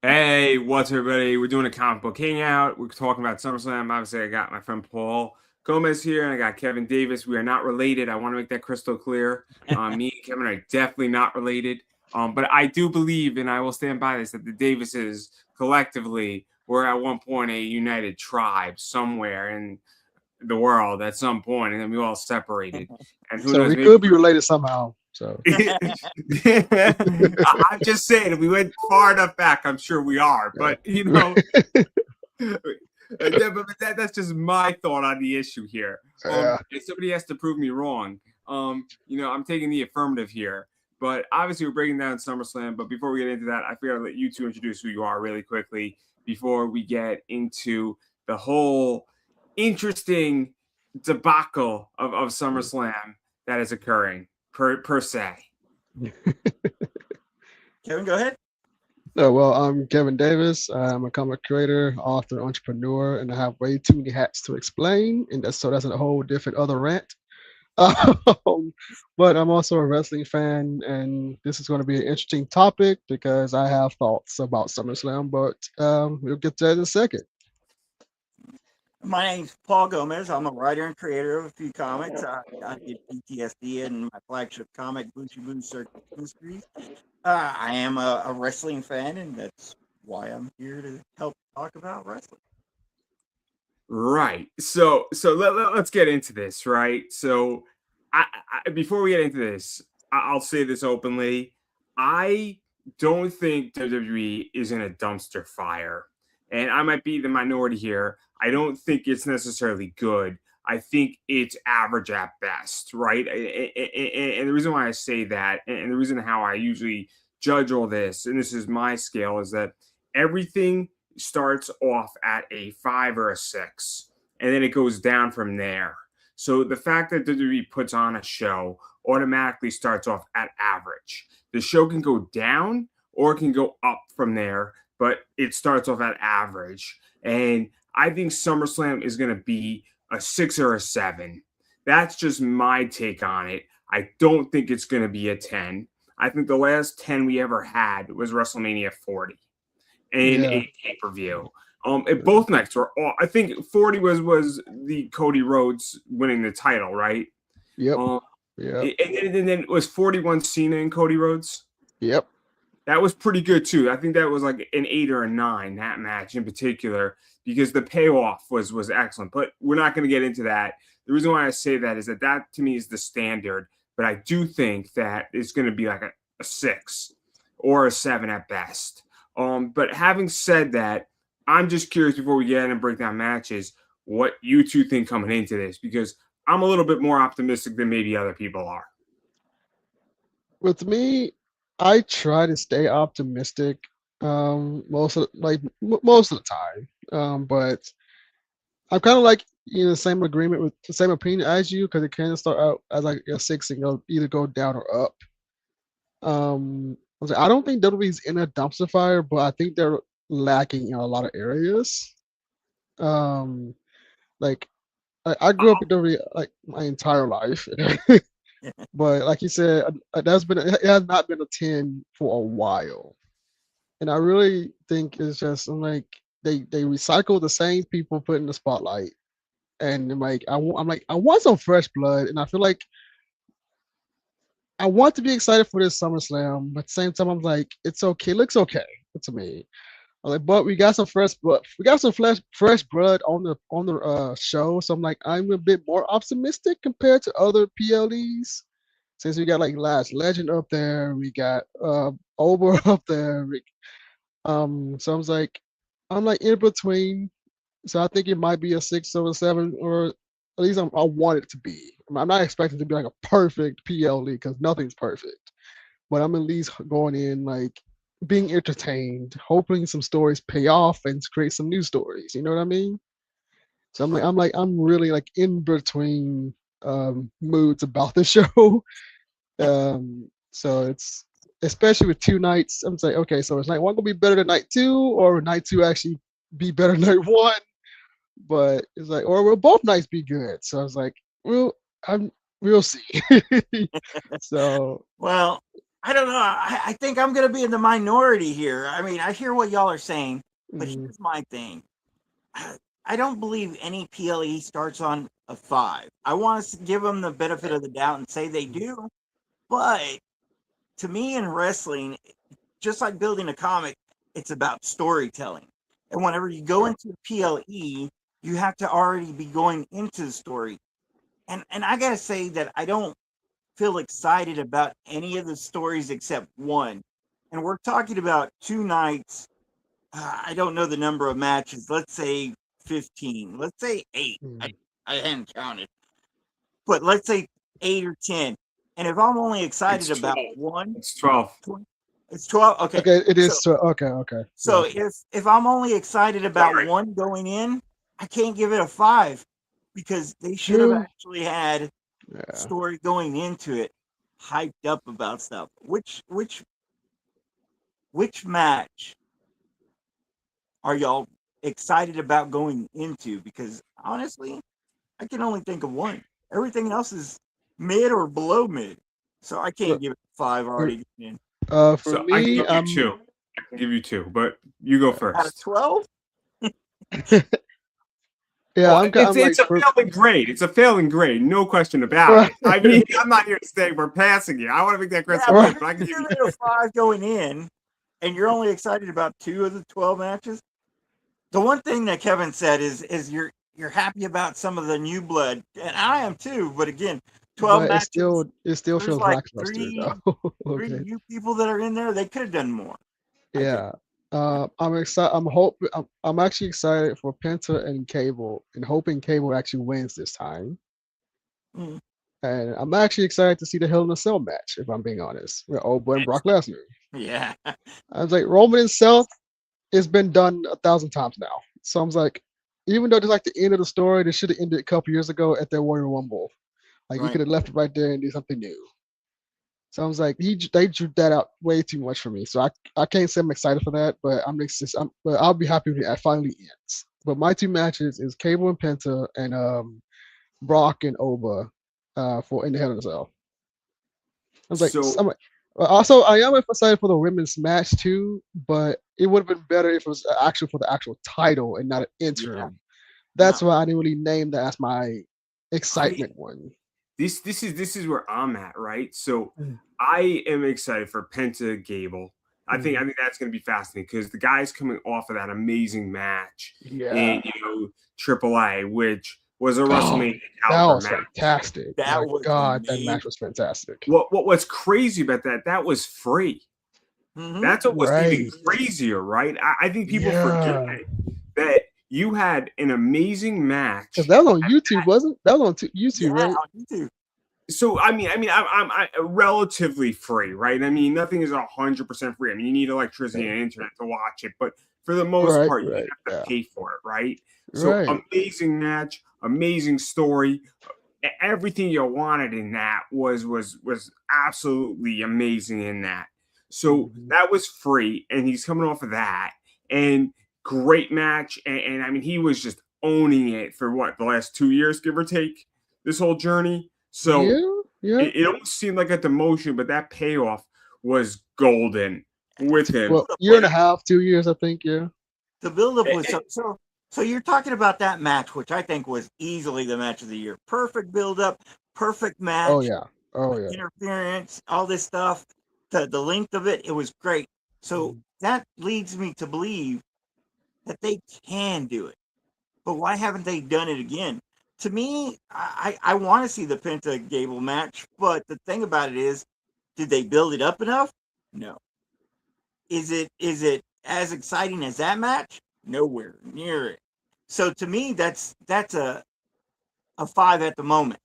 Hey, what's up, everybody? We're doing a comic book hangout. We're talking about SummerSlam. Obviously, I got my friend Paul Gomez here, and I got Kevin Davis. We are not related. I want to make that crystal clear. Me and Kevin are definitely not related. But I do believe, and I will stand by this, that the Davises collectively were at one point a united tribe somewhere in the world at some point, and then we all separated. And who So knows, we maybe could be related somehow. So I'm just saying, if we went far enough back, I'm sure we are. But that's just my thought on the issue here. If somebody has to prove me wrong, I'm taking the affirmative here. But obviously, we're breaking down SummerSlam. But before we get into that, I figured I'd let you two introduce who you are really quickly before we get into the whole interesting debacle of SummerSlam that is occurring per se. Kevin, go ahead. well, I'm Kevin Davis. I'm a comic creator, author, entrepreneur, and I have way too many hats to explain. And that's a whole different other rant. But I'm also a wrestling fan, and this is going to be an interesting topic because I have thoughts about SummerSlam. But we'll get to that in a second. My name's Paul Gomez. I'm a writer and creator of a few comics. I did PTSD in my flagship comic, Bushi Boo Circus Mysteries. I am a wrestling fan, and that's why I'm here to help talk about wrestling. Right. So let's get into this, right? So before we get into this, I'll say this openly. I don't think WWE is in a dumpster fire. And I might be the minority here. I don't think it's necessarily good. I think it's average at best, right? And the reason why I say that, and the reason how I usually judge all this, and this is my scale, is that everything starts off at a 5 or a 6, and then it goes down from there. So the fact that WWE puts on a show automatically starts off at average. The show can go down or it can go up from there, but it starts off at average. And I think SummerSlam is going to be a 6 or a 7. That's just my take on it. I don't think it's going to be a 10. I think the last 10 we ever had was WrestleMania 40 in a pay-per-view. Both nights were all, I think 40 was the Cody Rhodes winning the title, right? Yep. And then it was 41 Cena and Cody Rhodes. Yep. That was pretty good too. I think that was like an 8 or a 9, that match in particular, because the payoff was excellent. But we're not going to get into that. The reason why I say that is that to me is the standard. But I do think that it's going to be like a 6 or a 7 at best. But having said that, I'm just curious before we get in and break down matches, what you two think coming into this, because I'm a little bit more optimistic than maybe other people are. With me, I try to stay optimistic most of the time. But I'm kind of like in the same agreement with the same opinion as you because it can start out as like a 6 and either go down or up. I don't think WWE's in a dumpster fire, but I think they're lacking in a lot of areas. Like I grew up in WWE like my entire life. But like you said, it has not been a 10 for a while, and I really think it's just I'm like they recycle the same people put in the spotlight, and I want some fresh blood, and I feel like I want to be excited for this SummerSlam, but at the same time I'm like it's okay, it looks okay to me. I'm like, but we got some fresh blood, fresh blood on the show, so I'm a bit more optimistic compared to other PLEs. Since we got like Last Legend up there, we got Over up there. So I'm like in between. So I think it might be a 6 or a 7, or at least I want it to be. I'm not expecting it to be like a perfect PLE because nothing's perfect. But I'm at least going in like being entertained, hoping some stories pay off and create some new stories. You know what I mean? So I'm really like in between moods about the show. So it's especially with 2 nights. I'm saying, okay, so is night 1 gonna be better than night 2, or night 2 actually be better than night 1? But it's like, or will both nights be good? So I was like, we'll see. So Well, I don't know. I think I'm going to be in the minority here. I mean, I hear what y'all are saying, but here's my thing. I don't believe any PLE starts on a 5. I want to give them the benefit of the doubt and say they do, but to me in wrestling, just like building a comic, it's about storytelling. And whenever you go into PLE, you have to already be going into the story. And I gotta say that I don't feel excited about any of the stories except one. And we're talking about 2 nights. I don't know the number of matches. Let's say 15. Let's say 8. I hadn't counted. But let's say 8 or 10. And if I'm only excited about one, it's 12. It's 12. Okay. Okay, it is. So, okay. So if I'm only excited about one going in, I can't give it a 5 because they should have actually had story going into it, hyped up about stuff. Which match are y'all excited about going into? Because honestly, I can only think of one. Everything else is mid or below mid, so I can't give it a 5 already. For So me, I can give you 2. I can give you 2, but you go first. Out of 12. Yeah, well, I'm it's a failing grade. It's a failing grade, no question about it. I mean, I'm not here to say we're passing you. I want to make that crystal clear. But I can give you a 5 going in, and you're only excited about 2 of the 12 matches. The one thing that Kevin said is you're happy about some of the new blood, and I am too. But again, 12 matches. It still feels like lackluster though. Three new people that are in there. They could have done more. Yeah. I'm excited. I'm actually excited for Penta and Cable, and hoping Cable actually wins this time. And I'm actually excited to see the Hell in a Cell match, if I'm being honest, with Oba and Brock Lesnar. Yeah. I was like, Roman and Seth, it's been done 1,000 times now. So I was like, even though it's like the end of the story, they should have ended a couple years ago at their Warrior Rumble. Like you could have left it right there and do something new. So I was like, they drew that out way too much for me. So I can't say I'm excited for that, but but I'll be happy when it finally ends. But my 2 matches is Cable and Penta and Brock and Oba for in the Hell in a Cell. I was like, also I am excited for the women's match too, but it would have been better if it was actually for the actual title and not an interim. Yeah. That's why I didn't really name that as my excitement one. This is where I'm at, right? So I am excited for Penta Gable. I think that's going to be fascinating because the guy's coming off of that amazing match in AAA, which was a WrestleMania caliber match. Fantastic. That match was fantastic. What's crazy about that was free. That's what was even crazier, right? I think people forget that you had an amazing match. Because that was on YouTube, wasn't it? That was on YouTube, right? On YouTube. So I'm relatively free, right? I mean, nothing is 100% free. I mean, you need electricity and internet to watch it, but for the most part, you have to pay for it, right? So amazing match, amazing story, everything you wanted in that was absolutely amazing in that. So that was free, and he's coming off of that, and great match, and I mean, he was just owning it for the last 2 years, give or take, this whole journey. So it almost seemed like a demotion, but that payoff was golden with him. Well, year and a half, 2 years, I think. Yeah. The buildup was so you're talking about that match, which I think was easily the match of the year. Perfect buildup, perfect match. Oh yeah. Interference, all this stuff. The length of it was great. So that leads me to believe that they can do it. But why haven't they done it again? To me, I want to see the Penta Gable match, but the thing about it is, did they build it up enough? No. Is it as exciting as that match? Nowhere near it. So to me, that's a 5 at the moment.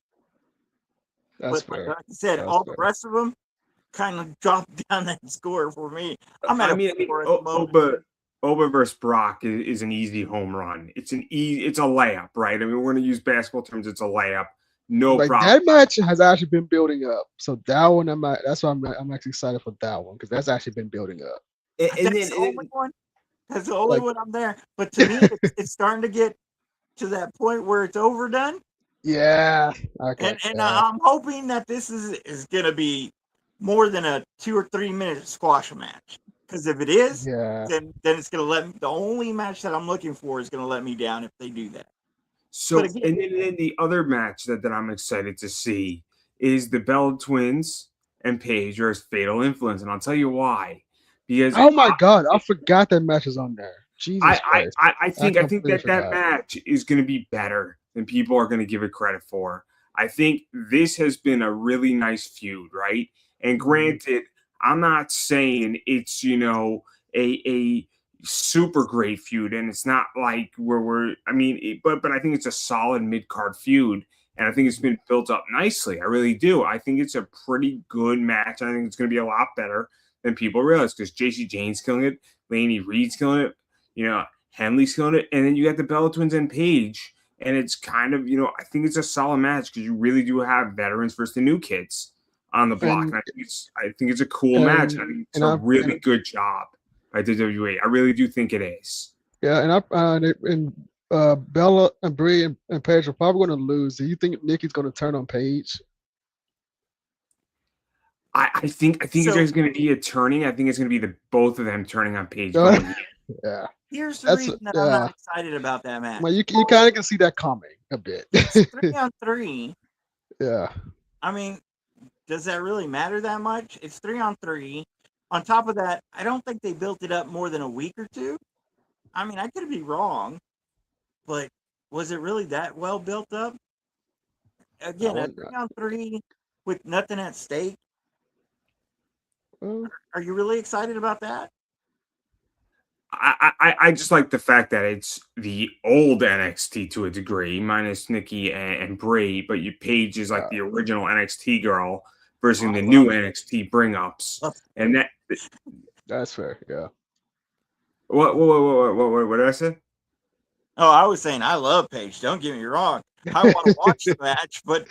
That's but fair. Like I said, all the rest of them kind of dropped down that score for me. I'm at a 4 at the moment. Oba versus Brock is an easy home run. It's a layup, right? I mean, we're going to use basketball terms. It's a layup. No problem. That match has actually been building up. So that one, that's why I'm actually excited for that one because that's actually been building up. That's the only one. That's the only one I'm there. But to me, it's starting to get to that point where it's overdone. Yeah. And I'm hoping that this is going to be more than a 2 or 3 minute squash match. Because if it is, Yeah. then it's gonna let me. The only match that I'm looking for is gonna let me down if they do that. So, But again, and then the other match that I'm excited to see is the Bella Twins and Paige versus Fatal Influence, and I'll tell you why. Because Oh my God, I forgot that match is on there. Jesus Christ. I think completely that forgot. match is going to be better than people are going to give it credit for. I think this has been a really nice feud, right? And granted, I'm not saying it's a super great feud, and it's not like where we're. I mean, but I think it's a solid mid card feud, and I think it's been built up nicely. I really do. I think it's a pretty good match. I think it's going to be a lot better than people realize because JC Jane's killing it, Laney Reed's killing it, Henley's killing it, and then you got the Bella Twins and Paige, and it's kind of, I think it's a solid match because you really do have veterans versus the new kids on the block, And and I think it's a cool match. I think it's a really good job by WWE. I really do think it is. Yeah, and Bella and Brie and Paige are probably going to lose. Do you think Nikki's going to turn on Paige? I think there's going to be a turning. I think it's going to be both of them turning on Paige. Yeah. Here's the reason that I'm not excited about that match. Well, you kind of can see that coming a bit. It's 3-on-3. Yeah. I mean, does that really matter that much? It's 3-on-3. On top of that, I don't think they built it up more than a week or two. I mean, I could be wrong, but was it really that well built up? Again, a 3-on-3 with nothing at stake. Are you really excited about that? I just like the fact that it's the old NXT to a degree, minus Nikki and Brie, but Paige is like the original NXT girl versus the new NXT bring-ups, and that's fair. Yeah. What did I say? Oh, I was saying I love Paige. Don't get me wrong. I want to watch the match, but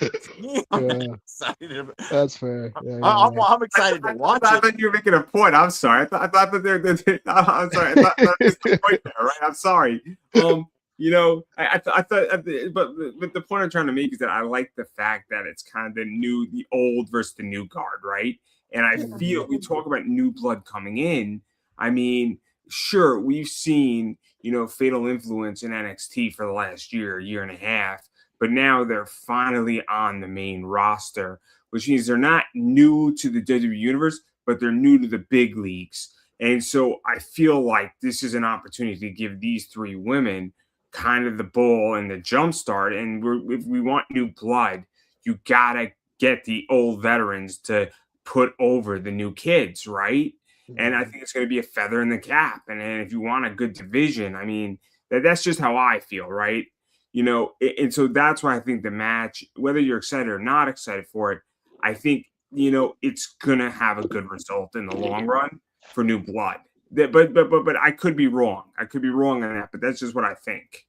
I'm excited about. That's fair. I'm excited to watch it. I thought you were making a point. I'm sorry. I thought that I'm sorry. I thought that was the point there, right? I'm sorry. I thought, but the point I'm trying to make is that I like the fact that it's kind of the old versus the new guard, right? And I feel we talk about new blood coming in. I mean, sure, we've seen Fatal Influence in NXT for the last year and a half, but now they're finally on the main roster, which means they're not new to the WWE universe, but they're new to the big leagues. And so I feel like this is an opportunity to give these three women kind of the ball and the jump start. And if we want new blood, you got to get the old veterans to put over the new kids, right? And I think it's going to be a feather in the cap. And then if you want a good division, I mean, that's just how I feel, right? And so that's why I think the match, whether you're excited or not excited for it, I think, it's going to have a good result in the long run for new blood. But I could be wrong. I could be wrong on that, but that's just what I think.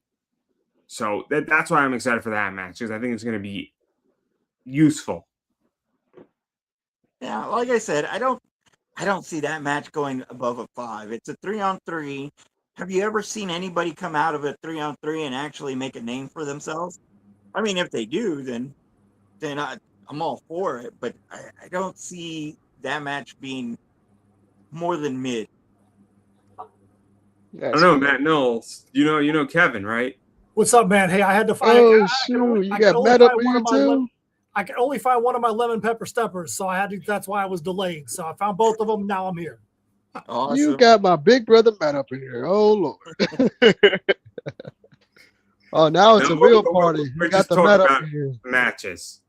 So that's why I'm excited for that match, because I think it's going to be useful. Yeah, like I said, I don't see that match going above a 5. It's a 3-on-3. Have you ever seen anybody come out of a 3-on-3 and actually make a name for themselves? I mean, if they do, then I'm all for it. But I don't see that match being more than mid. I don't know, Matt Knowles. You know Kevin, right? What's up, man? Hey, I had to find. Oh, shoot. You got Matt up here, too? I could only find one of my lemon pepper steppers, so I had to. That's why I was delayed. So I found both of them. Now I'm here. Awesome. You got my big brother Matt up in here. Oh Lord. Oh, now it's a real party. We got the Matt up in here. Matches.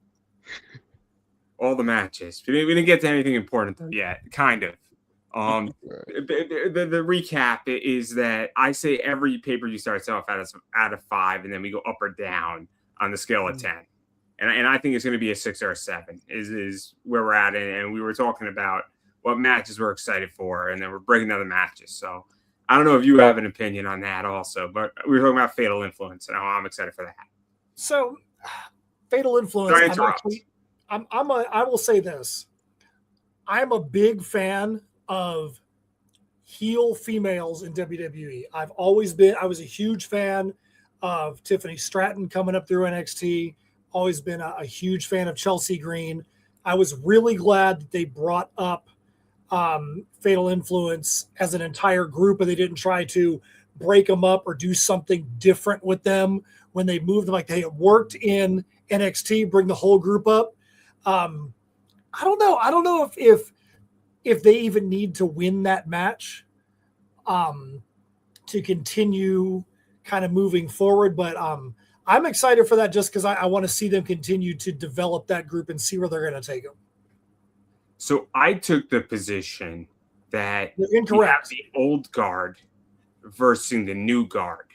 All the matches. We didn't get to anything important though yet. Kind of. The recap is that I say every pay-per-view starts off out of 5, and then we go up or down on the scale of 10. And I think it's going to be a 6 or a 7 is where we're at. And we were talking about what matches we're excited for, and then we're breaking down the matches. So I don't know if you have an opinion on that also, but we were talking about Fatal Influence, and I'm excited for that. So Fatal Influence, I will say this. I'm a big fan of heel females in WWE. I was a huge fan of Tiffany Stratton coming up through NXT. Always been a huge fan of Chelsea Green. I was really glad that they brought up Fatal Influence as an entire group, and they didn't try to break them up or do something different with them when they moved them. Like they had worked in NXT, bring the whole group up. I don't know. I don't know if they even need to win that match to continue kind of moving forward. But I'm excited for that just because I want to see them continue to develop that group and see where they're going to take them. So I took the position that You're incorrect. You have the old guard versus the new guard.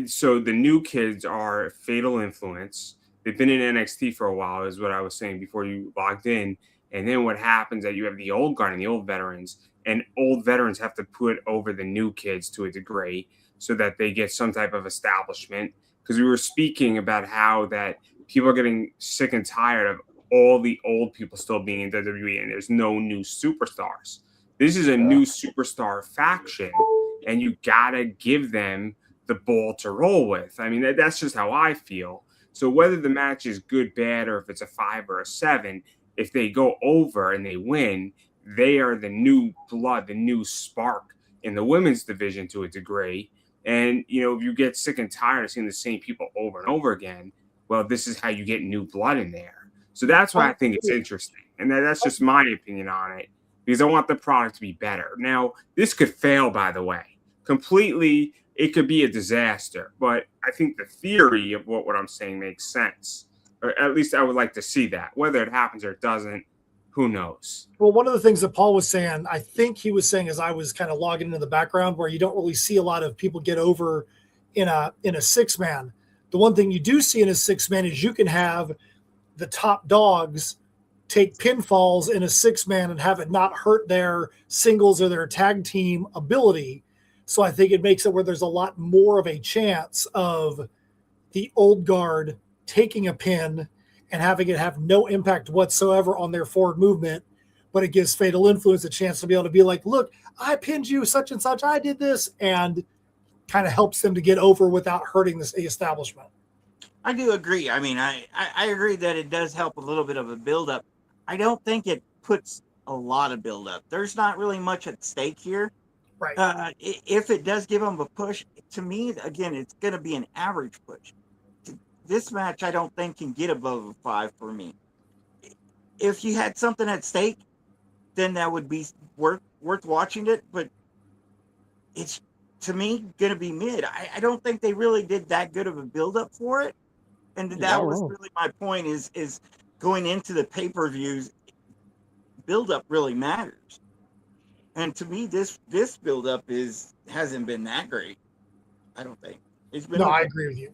So the new kids are Fatal Influence. They've been in NXT for a while, is what I was saying before you logged in. And then what happens is that you have the old guard and the old veterans, and old veterans have to put over the new kids to a degree so that they get some type of establishment. Because we were speaking about how that people are getting sick and tired of all the old people still being in WWE, and there's no new superstars. This is a new superstar faction, and you gotta give them the ball to roll with. I mean, that's just how I feel. So whether the match is good, bad, or if it's a 5 or a 7, if they go over and they win, they are the new blood, the new spark in the women's division to a degree. And, you know, if you get sick and tired of seeing the same people over and over again, well, this is how you get new blood in there. So that's why I think it's interesting. And that's just my opinion on it, because I want the product to be better. Now, this could fail, by the way. Completely, it could be a disaster. But I think the theory of what I'm saying makes sense. Or at least I would like to see that. Whether it happens or it doesn't, who knows? Well, one of the things that Paul was saying, I think he was saying as I was kind of logging into the background, where you don't really see a lot of people get over in a 6-man. The one thing you do see in a 6-man is you can have the top dogs take pinfalls in a 6-man and have it not hurt their singles or their tag team ability. So I think it makes it where there's a lot more of a chance of the old guard taking a pin and having it have no impact whatsoever on their forward movement, but it gives Fatal Influence a chance to be able to be like, look, I pinned you such and such, I did this, and kind of helps them to get over without hurting the establishment. I do agree. I mean, I agree that it does help a little bit of a build-up. I don't think it puts a lot of build-up. There's not really much at stake here. Right. If it does give them a push, to me, again, it's going to be an average push. This match, I don't think, can get above a 5 for me. If you had something at stake, then that would be worth watching it. But it's, to me, going to be mid. I don't think they really did that good of a build-up for it. And that was really my point, is going into the pay-per-views, build-up really matters. And to me, this build-up hasn't been that great. I don't think. It's been I agree with you.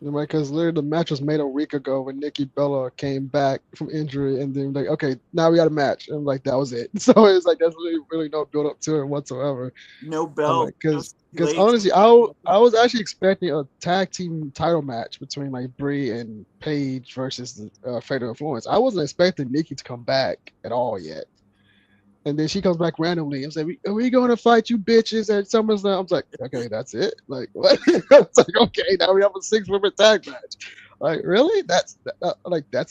Right, because literally the match was made a week ago when Nikki Bella came back from injury, and then like, okay, now we got a match, and like that was it. So it's like there's really no build up to it whatsoever. No belt. Because honestly, I was actually expecting a tag team title match between like Brie and Paige versus the Fatal Influence. I wasn't expecting Nikki to come back at all yet. And then she comes back randomly and says, "Are we going to fight you bitches at SummerSlam?" I was like, "Okay, that's it." Like, what? It's like, okay, now we have a 6-woman tag match. Like, really? That's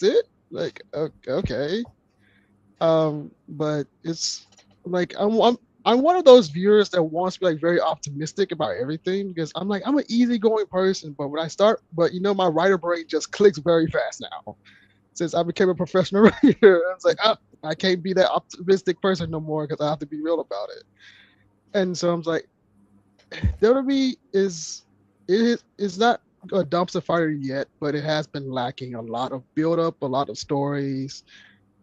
it? Like, okay. But it's like I'm one of those viewers that wants to be like very optimistic about everything, because I'm an easygoing person, but when I start, my writer brain just clicks very fast now. Since I became a professional writer, I was like, I can't be that optimistic person no more because I have to be real about it. And so I'm like, WWE is not a dumpster fire yet, but it has been lacking a lot of build up, a lot of stories.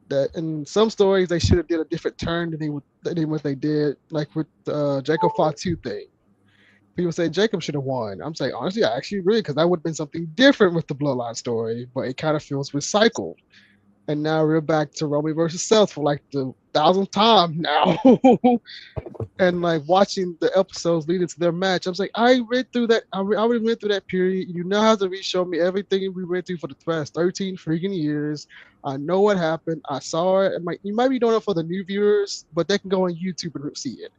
And some stories they should have did a different turn than what they did, like with Jacob Fatu thing. People say Jacob should have won. I'm saying, honestly, I actually agree, because that would have been something different with the Bloodline story, but it kind of feels recycled. And now we're back to Roman versus Seth for like the 1,000th time now. And like watching the episodes leading to their match, I was like, I read through that. I already went through that period. You now have to re-show me everything we went through for the past 13 freaking years. I know what happened. I saw it. And you might be doing it for the new viewers, but they can go on YouTube and see it.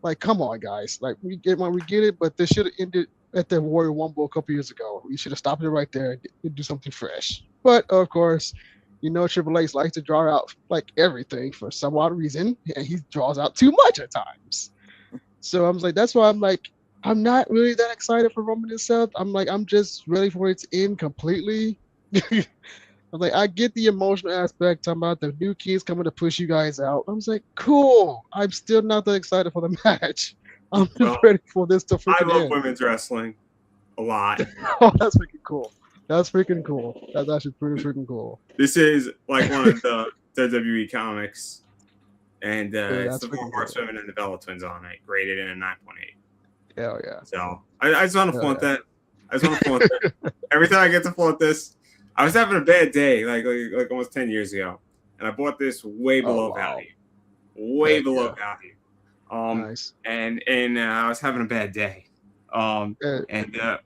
Like, come on, guys. Like, we get it, but this should have ended at the Warrior Rumble a couple years ago. You should have stopped it right there and do something fresh. But of course, Triple H likes to draw out like everything for some odd reason, and he draws out too much at times. So I was like, that's why I'm like, I'm not really that excited for Roman and Seth. I'm just ready for it to end completely. I'm like, I get the emotional aspect, talking about the new kids coming to push you guys out. I was like, cool. I'm still not that excited for the match. I'm just ready for this to freaking I love end. women's wrestling a lot. Oh, that's freaking cool. That's freaking cool. That's actually pretty freaking cool. This is like one of the WWE comics, and it's the Four Horsewomen and the Bella Twins on it, graded in a 9.8. Hell yeah. So I just want to flaunt that. I just want to flaunt that. Every time I get to flaunt this, I was having a bad day, like almost 10 years ago, and I bought this way below value. Way below value. Nice. And I was having a bad day. And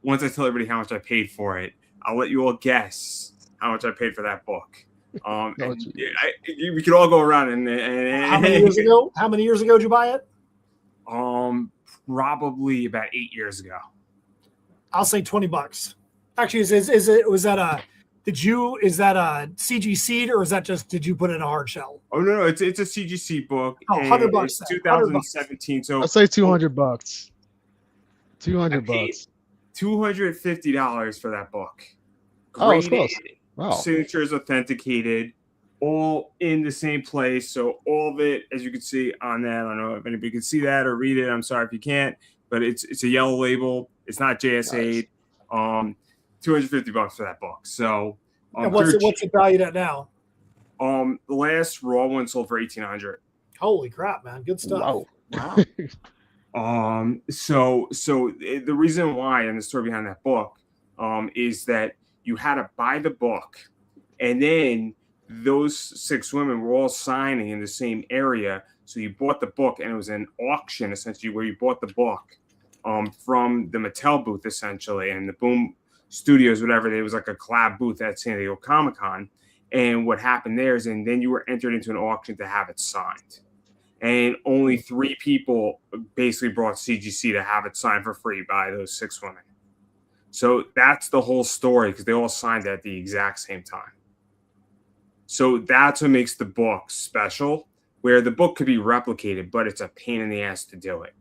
once I tell everybody how much I paid for it, I'll let you all guess how much I paid for that book. We could all go around and how many years ago? How many years ago did you buy it? Probably about 8 years ago. I'll say $20. Actually, is that a CGC or is that just, did you put it in a hard shell? Oh no, it's a CGC book. Oh, $100. It's 2017. So I'll say $200. $200. $250 for that book. Oh, it's close. Wow. Signatures authenticated, all in the same place. So all of it, as you can see on that, I don't know if anybody can see that or read it. I'm sorry if you can't, but it's a yellow label. It's not JS8. Nice. $250 for that book. So what's it valued at now? The last raw one sold for $1,800. Holy crap, man! Good stuff. Wow. So the reason why, and the story behind that book, is that you had to buy the book, and then those 6 women were all signing in the same area. So you bought the book, and it was an auction essentially where you bought the book from the Mattel booth essentially, and the Boom Studios, whatever. It was like a collab booth at San Diego Comic-Con. And what happened there is, and then you were entered into an auction to have it signed. And only 3 people basically brought CGC to have it signed for free by those 6 women. So that's the whole story, because they all signed at the exact same time. So that's what makes the book special, where the book could be replicated, but it's a pain in the ass to do it.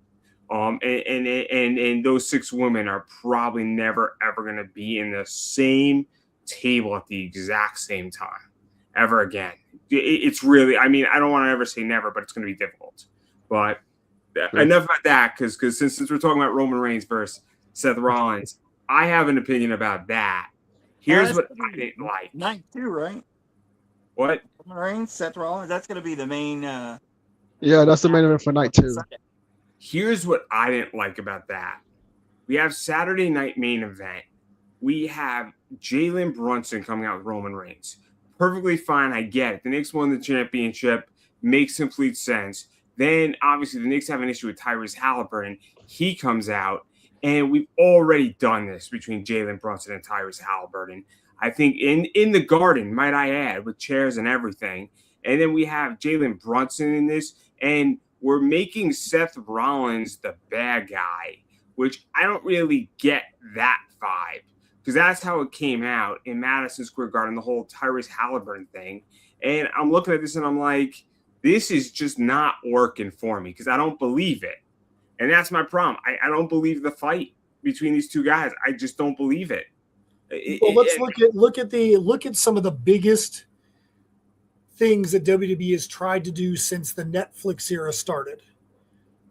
And those 6 women are probably never, ever going to be in the same table at the exact same time ever again. It's really, I mean, I don't want to ever say never, but it's going to be difficult. But enough about that, because since we're talking about Roman Reigns versus Seth Rollins, I have an opinion about that. Here's what I didn't like. Night 2, right? What? Roman Reigns, Seth Rollins, that's going to be the main. Yeah, that's the main event for night 2. Here's what I didn't like about that. We have Saturday night main event. We have Jalen Brunson coming out with Roman Reigns. Perfectly fine, I get it. The Knicks won the championship. Makes complete sense. Then, obviously, the Knicks have an issue with Tyrese Halliburton. He comes out, and we've already done this between Jalen Brunson and Tyrese Halliburton. I think in the Garden, might I add, with chairs and everything. And then we have Jalen Brunson in this, and we're making Seth Rollins the bad guy, which I don't really get that vibe, because that's how it came out in Madison Square Garden, the whole Tyrese Halliburton thing. And I'm looking at this and I'm like, this is just not working for me, because I don't believe it. And that's my problem. I don't believe the fight between these 2 guys. I just don't believe it. Well, let's look at some of the biggest things that WWE has tried to do since the Netflix era started.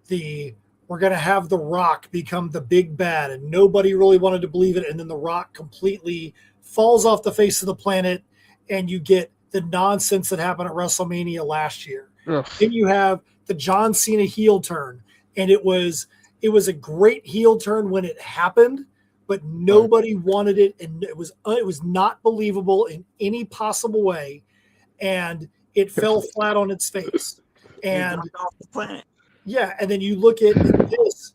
We're going to have The Rock become the big bad, and nobody really wanted to believe it. And then The Rock completely falls off the face of the planet, and you get the nonsense that happened at WrestleMania last year. Ugh. Then you have the John Cena heel turn, and it was a great heel turn when it happened, but nobody wanted it, and it was not believable in any possible way, and it fell flat on its face. And off the planet. Yeah, and then you look at this,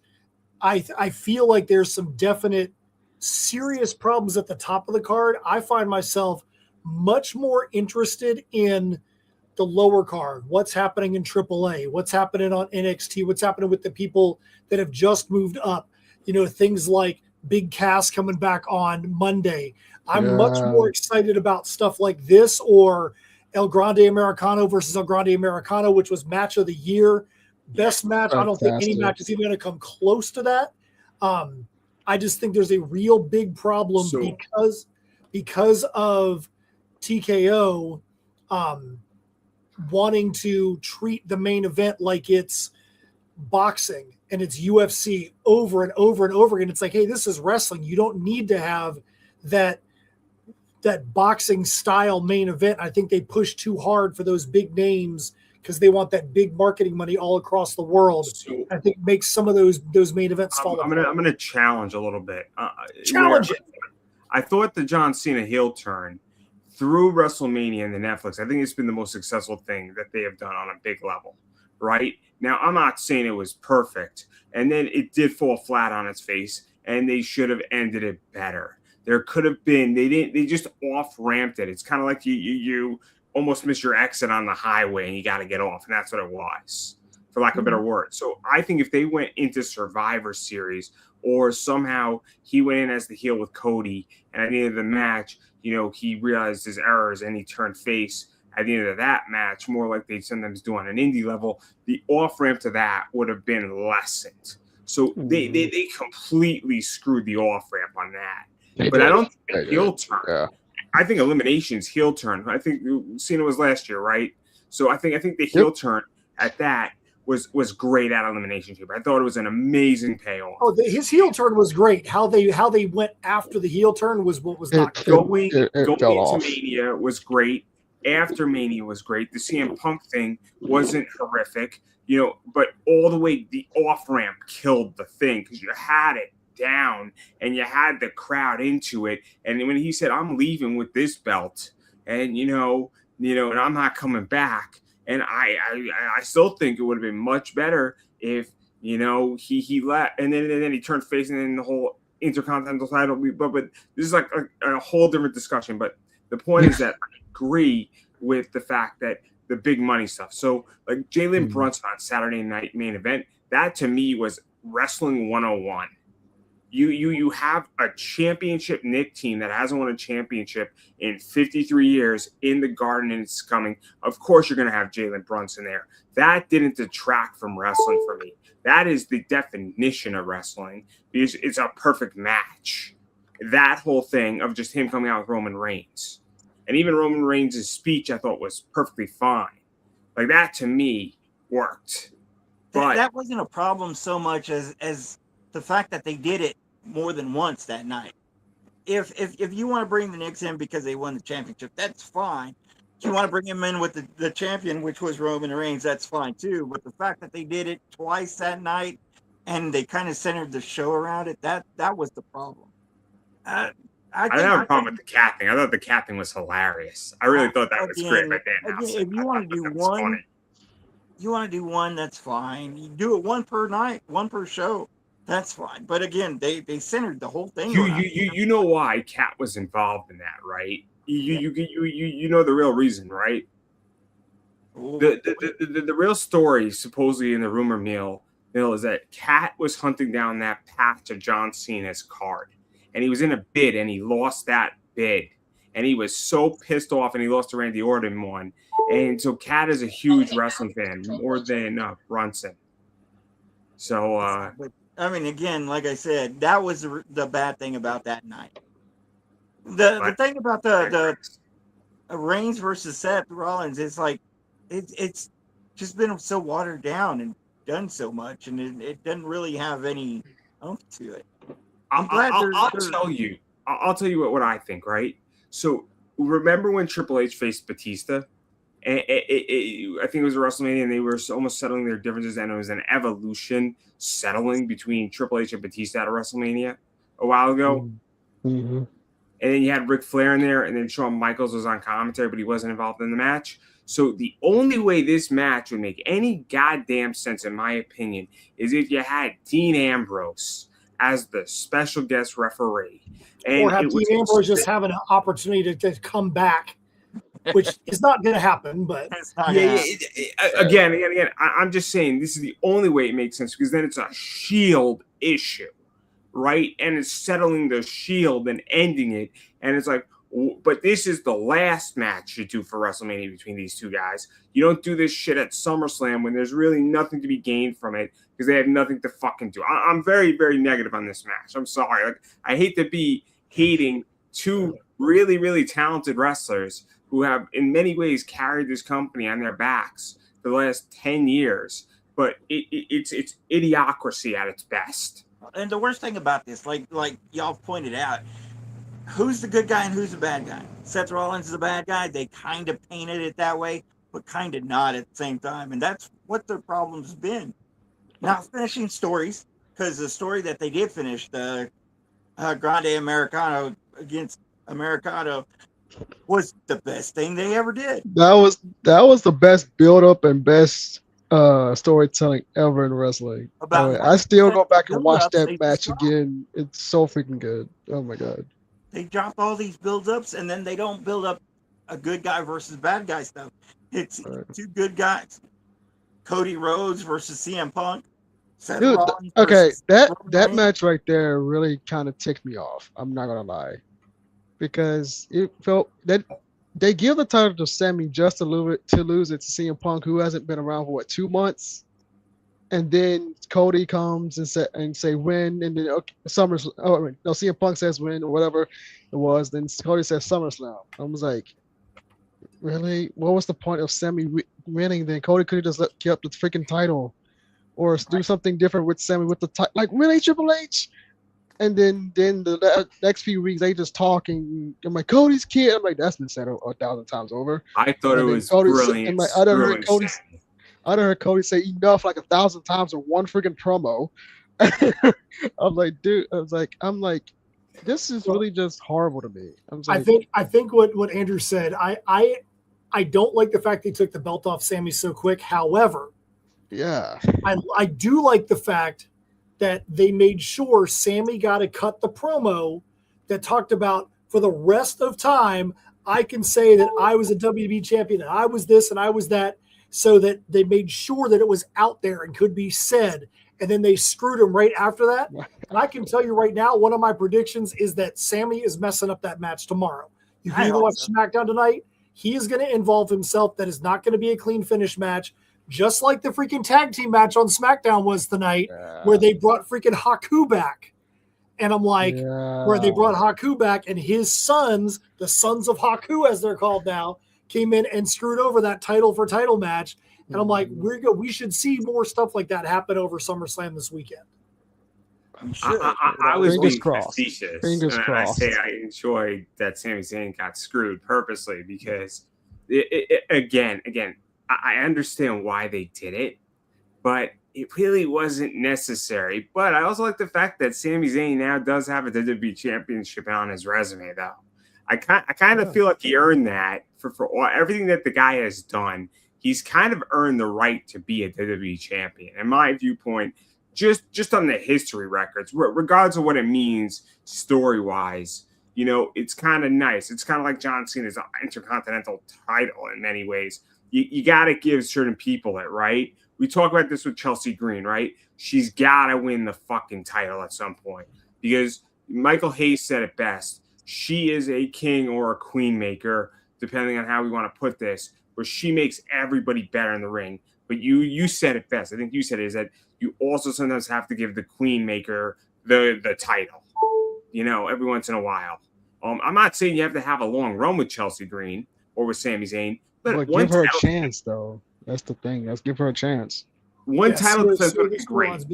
I feel like there's some definite serious problems at the top of the card. I find myself much more interested in the lower card, what's happening in AAA, what's happening on NXT, what's happening with the people that have just moved up. Things like big cast coming back on Monday. I'm much more excited about stuff like this, or El Grande Americano versus El Grande Americano, which was match of the year. Best match. I don't think any match is even going to come close to that. I just think there's a real big problem because of TKO wanting to treat the main event like it's boxing and it's UFC over and over and over again. It's like, hey, this is wrestling. You don't need to have that boxing style main event. I think they push too hard for those big names because they want that big marketing money all across the world. So, I think makes some of those main events fall apart. I'm gonna challenge a little bit. Challenge it. I thought the John Cena heel turn through WrestleMania and the Netflix, I think it's been the most successful thing that they have done on a big level. Right now, I'm not saying it was perfect, and then it did fall flat on its face, and they should have ended it better. There could have been they just off ramped it. It's kind of like you almost miss your exit on the highway and you got to get off, and that's what it was, for lack of a better word. So I think if they went into Survivor Series, or somehow he went in as the heel with Cody, and at the end of the match, he realized his errors and he turned face at the end of that match, more like they sometimes do on an indie level, the off ramp to that would have been lessened. So they completely screwed the off ramp on that. But I don't think the heel turn. Yeah. I think Elimination's heel turn. I think Cena was last year, right? So I think the heel turn at that was great at Elimination Chamber. I thought it was an amazing payoff. Oh, his heel turn was great. How they went after the heel turn was what was not going into Mania was great. After Mania was great. The CM Punk thing wasn't horrific, but all the way the off ramp killed the thing because you had it down and you had the crowd into it. And when he said, "I'm leaving with this belt," and and I'm not coming back, and I still think it would have been much better if he left, and then he turned face, and then the whole Intercontinental title. But this is like a whole different discussion. But the point is that I agree with the fact that the big money stuff. So like Jalen Brunson on Saturday Night Main Event, that to me was wrestling 101. You have a championship Nick team that hasn't won a championship in 53 years in the Garden, and it's coming. Of course, you're going to have Jalen Brunson there. That didn't detract from wrestling for me. That is the definition of wrestling because it's a perfect match. That whole thing of just him coming out with Roman Reigns. And even Roman Reigns' speech, I thought, was perfectly fine. Like, that, to me, worked. But that wasn't a problem so much as the fact that they did it more than once that night. If you want to bring the Knicks in because they won the championship, that's fine. If you want to bring him in with the champion, which was Roman Reigns, that's fine too. But the fact that they did it twice that night and they kind of centered the show around it, that was the problem. I didn't have a problem with the cat thing. I thought the cat thing was hilarious. I really thought that was great. But if you want to do one, that's fine. You do it one per night, one per show. That's fine. But again, they centered the whole thing. You know why Cat was involved in that, right? You know the real reason, right? The real story, supposedly in the rumor mill is that Cat was hunting down that patch of John Cena's card. And he was in a bid, and he lost that bid. And he was so pissed off, and he lost to Randy Orton one. And so Cat is a huge wrestling fan, more than Brunson. So, I mean, again, like I said, that was the bad thing about that night. The thing about the Reigns versus Seth Rollins is like it's just been so watered down and done so much, and it doesn't really have any oomph to it. I'll tell you what I think, right? So remember when Triple H faced Batista? I think it was a WrestleMania, and they were almost settling their differences, and it was an Evolution settling between Triple H and Batista at a WrestleMania a while ago. Mm-hmm. And then you had Ric Flair in there, and then Shawn Michaels was on commentary, but he wasn't involved in the match. So the only way this match would make any goddamn sense, in my opinion, is if you had Dean Ambrose as the special guest referee. And or have Dean Ambrose just have an opportunity to come back, which is not going to happen. But again, I'm just saying this is the only way it makes sense, because then it's a Shield issue, right? And it's settling the Shield and ending it. And it's like, but this is the last match you do for WrestleMania between these two guys. You don't do this shit at SummerSlam when there's really nothing to be gained from it because they have nothing to fucking do. I'm very, very negative on this match. I'm sorry. Like, I hate to be hating two really, really talented wrestlers who have in many ways carried this company on their backs for the last 10 years. But it's idiocracy at its best. And the worst thing about this, like y'all pointed out, who's the good guy and who's the bad guy? Seth Rollins is the bad guy. They kind of painted it that way, but kind of not at the same time. And that's what their problem's been. Not finishing stories, because the story that they did finish, the Grande Americano against Americano, was the best thing they ever did. That was the best build-up and best storytelling ever in wrestling. I still go back and watch that match again. It's so freaking good. Oh my god. They drop all these build-ups, and then they don't build up a good guy versus bad guy stuff. It's two good guys. Cody Rhodes versus CM Punk. Dude, okay, that match right there really kind of ticked me off. I'm not gonna lie, because it felt that they give the title to Sammy just to lose it to CM Punk, who hasn't been around for 2 months, and then Cody comes and say win, and then CM Punk says win or whatever it was. Then Cody says SummerSlam. I was like, really? What was the point of Sammy winning? Then Cody could have just kept the freaking title, or do something different with Sammy with the title. Like, really, Triple H? And then the next few weeks they just talking. I'm like, Cody's kid. I'm like, that's been said 1,000 times over. I thought it was brilliant. And I heard Cody say enough like 1,000 times in one freaking promo. I'm like, this is really just horrible to me. I think what Andrew said. I don't like the fact they took the belt off Sammy so quick. However, yeah, I do like the fact that they made sure Sammy got to cut the promo that talked about for the rest of time, I can say that I was a WWE champion, and I was this and I was that, so that they made sure that it was out there and could be said. And then they screwed him right after that. And I can tell you right now, one of my predictions is that Sammy is messing up that match tomorrow. You can either watch SmackDown tonight. He is going to involve himself. That is not going to be a clean finish match. Just like the freaking tag team match on SmackDown was tonight, where they brought freaking Haku back. And I'm like, where they brought Haku back, and his sons, the sons of Haku, as they're called now, came in and screwed over that title for title match. And I'm like, we should see more stuff like that happen over SummerSlam this weekend. I was being facetious. Fingers crossed. I enjoyed that Sami Zayn got screwed purposely because, again, I understand why they did it, but it really wasn't necessary. But I also like the fact that Sami Zayn now does have a WWE Championship on his resume, though. I kind of feel like he earned that for everything that the guy has done. He's kind of earned the right to be a WWE champion, in my viewpoint. Just on the history records, regardless of what it means story-wise, it's kind of nice. It's kind of like John Cena's Intercontinental title in many ways. You got to give certain people it, right? We talk about this with Chelsea Green, right? She's got to win the fucking title at some point because Michael Hayes said it best. She is a king or a queen maker, depending on how we want to put this, where she makes everybody better in the ring. But you said it best. I think you said it, is that you also sometimes have to give the queen maker the title, every once in a while. I'm not saying you have to have a long run with Chelsea Green or with Sami Zayn, but give her a chance, though. That's the thing. Let's give her a chance. One title defense would be great.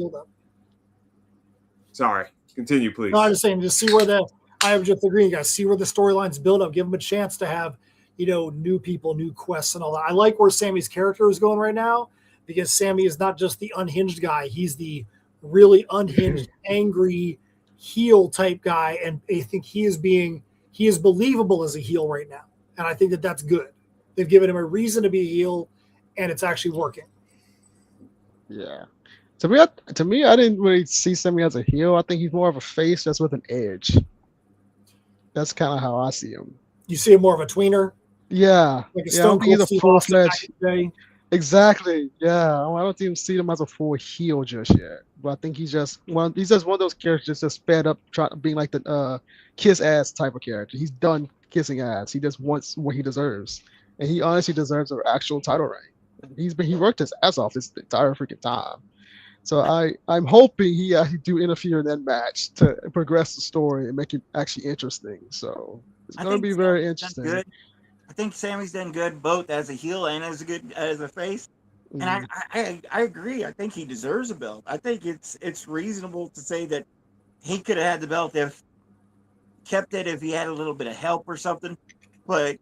Sorry, continue, please. No, I'm just saying, just see where I was just agreeing, guys. See where the storylines build up. Give them a chance to have, new people, new quests, and all that. I like where Sammy's character is going right now because Sammy is not just the unhinged guy. He's the really unhinged, angry heel type guy, and I think he is believable as a heel right now, and I think that that's good. They've given him a reason to be a heel, and it's actually working. Yeah. To me, I didn't really see Sammy as a heel. I think he's more of a face that's with an edge. That's kind of how I see him. You see him more of a tweener? Yeah. Like a Stone Cold Steve Austin back in the day? Exactly. Yeah. I don't even see him as a full heel just yet. But I think he's just one of those characters just fed up trying being like the kiss ass type of character. He's done kissing ass. He just wants what he deserves. And he honestly deserves an actual title reign. He worked his ass off this entire freaking time. So I'm hoping he actually do interfere in that match to progress the story and make it actually interesting. So it's gonna be very interesting. Good. I think Sammy's done good both as a heel and as a face. And I agree. I think he deserves a belt. I think it's reasonable to say that he could have had the belt if kept it if he had a little bit of help or something. But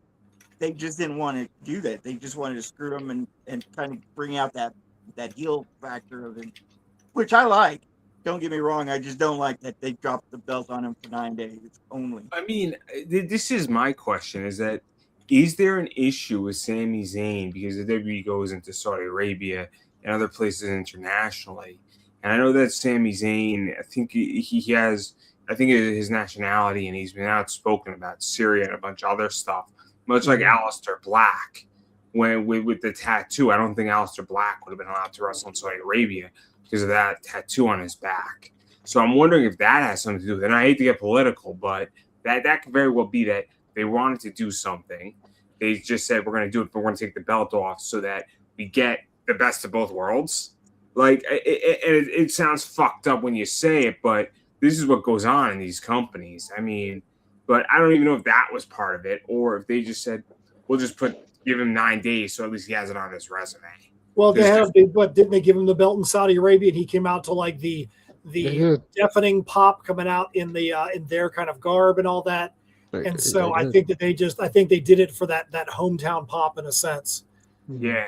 they just didn't want to do that. They just wanted to screw him and kind of bring out that heel factor of him, which I like. Don't get me wrong. I just don't like that they dropped the belt on him for 9 days only. I mean, this is my question: is there an issue with Sami Zayn because the WWE goes into Saudi Arabia and other places internationally? And I know that Sami Zayn, I think he has, I think his nationality, and he's been outspoken about Syria and a bunch of other stuff, much like Aleister Black. With the tattoo, I don't think Aleister Black would have been allowed to wrestle in Saudi Arabia because of that tattoo on his back. So I'm wondering if that has something to do with it. And I hate to get political, but that could very well be that they wanted to do something. They just said, we're going to do it, but we're going to take the belt off so that we get the best of both worlds. Like, it sounds fucked up when you say it, but this is what goes on in these companies. I mean, but I don't even know if that was part of it or if they just said, we'll just give him 9 days so at least he has it on his resume. Well, but didn't they give him the belt in Saudi Arabia and he came out to like the deafening pop coming out in their kind of garb and all that. And so I think they did it for that hometown pop in a sense. Yeah.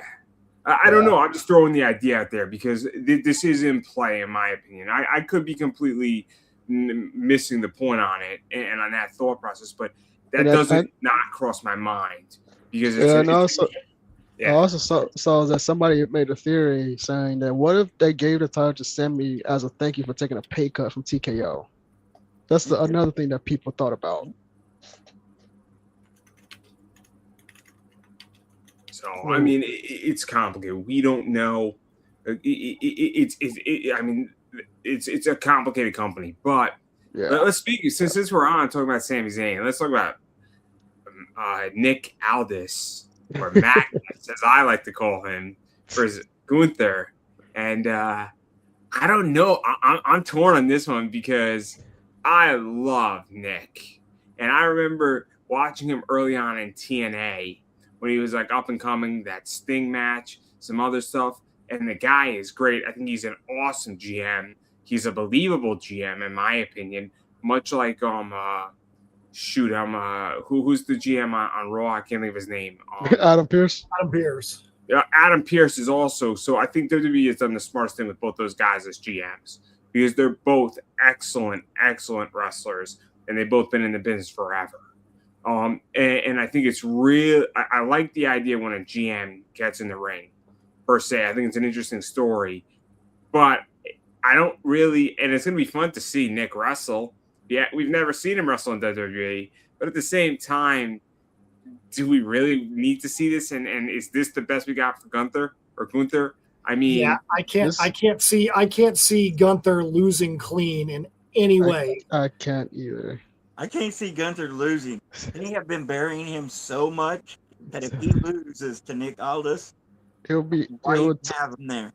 I don't know. I'm just throwing the idea out there because this is in play, in my opinion. I could be completely missing the point on it and on that thought process, but that doesn't not cross my mind because I also saw that somebody made a theory saying that what if they gave the title to Sammy as a thank you for taking a pay cut from TKO? That's another thing that people thought about. So I mean, it's complicated. We don't know. It's a complicated company, but let's speak. Since we're on talking about Sami Zayn, let's talk about Nick Aldis. Or Magnus, as I like to call him, versus Gunther. And I don't know. I'm torn on this one because I love Nick. And I remember watching him early on in TNA when he was like up and coming, that Sting match, some other stuff. And the guy is great. I think he's an awesome GM. He's a believable GM, in my opinion, much like who's the GM on Raw? I can't think of his name. Adam Pearce. Yeah, Adam Pearce is also. So I think WWE has done the smartest thing with both those guys as GMs because they're both excellent wrestlers, and they've both been in the business forever. And I think it's real. I like the idea when a GM gets in the ring, per se. I think it's an interesting story, but I don't really. And it's going to be fun to see Nick wrestle. Yeah, we've never seen him wrestle in WWE, but at the same time, do we really need to see this? And is this the best we got for Gunther? I mean, yeah, I can't see Gunther losing clean in any way. I can't either. I can't see Gunther losing. They have been burying him so much that if he loses to Nick Aldis, have him there.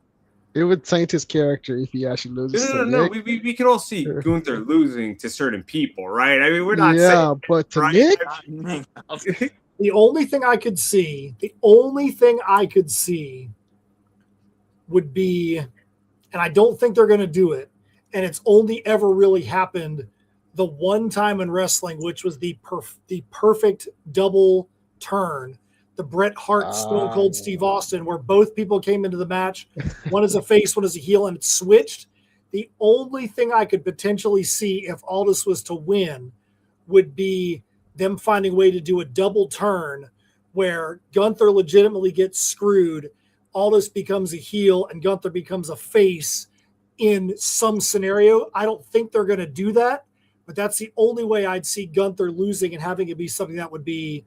It would taint his character if he actually loses. No. We can all see Gunther losing to certain people, right? I mean, we're not saying, but to right? Nick, the only thing I could see would be, and I don't think they're going to do it, and it's only ever really happened the one time in wrestling, which was the perfect double turn. The Bret Hart Stone Cold Steve Austin, where both people came into the match, one as a face, one as a heel, and it switched. The only thing I could potentially see if Aldis was to win would be them finding a way to do a double turn where Gunther legitimately gets screwed, Aldis becomes a heel, and Gunther becomes a face in some scenario. I don't think they're going to do that, but that's the only way I'd see Gunther losing and having it be something that would be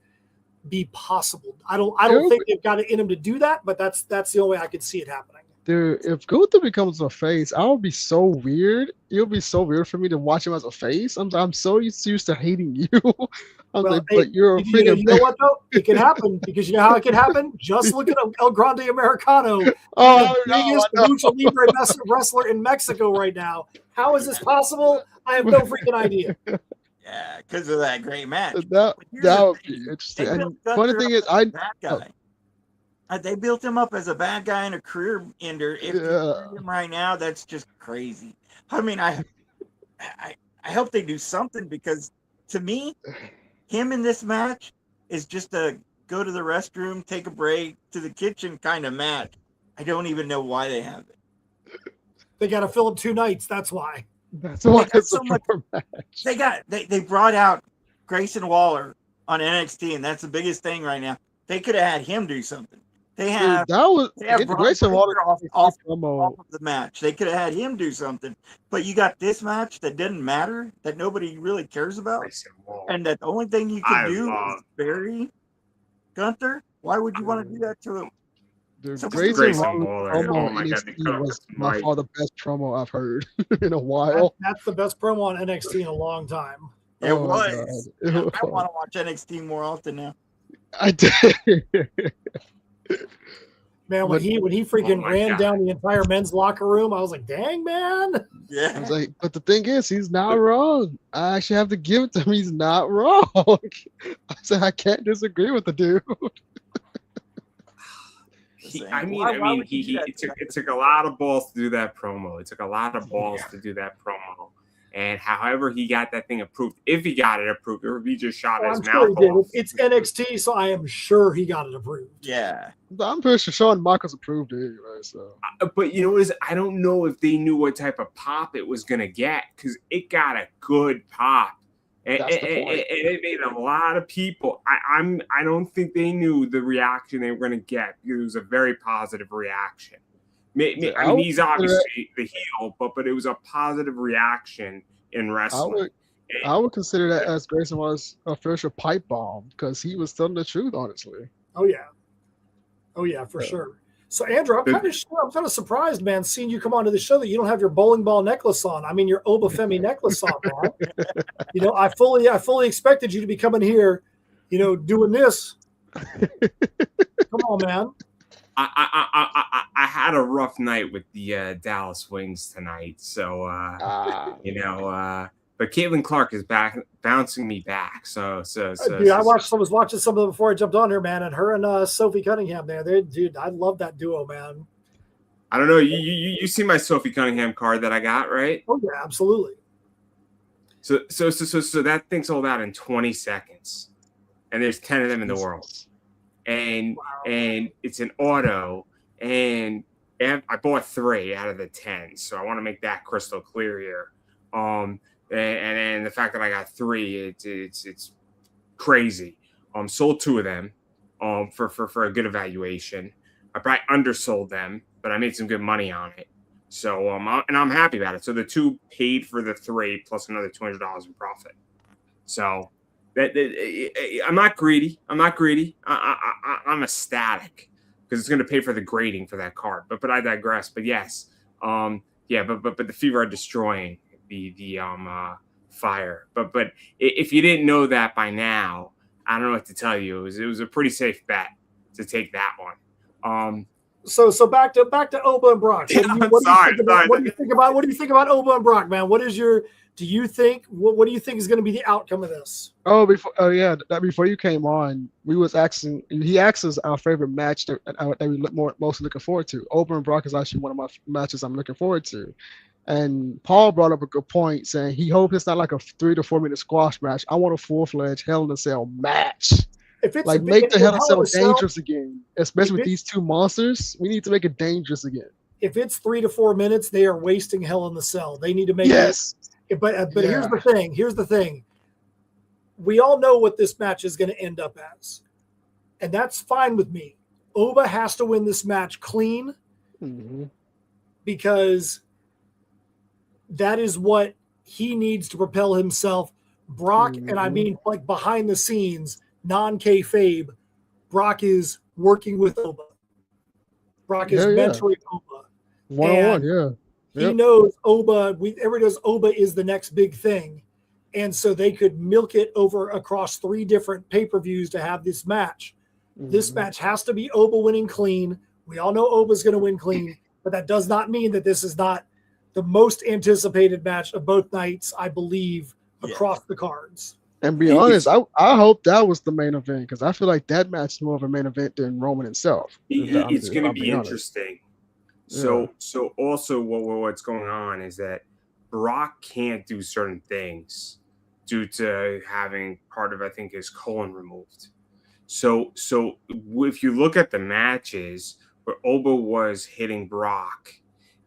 be possible. I don't think they've got it in them to do that, but that's the only way I could see it happening. Dude, if Gunther becomes a face, I would be so weird. It'll be so weird for me to watch him as a face. I'm so used to hating you. But you're a freaking. You know what though? It can happen because you know how it can happen. Just look at El Grande Americano, the biggest lucha libre wrestler in Mexico right now. How is this possible? I have no freaking idea. Yeah, because of that great match. That would be interesting. And funny thing is, they built him up as a bad guy and a career ender. If you see him right now, that's just crazy. I mean, I hope they do something because to me, him in this match is just a go to the restroom, take a break, to the kitchen kind of match. I don't even know why they have it. They got to fill up 2 nights. That's why. That's why it's so much. Match. They brought out Grayson Waller on NXT, and that's the biggest thing right now. They could have had him do something. They have Grayson Waller off of the match. They could have had him do something. But you got this match that didn't matter, that nobody really cares about, and that the only thing you can do is bury Gunther. Why would you want to do that to him? Grayson Waller promo on NXT was by far the best promo I've heard in a while. That's the best promo on NXT in a long time. It was. I want to watch NXT more often now. I did. Man, when he freaking ran down the entire men's locker room, I was like, dang, man. Yeah. I was like, but the thing is, he's not wrong. I actually have to give it to him. He's not wrong. I said, I can't disagree with the dude. It took a lot of balls to do that promo. It took a lot of balls to do that promo. And however he got that thing approved, if he got it approved, or if he just shot his mouth off. It's NXT, so I am sure he got it approved. Yeah. I'm pretty sure Shawn Michaels approved it anyway. So. But you know what is? I don't know if they knew what type of pop it was going to get because it got a good pop. And it made a lot of people. I don't think they knew the reaction they were going to get. It was a very positive reaction. I mean, he's obviously the heel, but it was a positive reaction in wrestling. I would consider that as Grayson was official pipe bomb because he was telling the truth, honestly. Oh yeah, for sure. So Andrew, I'm kind of surprised, man, seeing you come onto the show that you don't have your bowling ball necklace on. I mean, your Obafemi necklace on, man. I fully expected you to be coming here, doing this. Come on, man. I had a rough night with the Dallas Wings tonight, so but Caitlin Clark is back, bouncing me back. So dude, I was watching some of them before I jumped on here, man, and her and Sophie Cunningham there, dude, I love that duo, man. I don't know, you see my Sophie Cunningham card that I got, right? Oh yeah, absolutely. So that thing sold out in 20 seconds, and there's 10 of them in the world. And it's an auto, and I bought 3 out of the 10, so I want to make that crystal clear here. And the fact that I got 3, it's crazy. Sold 2 of them, for a good evaluation. I probably undersold them, but I made some good money on it. So and I'm happy about it. So the 2 paid for the 3 plus another $200 in profit. So. I'm not greedy. I'm ecstatic because it's going to pay for the grading for that card. But I digress. But yes, but the Fever are destroying the Fire. But if you didn't know that by now, I don't know what to tell you. It was a pretty safe bet to take that one. So back to Oba and Brock. What do you think about Oba and Brock, man? What do you think is going to be the outcome of this? Before you came on, we was asking. He asked us our favorite match that we most looking forward to. Oba and Brock is actually one of my matches I'm looking forward to. And Paul brought up a good point, saying he hopes it's not like a 3 to 4 minute squash match. I want a full-fledged Hell in a Cell match. If it's make the Hell in a Cell dangerous again, especially with these 2 monsters. We need to make it dangerous again. If it's 3 to 4 minutes, they are wasting Hell in the Cell. They need to make it. But here's the thing. We all know what this match is going to end up as. And that's fine with me. Oba has to win this match clean because that is what he needs to propel himself. Brock, and I mean like behind the scenes, non-kayfabe, Brock is working with Oba. Brock is mentoring Oba. One-on-one, yeah. He knows Oba. Everybody knows Oba is the next big thing. And so they could milk it over across 3 different pay-per-views to have this match. This match has to be Oba winning clean. We all know Oba's going to win clean, but that does not mean that this is not the most anticipated match of both nights, I believe, across the cards. And be honest, I hope that was the main event, because I feel like that match is more of a main event than Roman himself. It's going to be interesting. So also what's going on is that Brock can't do certain things due to having part of, I think, his colon removed. So if you look at the matches where Oba was hitting Brock,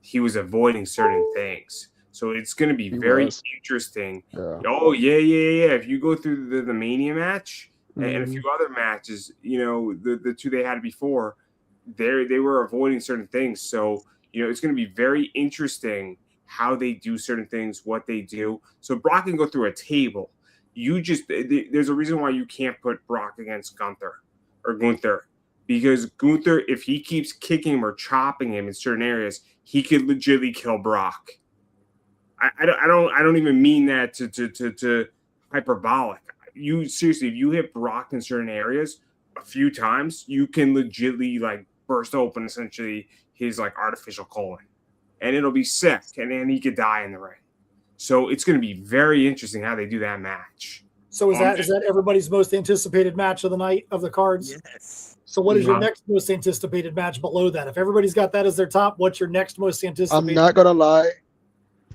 he was avoiding certain things. So it's going to be very interesting. Yeah. Oh, yeah. If you go through the Mania match and a few other matches, the 2 they had before, they were avoiding certain things. So, it's going to be very interesting how they do certain things, what they do. So Brock can go through a table. There's a reason why you can't put Brock against Gunther, because Gunther, if he keeps kicking him or chopping him in certain areas, he could legitimately kill Brock. I don't even mean that to hyperbolic. Seriously, if you hit Brock in certain areas a few times, you can legitimately burst open essentially his artificial colon, and it'll be sick, and then he could die in the ring. So it's going to be very interesting how they do that match. So is that everybody's most anticipated match of the night of the cards? Yes. So what is your next most anticipated match below that? If everybody's got that as their top, what's your next most anticipated? I'm not gonna lie,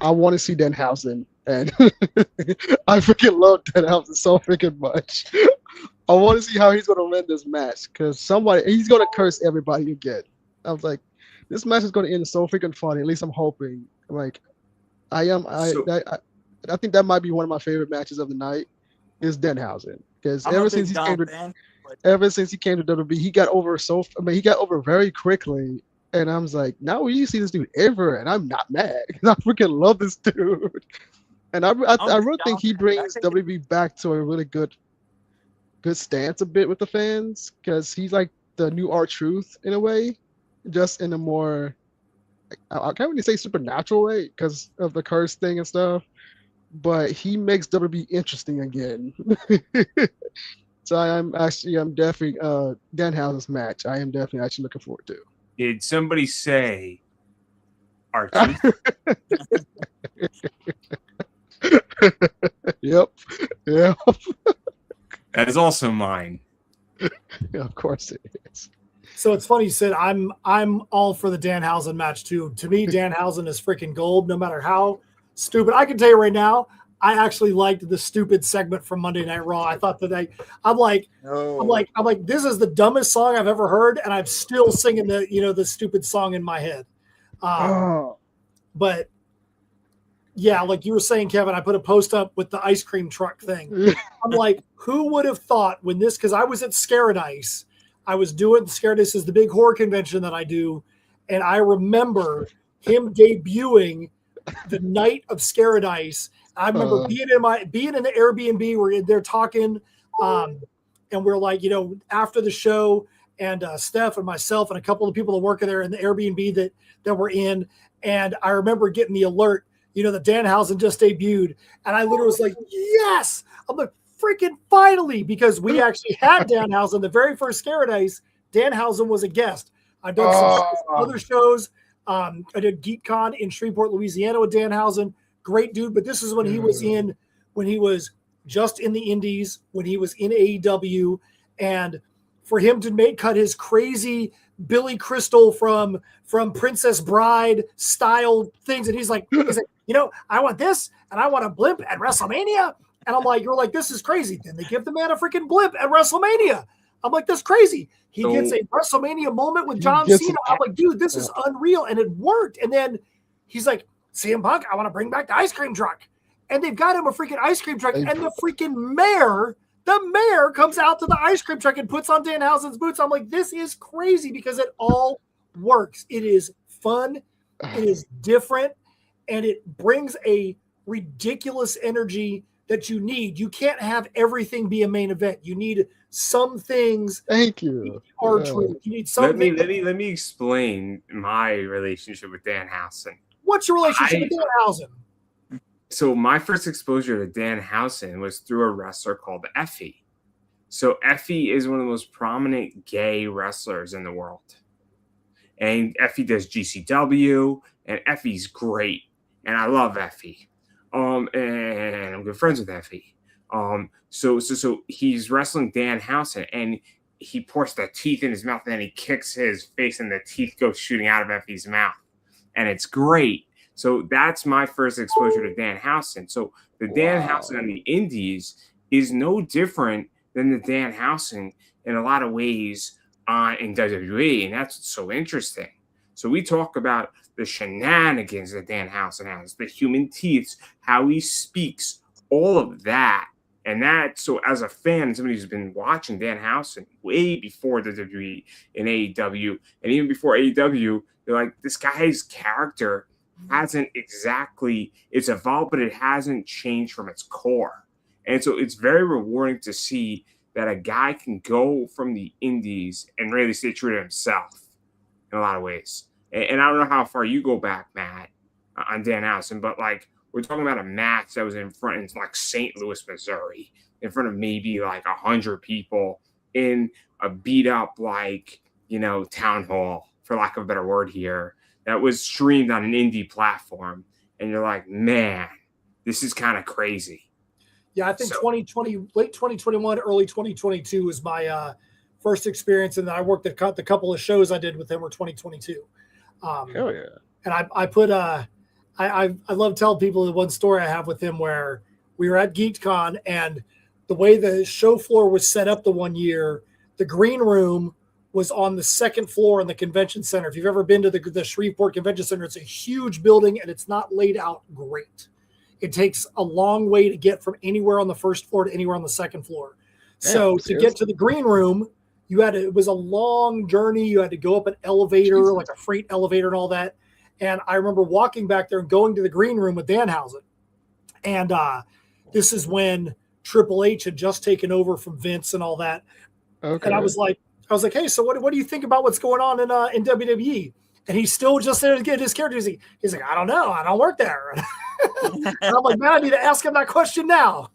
I want to see Danhausen, and I freaking love Danhausen so freaking much. I want to see how he's gonna win this match, because he's gonna curse everybody again. I was like, this match is gonna end so freaking funny. At least I'm hoping. I think that might be one of my favorite matches of the night is Danhausen, because ever since he came to WWE, he got over he got over very quickly, and I was like, now we see this dude ever, and I'm not mad because I freaking love this dude, and I really think he brings WWE back to a really good stance a bit with the fans, because he's like the new R-Truth in a way, just in a more, I can't really say supernatural way because of the curse thing and stuff, but he makes WWE interesting again. So I'm definitely Danhausen's match. I am definitely actually looking forward to. Did somebody say R-Truth? Yep. That is also mine. Yeah, of course it is. So it's funny you said I'm all for the Danhausen match too. To me, Danhausen is freaking gold, no matter how stupid. I can tell you right now, I actually liked the stupid segment from Monday Night Raw. I thought that I'm like, this is the dumbest song I've ever heard, and I'm still singing the stupid song in my head. But yeah, like you were saying, Kevin, I put a post up with the ice cream truck thing. I'm like, who would have thought when this? Because I was at Scaradise. I was doing Scaradise is the big horror convention that I do, and I remember him debuting the night of Scaradise. I remember being in the Airbnb where they're talking, and we're like, after the show, and Steph and myself and a couple of people that work there in the Airbnb that we're in, and I remember getting the alert, that Danhausen just debuted, and I literally was like, yes! I'm like, freaking finally, because we actually had Danhausen the very first Scaradise. Danhausen was a guest. I've done some other shows. I did GeekCon in Shreveport, Louisiana with Danhausen. Great dude, but this is when he was just in the indies, when he was in AEW, and for him to cut his crazy Billy Crystal from Princess Bride style things, and he's like, I want this, and I want a blimp at WrestleMania, and I'm like, you're like, this is crazy. Then they give the man a freaking blimp at WrestleMania. I'm like, that's crazy. He gets a WrestleMania moment with John Cena. I'm like, dude, this is unreal, and it worked. And then he's like, CM Punk, I want to bring back the ice cream truck. And they've got him a freaking ice cream truck. And the freaking mayor comes out to the ice cream truck and puts on Danhausen's boots. I'm like, this is crazy because it all works. It is fun. It is different. And it brings a ridiculous energy that you need. You can't have everything be a main event. You need some things. Thank you. Are true. You need some. Let me explain my relationship with Danhausen. What's your relationship with Danhausen? So my first exposure to Danhausen was through a wrestler called Effie. So Effie is one of the most prominent gay wrestlers in the world. And Effie does GCW, and Effie's great. And I love Effie. And I'm good friends with Effie. So he's wrestling Danhausen, and he pours the teeth in his mouth, and then he kicks his face, and the teeth go shooting out of Effie's mouth. And it's great. So that's my first exposure to Danhausen. So the Danhausen on the indies is no different than the Danhausen in a lot of ways in WWE, and that's what's so interesting. So we talk about the shenanigans that Danhausen has, the human teeth, how he speaks, all of that. And that, so as a fan, somebody who's been watching Danhausen way before the WWE and AEW, and even before AEW, they're like, this guy's character hasn't exactly, it's evolved, but it hasn't changed from its core. And so it's very rewarding to see that a guy can go from the indies and really stay true to himself in a lot of ways. And I don't know how far you go back, Matt, on Danhausen, but like, we're talking about a match that was in like St. Louis, Missouri, in front of maybe like 100 people in a beat up, like, town hall, for lack of a better word here, that was streamed on an indie platform. And you're like, man, this is kind of crazy. Yeah, I think 2020, late 2021, early 2022 was my first experience. And then I worked at the couple of shows I did with him were 2022. Hell yeah. And I put I love telling people the one story I have with him where we were at GeekCon, and the way the show floor was set up the one year, the green room was on the second floor in the convention center. If you've ever been to the Shreveport Convention Center, it's a huge building and it's not laid out great. It takes a long way to get from anywhere on the first floor to anywhere on the second floor. So to get to the green room, it was a long journey. You had to go up an elevator, like a freight elevator and all that. And I remember walking back there and going to the green room with Danhausen. And this is when Triple H had just taken over from Vince and all that. Okay. And I was like, hey, so what do you think about what's going on in WWE? And he's still just there to get his character. He's like, I don't know. I don't work there. And I'm like, man, I need to ask him that question now.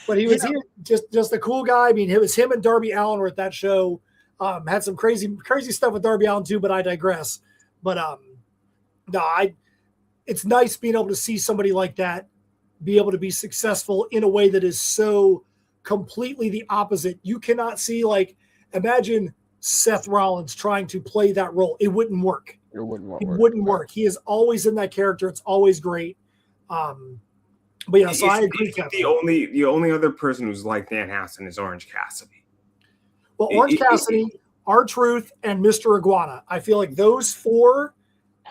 But he was here, just a cool guy. I mean, it was him and Darby Allin were at that show. Had some crazy stuff with Darby Allin too, but I digress. But it's nice being able to see somebody like that be able to be successful in a way that is so completely the opposite. You cannot see, like, imagine Seth Rollins trying to play that role. It wouldn't work. It wouldn't work. He is always in that character. It's always great. But yeah, so I agree. The only other person who's like Danhausen is Orange Cassidy. Well, Orange Cassidy, R-Truth, and Mr. Iguana. I feel like those four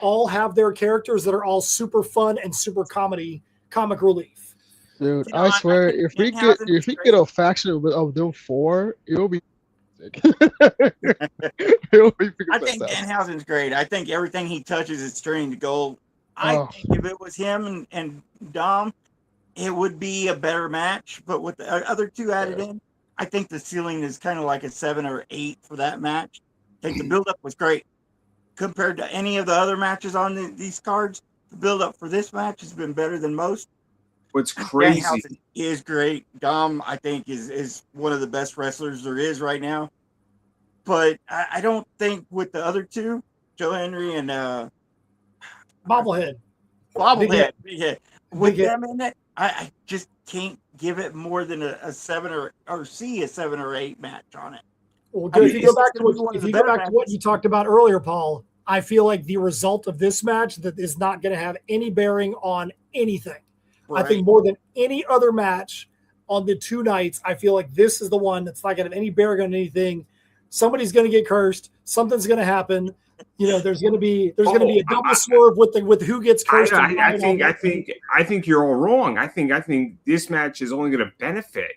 all have their characters that are all super fun and super comic relief. Dude, I swear, if we get a faction of them four, it'll be sick. I think Danhausen's great. I think everything he touches is turning to gold. I think if it was him and Dom, it would be a better match. But with the other two added in, I think the ceiling is kind of like a 7 or 8 for that match. I think the build-up was great. Compared to any of the other matches on these cards, the build-up for this match has been better than most. What's crazy Danhausen is great. Dom, I think, is one of the best wrestlers there is right now. But I don't think with the other two, Joe Henry and Bobblehead. Yeah. With them in it, I just can't give it more than a 7 or see a 7 or 8 match on it. Well, if you go back to what you talked about earlier, Paul, I feel like the result of this match that is not going to have any bearing on anything. Right. I think more than any other match on the 2 nights, I feel like this is the one that's not going to have any bearing on anything. Somebody's going to get cursed. Something's going to happen. There's going to be a double swerve with who gets cursed. I think you're all wrong. I think this match is only going to benefit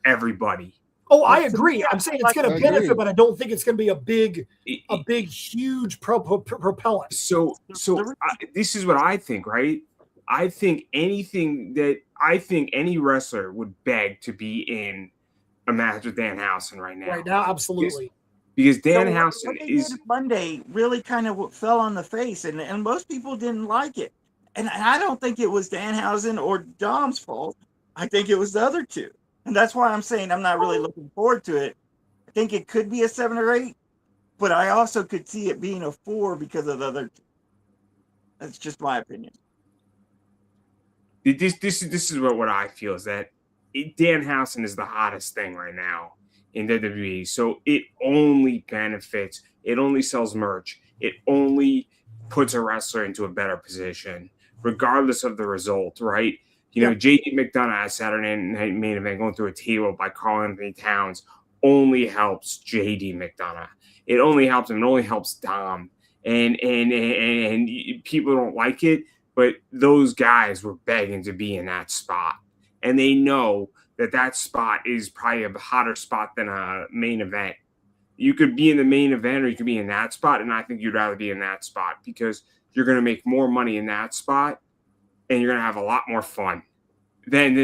everybody. Oh, I agree. I'm saying it's going to benefit, but I don't think it's going to be a big, huge propellant. So this is what I think, right? I think anything that I think any wrestler would beg to be in a match with Danhausen right now. Right now, absolutely. Because So Danhausen what they is did Monday really kind of fell on the face, and most people didn't like it. And I don't think it was Danhausen or Dom's fault. I think it was the other two, and that's why I'm saying I'm not really looking forward to it. I think it could be a 7 or 8, but I also could see it being a 4 because of the other two. That's just my opinion. this is what I feel is that Danhausen is the hottest thing right now in WWE. So it only benefits, it only sells merch, it only puts a wrestler into a better position, regardless of the result, right? You know, JD McDonough at Saturday Night Main Event going through a table by Karl Anthony Towns only helps JD McDonough. It only helps him. It only helps Dom. And people don't like it, but those guys were begging to be in that spot. And they know that spot is probably a hotter spot than a main event. You could be in the main event or you could be in that spot, and I think you'd rather be in that spot because you're going to make more money in that spot and you're going to have a lot more fun. Then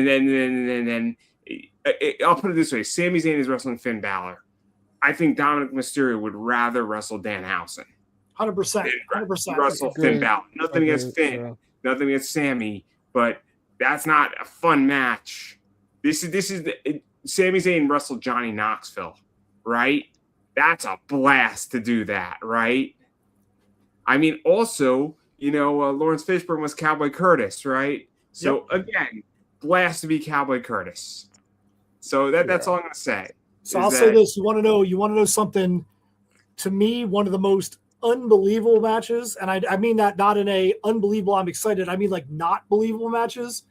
I'll put it this way. Sami Zayn is wrestling Finn Balor. I think Dominic Mysterio would rather wrestle Danhausen. 100%. 100%. Wrestle Finn Balor. Nothing against Finn. Nothing against Sami, but that's not a fun match. This is Sami Zayn wrestled Johnny Knoxville, right? That's a blast to do that, right? I mean, also, Lawrence Fishburne was Cowboy Curtis, right? So again, blast to be Cowboy Curtis. So that's all I'm gonna say. So I'll say this: you want to know something? To me, one of the most unbelievable matches, and I mean that not in a unbelievable, I'm excited. I mean like not believable matches,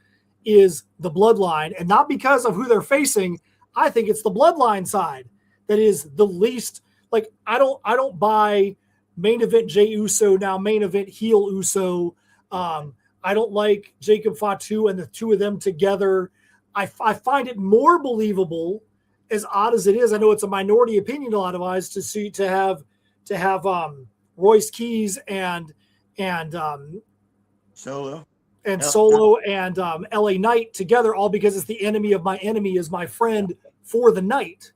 is the Bloodline, and not because of who they're facing. I think it's the Bloodline side that is the least. Like I don't buy main event Jey Uso now main event heel Uso. I don't like Jacob Fatu and the two of them together. I find it more believable, as odd as it is. I know it's a minority opinion a lot of eyes to have Royce Keys and Solo and LA Knight together, all because it's the enemy of my enemy is my friend for the night.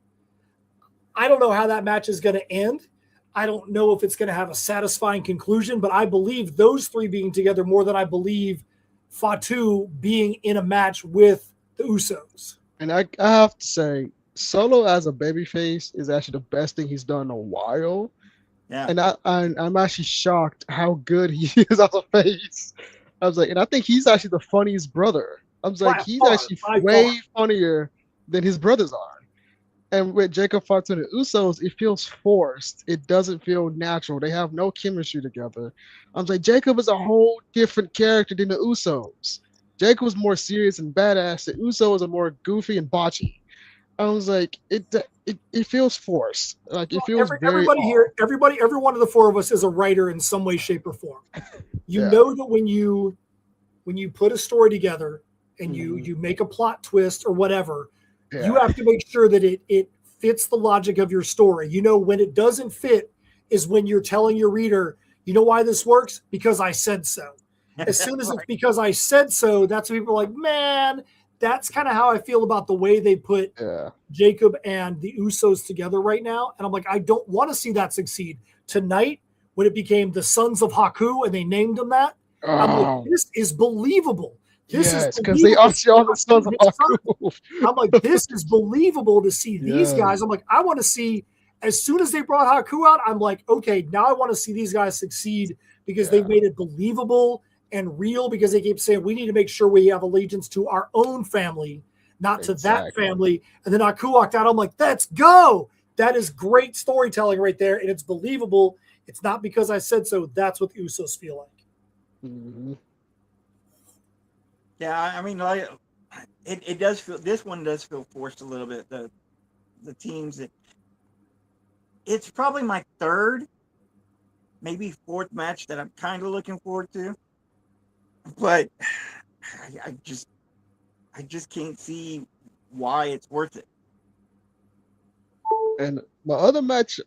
I don't know how that match is going to end. I don't know if it's going to have a satisfying conclusion, but I believe those three being together more than I believe Fatu being in a match with the Usos. And I have to say, Solo as a babyface is actually the best thing he's done in a while. Yeah. And I'm actually shocked how good he is as a face. I was like, and I think he's actually the funniest brother. I was like, he's actually way funnier than his brothers are. And with Jacob Fatu and the Usos, it feels forced. It doesn't feel natural. They have no chemistry together. I was like, Jacob is a whole different character than the Usos. Jacob was more serious and badass. The Usos are more goofy and botchy. I was like, it feels forced. Like it feels everybody here, every one of the four of us is a writer in some way, shape, or form. You know that when you put a story together and you make a plot twist or whatever, you have to make sure that it fits the logic of your story. When it doesn't fit is when you're telling your reader, you know why this works? Because I said so. As soon as it's because I said so, that's when people are like, man, that's kind of how I feel about the way they put Jacob and the Usos together right now. And I'm like, I don't want to see that succeed. Tonight, when it became the Sons of Haku and they named them that, I'm like, this is believable. Yes, because they are all the Sons of Haku. I'm like, this is believable to see these guys. I'm like, I want to see, as soon as they brought Haku out, I'm like, okay, now I want to see these guys succeed because they've made it believable and real, because they keep saying we need to make sure we have allegiance to our own family, not to that family. And then Haku walked out. I'm like, let's go. That is great storytelling right there. And it's believable. It's not because I said so. That's what the Usos feel like. Mm-hmm. Yeah, I mean, like it does feel. This one does feel forced a little bit. The teams that it's probably my third, maybe fourth match that I'm kind of looking forward to, but I just can't see why it's worth it. And my other match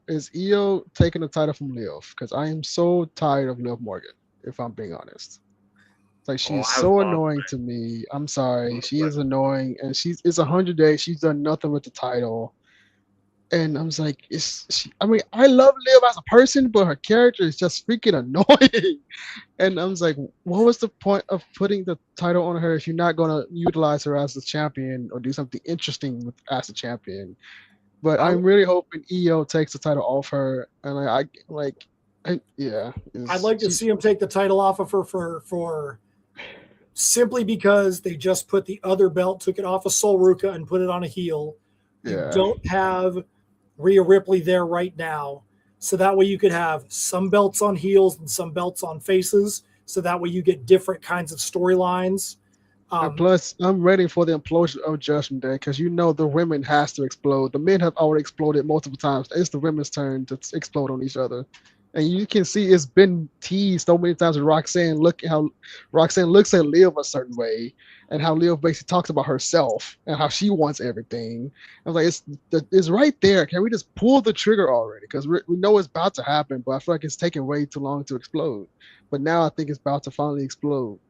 is Io taking the title from Liv, because I am so tired of Liv Morgan, if I'm being honest. Like she's I so love annoying to me. I'm sorry, she is annoying, and it's 100 days. She's done nothing with the title, and I'm just like, is she? I mean, I love Liv as a person, but her character is just freaking annoying. And I was like, what was the point of putting the title on her if you're not gonna utilize her as a champion or do something interesting as a champion? But I'm really hoping EO takes the title off her, and yeah, I'd like to see him take the title off of her for simply because they just put the other belt, took it off of Sol Ruka and put it on a heel. You don't have Rhea Ripley there right now. So that way you could have some belts on heels and some belts on faces. So that way you get different kinds of storylines. And plus, I'm ready for the implosion of Judgment Day because the women has to explode. The men have already exploded multiple times. It's the women's turn to explode on each other. And you can see it's been teased so many times with Roxanne. Look at how Roxanne looks at Liv a certain way, and how Liv basically talks about herself and how she wants everything. I was like, it's right there. Can we just pull the trigger already? Because we know it's about to happen, but I feel like it's taking way too long to explode. But now I think it's about to finally explode.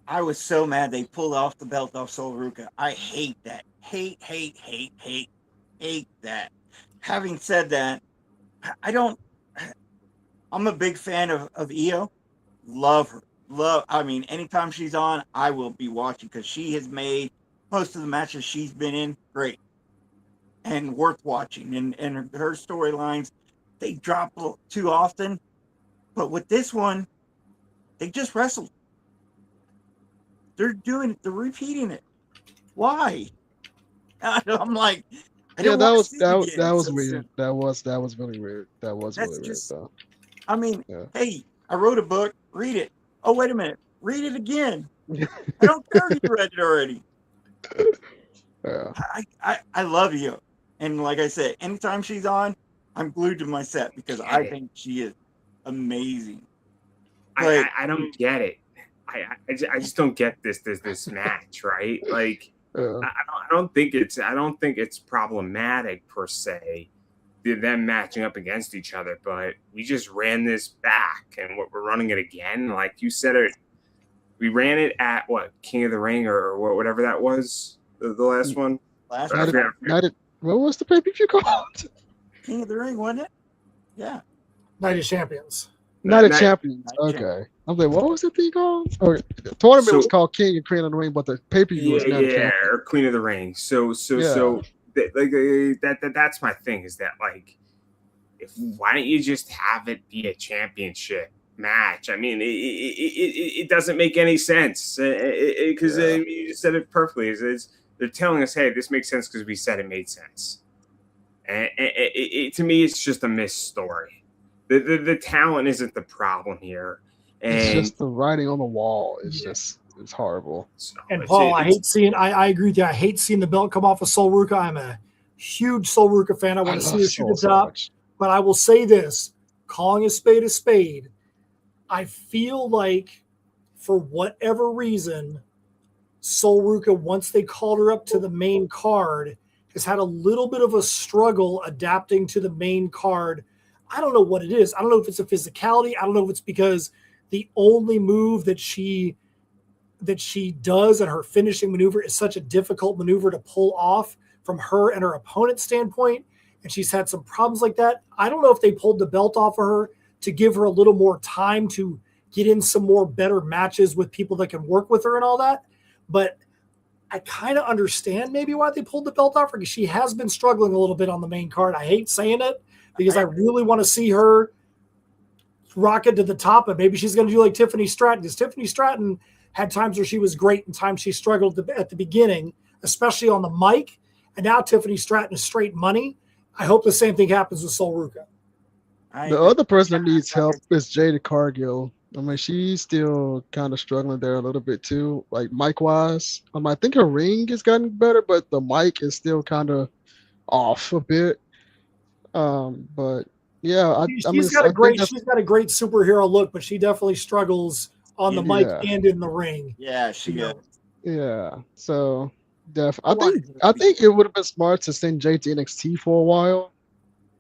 I was so mad they pulled off the belt off Sol Ruka. I hate that. Hate that. Having said that, I'm a big fan of Io. Love her. I mean, anytime she's on, I will be watching because she has made most of the matches she's been in great and worth watching. And her storylines, they drop too often. But with this one, they just wrestled. They're repeating it. Why? I'm like, that was weird. That was really weird. That was really weird though. I mean, hey, I wrote a book. Read it. Oh, wait a minute. Read it again. I don't care if you read it already. Yeah. I love you. And like I said, anytime she's on, I'm glued to my set because I think she is amazing. I don't get it. I just don't get this match, right? Like I don't think it's problematic per se, them matching up against each other, but we just ran this back and we're running it again. Like you said, we ran it at what, King of the Ring or whatever that was, the last one. What was the pay-per-view called? King of the Ring, wasn't it? Yeah. Night of Champions. Night of Champions. Okay. I'm like, what was the thing called? Or the tournament was called King and Queen of the Ring, but the pay-per-view was Night of Champions. Or Queen of the Ring. So that's my thing, is that like, why don't you just have it be a championship match? I mean, it doesn't make any sense because you just said it perfectly. They're telling us, hey, this makes sense because we said it made sense. And to me, it's just a missed story. The talent isn't the problem here. And it's just the writing on the wall. It's horrible. So and Paul, I agree with you. I hate seeing the belt come off of Sol Ruka. I'm a huge Sol Ruka fan. I want to see her shoot the top. But I will say this, calling a spade, I feel like for whatever reason, Sol Ruka, once they called her up to the main card, has had a little bit of a struggle adapting to the main card. I don't know what it is. I don't know if it's a physicality. I don't know if it's because the only move that she does and her finishing maneuver is such a difficult maneuver to pull off from her and her opponent's standpoint, and she's had some problems like that. I don't know if they pulled the belt off of her to give her a little more time to get in some more better matches with people that can work with her and all that, but I kind of understand maybe why they pulled the belt off her, because she has been struggling a little bit on the main card. I hate saying it because I really want to see her rocket to the top, and maybe she's going to do like Tiffany Stratton, because Tiffany Stratton had times where she was great and times she struggled at the beginning, especially on the mic, and now Tiffany Stratton is straight money. I hope the same thing happens with Sol Ruka. The other person that needs help is Jada Cargill. I mean, she's still kind of struggling there a little bit too, like mic-wise. I think her ring has gotten better, but the mic is still kind of off a bit. But yeah, she's got a great superhero look, but she definitely struggles on the mic and in the ring. Yeah, she does. Yeah, so I think it would have been smart to send Jay to NXT for a while,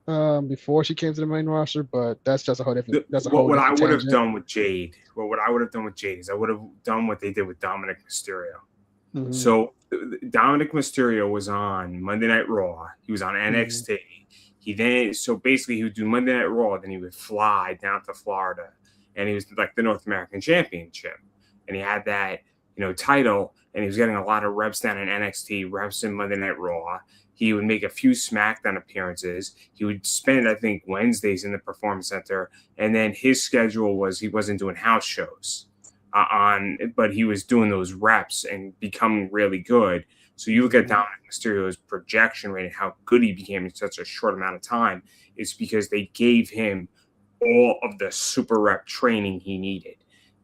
before she came to the main roster, but that's just a whole different. That's a whole What I different would have tangent. done with Jade, what I would have done with Jade is I would have done what they did with Dominic Mysterio. Mhm. So Dominic Mysterio was on Monday Night Raw. He was on NXT. He basically he would do Monday Night Raw, then he would fly down to Florida, and he was like the North American Championship, and he had that title, and he was getting a lot of reps down in NXT, reps in Monday Night Raw. He would make a few SmackDown appearances. He would spend, I think, Wednesdays in the Performance Center, and then his schedule was he wasn't doing house shows but he was doing those reps and becoming really good. So you look at Dominic Mysterio's projection rate and how good he became in such a short amount of time. It's because they gave him all of the super rep training he needed.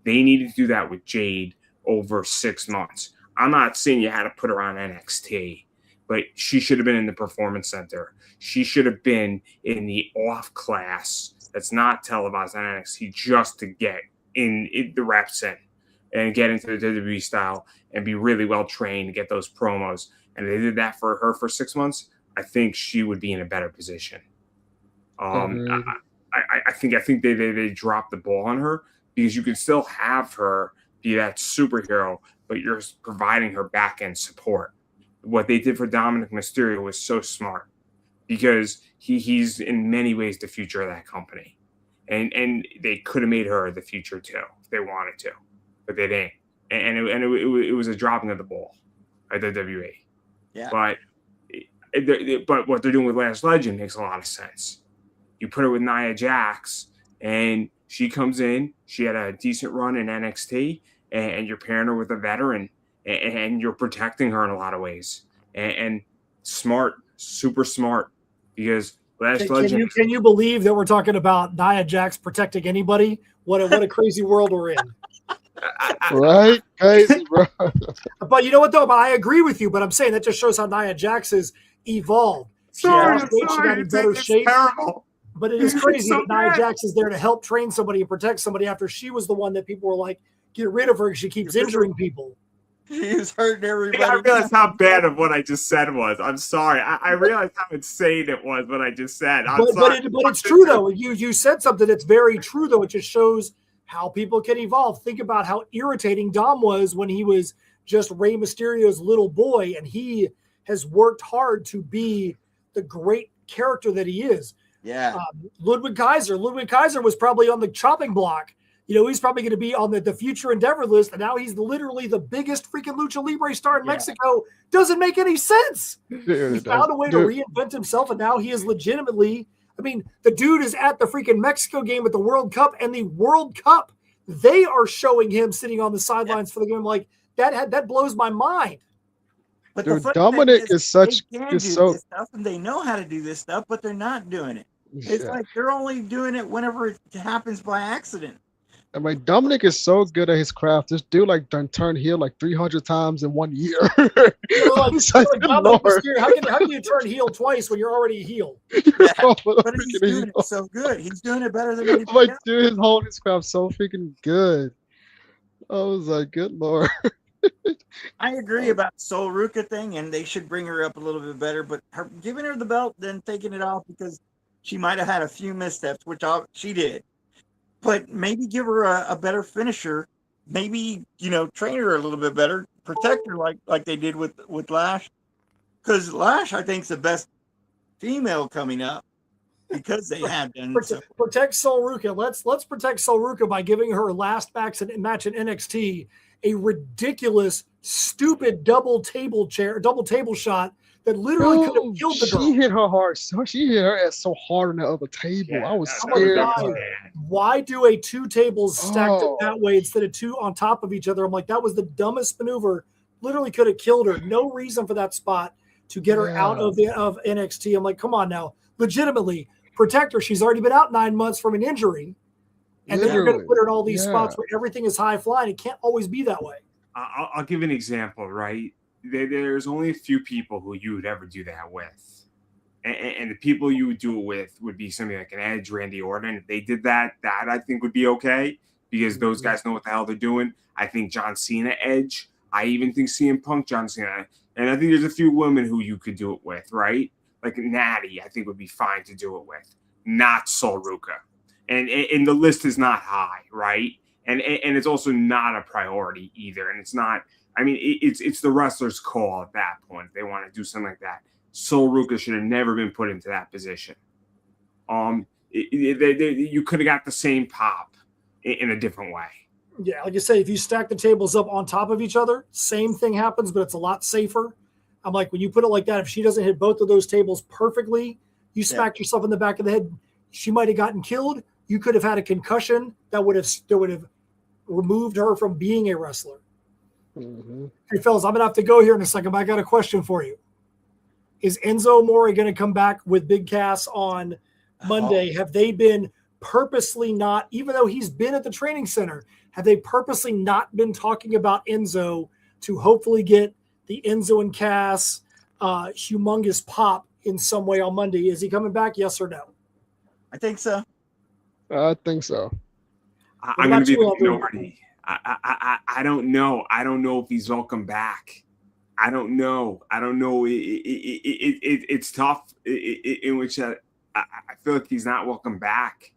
They needed to do that with Jade over 6 months. I'm not saying you had to put her on NXT, but she should have been in the Performance Center. She should have been in the off class that's not televised on NXT just to get in the reps in and get into the WWE style and be really well trained and get those promos. And they did that for her for 6 months. I think she would be in a better position. I think they dropped the ball on her because you can still have her be that superhero, but you're providing her back end support. What they did for Dominic Mysterio was so smart because he's in many ways the future of that company. And they could have made her the future too if they wanted to, but they didn't. And it was a dropping of the ball at the WWE. Yeah. But what they're doing with Lash Legend makes a lot of sense. You put her with Nia Jax, and she comes in. She had a decent run in NXT, and you're pairing her with a veteran, and you're protecting her in a lot of ways. And smart, super smart, because Lash Legend. Can you believe that we're talking about Nia Jax protecting anybody? What a crazy world we're in. Right? Crazy, bro. But you know what, though? But I agree with you. But I'm saying that just shows how Nia Jax has evolved. She got in better shape. Terrible. But it is crazy so that Nia Jax is there to help train somebody and protect somebody after she was the one that people were like, get rid of her because she keeps injuring people. She's hurting everybody. I realized how bad of what I just said was. I'm sorry. I realized how insane it was what I just said. But it's true, though. You said something that's very true, though. It just shows how people can evolve. Think about how irritating Dom was when he was just Rey Mysterio's little boy, and he has worked hard to be the great character that he is. Yeah. Ludwig Kaiser was probably on the chopping block. He's probably going to be on the future endeavor list, and now he's literally the biggest freaking Lucha Libre star in Mexico. Doesn't make any sense. He found a way to reinvent himself, and now he is legitimately – I mean, the dude is at the freaking Mexico game at the World Cup, and the World Cup, they are showing him sitting on the sidelines for the game. Like, that blows my mind. But dude, Dominic is such – this stuff, and they know how to do this stuff, but they're not doing it. It's like they're only doing it whenever it happens by accident. I mean, Dominic is so good at his craft. This dude done turned heel 300 times in 1 year. Like, how can you turn heel twice when you're already a heel? Yeah, but he's doing it so good. He's doing it better than anybody else. Dude, he's holding his craft so freaking good. I was like, good Lord. I agree about the Sol Ruca thing, and they should bring her up a little bit better. But giving her the belt, then taking it off because she might have had a few missteps, which she did. But maybe give her a better finisher. Maybe, train her a little bit better. Protect her like they did with Lash. Because Lash, I think, is the best female coming up because they have done protect Sol Ruca. Let's protect Sol Ruca by giving her last match in NXT a ridiculous, stupid double table shot that literally could have killed the girl. She hit her hard. She hit her ass so hard on the other table. Yeah, I was scared. Why do a two tables stacked up that way instead of two on top of each other? I'm like, that was the dumbest maneuver. Literally could have killed her. No reason for that spot to get her out of NXT. I'm like, come on now. Legitimately, protect her. She's already been out 9 months from an injury. And then you're going to put her in all these spots where everything is high flying. It can't always be that way. I'll give an example, right? There's only a few people who you would ever do that with. And the people you would do it with would be somebody like an Edge, Randy Orton. If they did that I think would be okay because those guys know what the hell they're doing. I think John Cena, Edge. I even think CM Punk, John Cena. And I think there's a few women who you could do it with, right? like Natty, I think would be fine to do it with, not Sol Ruka. And the list is not high, right? And it's also not a priority either. And it's not, I mean, it's the wrestler's call at that point if they want to do something like that. Sol Ruka should have never been put into that position. You could have got the same pop in a different way. Yeah, like I say, if you stack the tables up on top of each other, same thing happens, but it's a lot safer. I'm like, when you put it like that, if she doesn't hit both of those tables perfectly, you smacked yourself in the back of the head. She might have gotten killed. You could have had a concussion that would have removed her from being a wrestler. Mm-hmm. Hey, fellas, I'm going to have to go here in a second, but I got a question for you. Is Enzo Amore going to come back with Big Cass on Monday? Have they been purposely not, even though he's been at the training center, have they purposely not been talking about Enzo to hopefully get the Enzo and Cass humongous pop in some way on Monday? Is he coming back? Yes or no? I think so. I think so. I'm going to be the minority. I don't know. I don't know if he's welcome back. I don't know. It's tough in which I feel like he's not welcome back.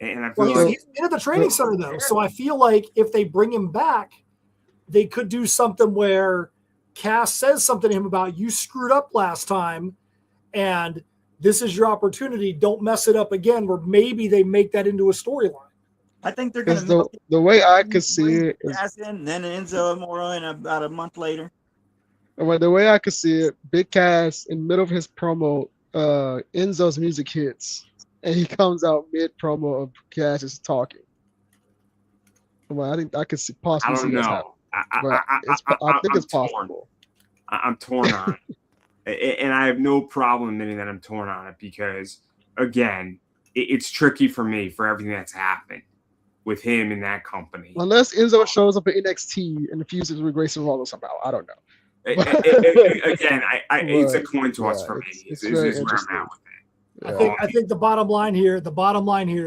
And I feel he's been at the training center though. So I feel like if they bring him back, they could do something where Cass says something to him about, you screwed up last time and this is your opportunity. Don't mess it up again, where maybe they make that into a storyline. I think they're going to the way I could see it is Cass in, then Enzo Amore in about a month later. Well, the way I could see it, Big Cass in the middle of his promo, Enzo's music hits, and he comes out mid promo of Cass is talking. Well, I think I could possibly see that happen. I think it's possible. I'm torn on it, and I have no problem admitting that I'm torn on it because, again, it's tricky for me for everything that's happened with him in that company. Unless Enzo shows up at NXT and fuses with Grayson Waller somehow, I don't know. Again, it's a coin toss for me. It's where I'm at with it. Yeah. I think the bottom line here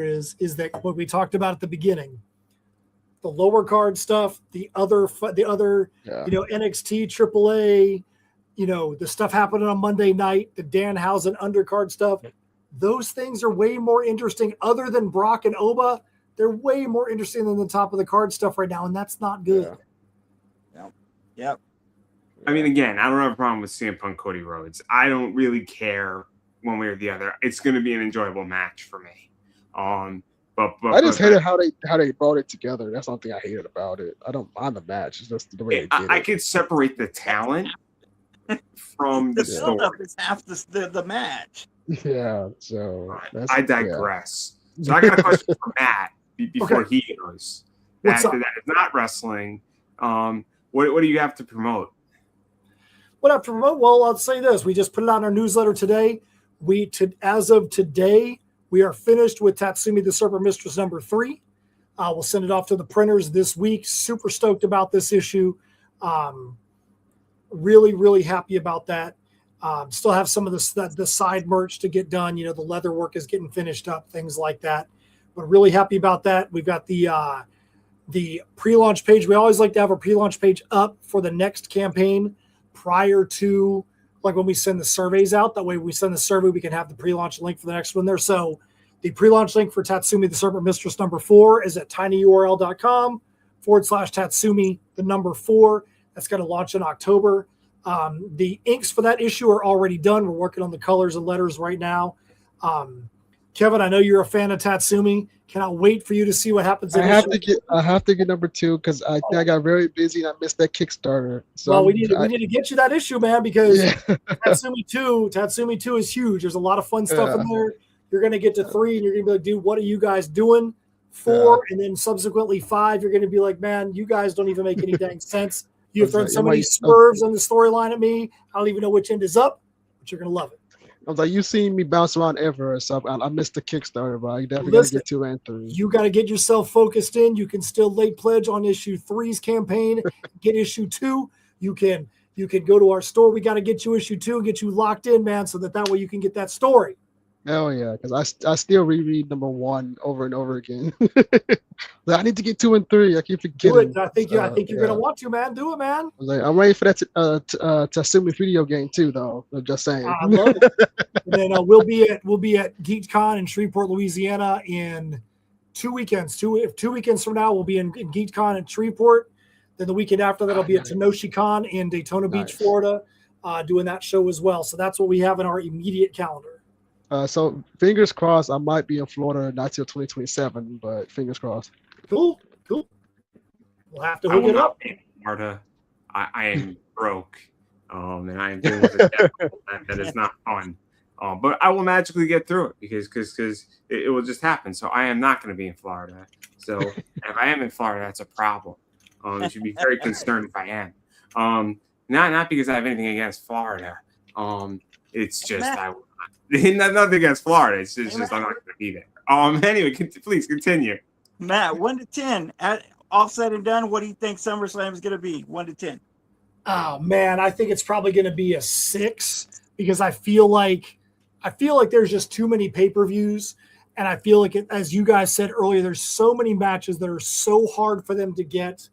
is that what we talked about at the beginning, the lower card stuff, the other NXT, AAA, the stuff happening on Monday night, the Danhausen undercard stuff, those things are way more interesting. Other than Brock and Oba, they're way more interesting than the top of the card stuff right now, and that's not good. Yep. I mean, again, I don't have a problem with CM Punk, Cody Rhodes. I don't really care one way or the other. It's going to be an enjoyable match for me. But I just hated how they brought it together. That's one thing I hated about it. I don't mind the match. It's just the way they did it. I could separate the talent from the story. Build-up is half the match. Yeah. So I digress. Yeah. So I got a question for Matt before he goes. That is not wrestling. What do you have to promote? What I have to promote? Well, I'll say this. We just put it on our newsletter today. As of today, we are finished with Tatsumi the Serpent Mistress number 3. We'll send it off to the printers this week. Super stoked about this issue. Really, really happy about that. Still have some of the side merch to get done. The leather work is getting finished up, things like that. But really happy about that. We've got the pre-launch page. We always like to have a pre-launch page up for the next campaign prior to, like, when we send the surveys out. That way we send the survey, we can have the pre-launch link for the next one there. So the pre-launch link for Tatsumi the Serpent Mistress number 4 is at tinyurl.com/Tatsumi the number 4. That's going to launch in October. The inks for that issue are already done. We're working on the colors and letters right now. Kevin, I know you're a fan of Tatsumi. Cannot wait for you to see what happens. I have to get number 2 because I got very busy and I missed that Kickstarter. So well, we need to get you that issue, man, because Tatsumi 2 is huge. There's a lot of fun stuff in there. You're gonna get to 3 and you're gonna be like, dude, what are you guys doing? 4 and then subsequently 5, you're gonna be like, man, you guys don't even make any dang sense. You've thrown so many swerves on the storyline at me. I don't even know which end is up, but you're gonna love it. I was like, you've seen me bounce around ever, so I missed the Kickstarter, but I definitely got to get 2 and 3. You got to get yourself focused in. You can still late pledge on issue 3's campaign. Get issue 2. You can go to our store. We got to get you issue 2, get you locked in, man, so that way you can get that story. Hell yeah, because I still reread number 1 over and over again. I need to get 2 and 3. I keep Do forgetting. it. I think you're gonna want to, man. Do it, man. I'm ready for that Tatsumi video game too, though. I'm just saying. I love it. And then we'll be at GeekCon in Shreveport, Louisiana, in 2 weekends. Two weekends from now, we'll be in GeekCon in Shreveport. Then the weekend after that, I'll be at TenoshiCon in Daytona Beach, Florida, doing that show as well. So that's what we have in our immediate calendar. So fingers crossed, I might be in Florida not till 2027, but fingers crossed. Cool. We'll have to hook it up. Florida, I am broke, and I am dealing with a debt that is not fun. But I will magically get through it because it will just happen. So I am not going to be in Florida. So if I am in Florida, that's a problem. You should be very concerned if I am. Not because I have anything against Florida. It's just nothing against Florida. It's just I'm not going to be there. Anyway, please continue. Matt, 1 to 10. All said and done, what do you think SummerSlam is going to be? 1 to 10. Oh man, I think it's probably going to be a 6 because I feel like there's just too many pay-per-views, and I feel like as you guys said earlier, there's so many matches that are so hard for them to get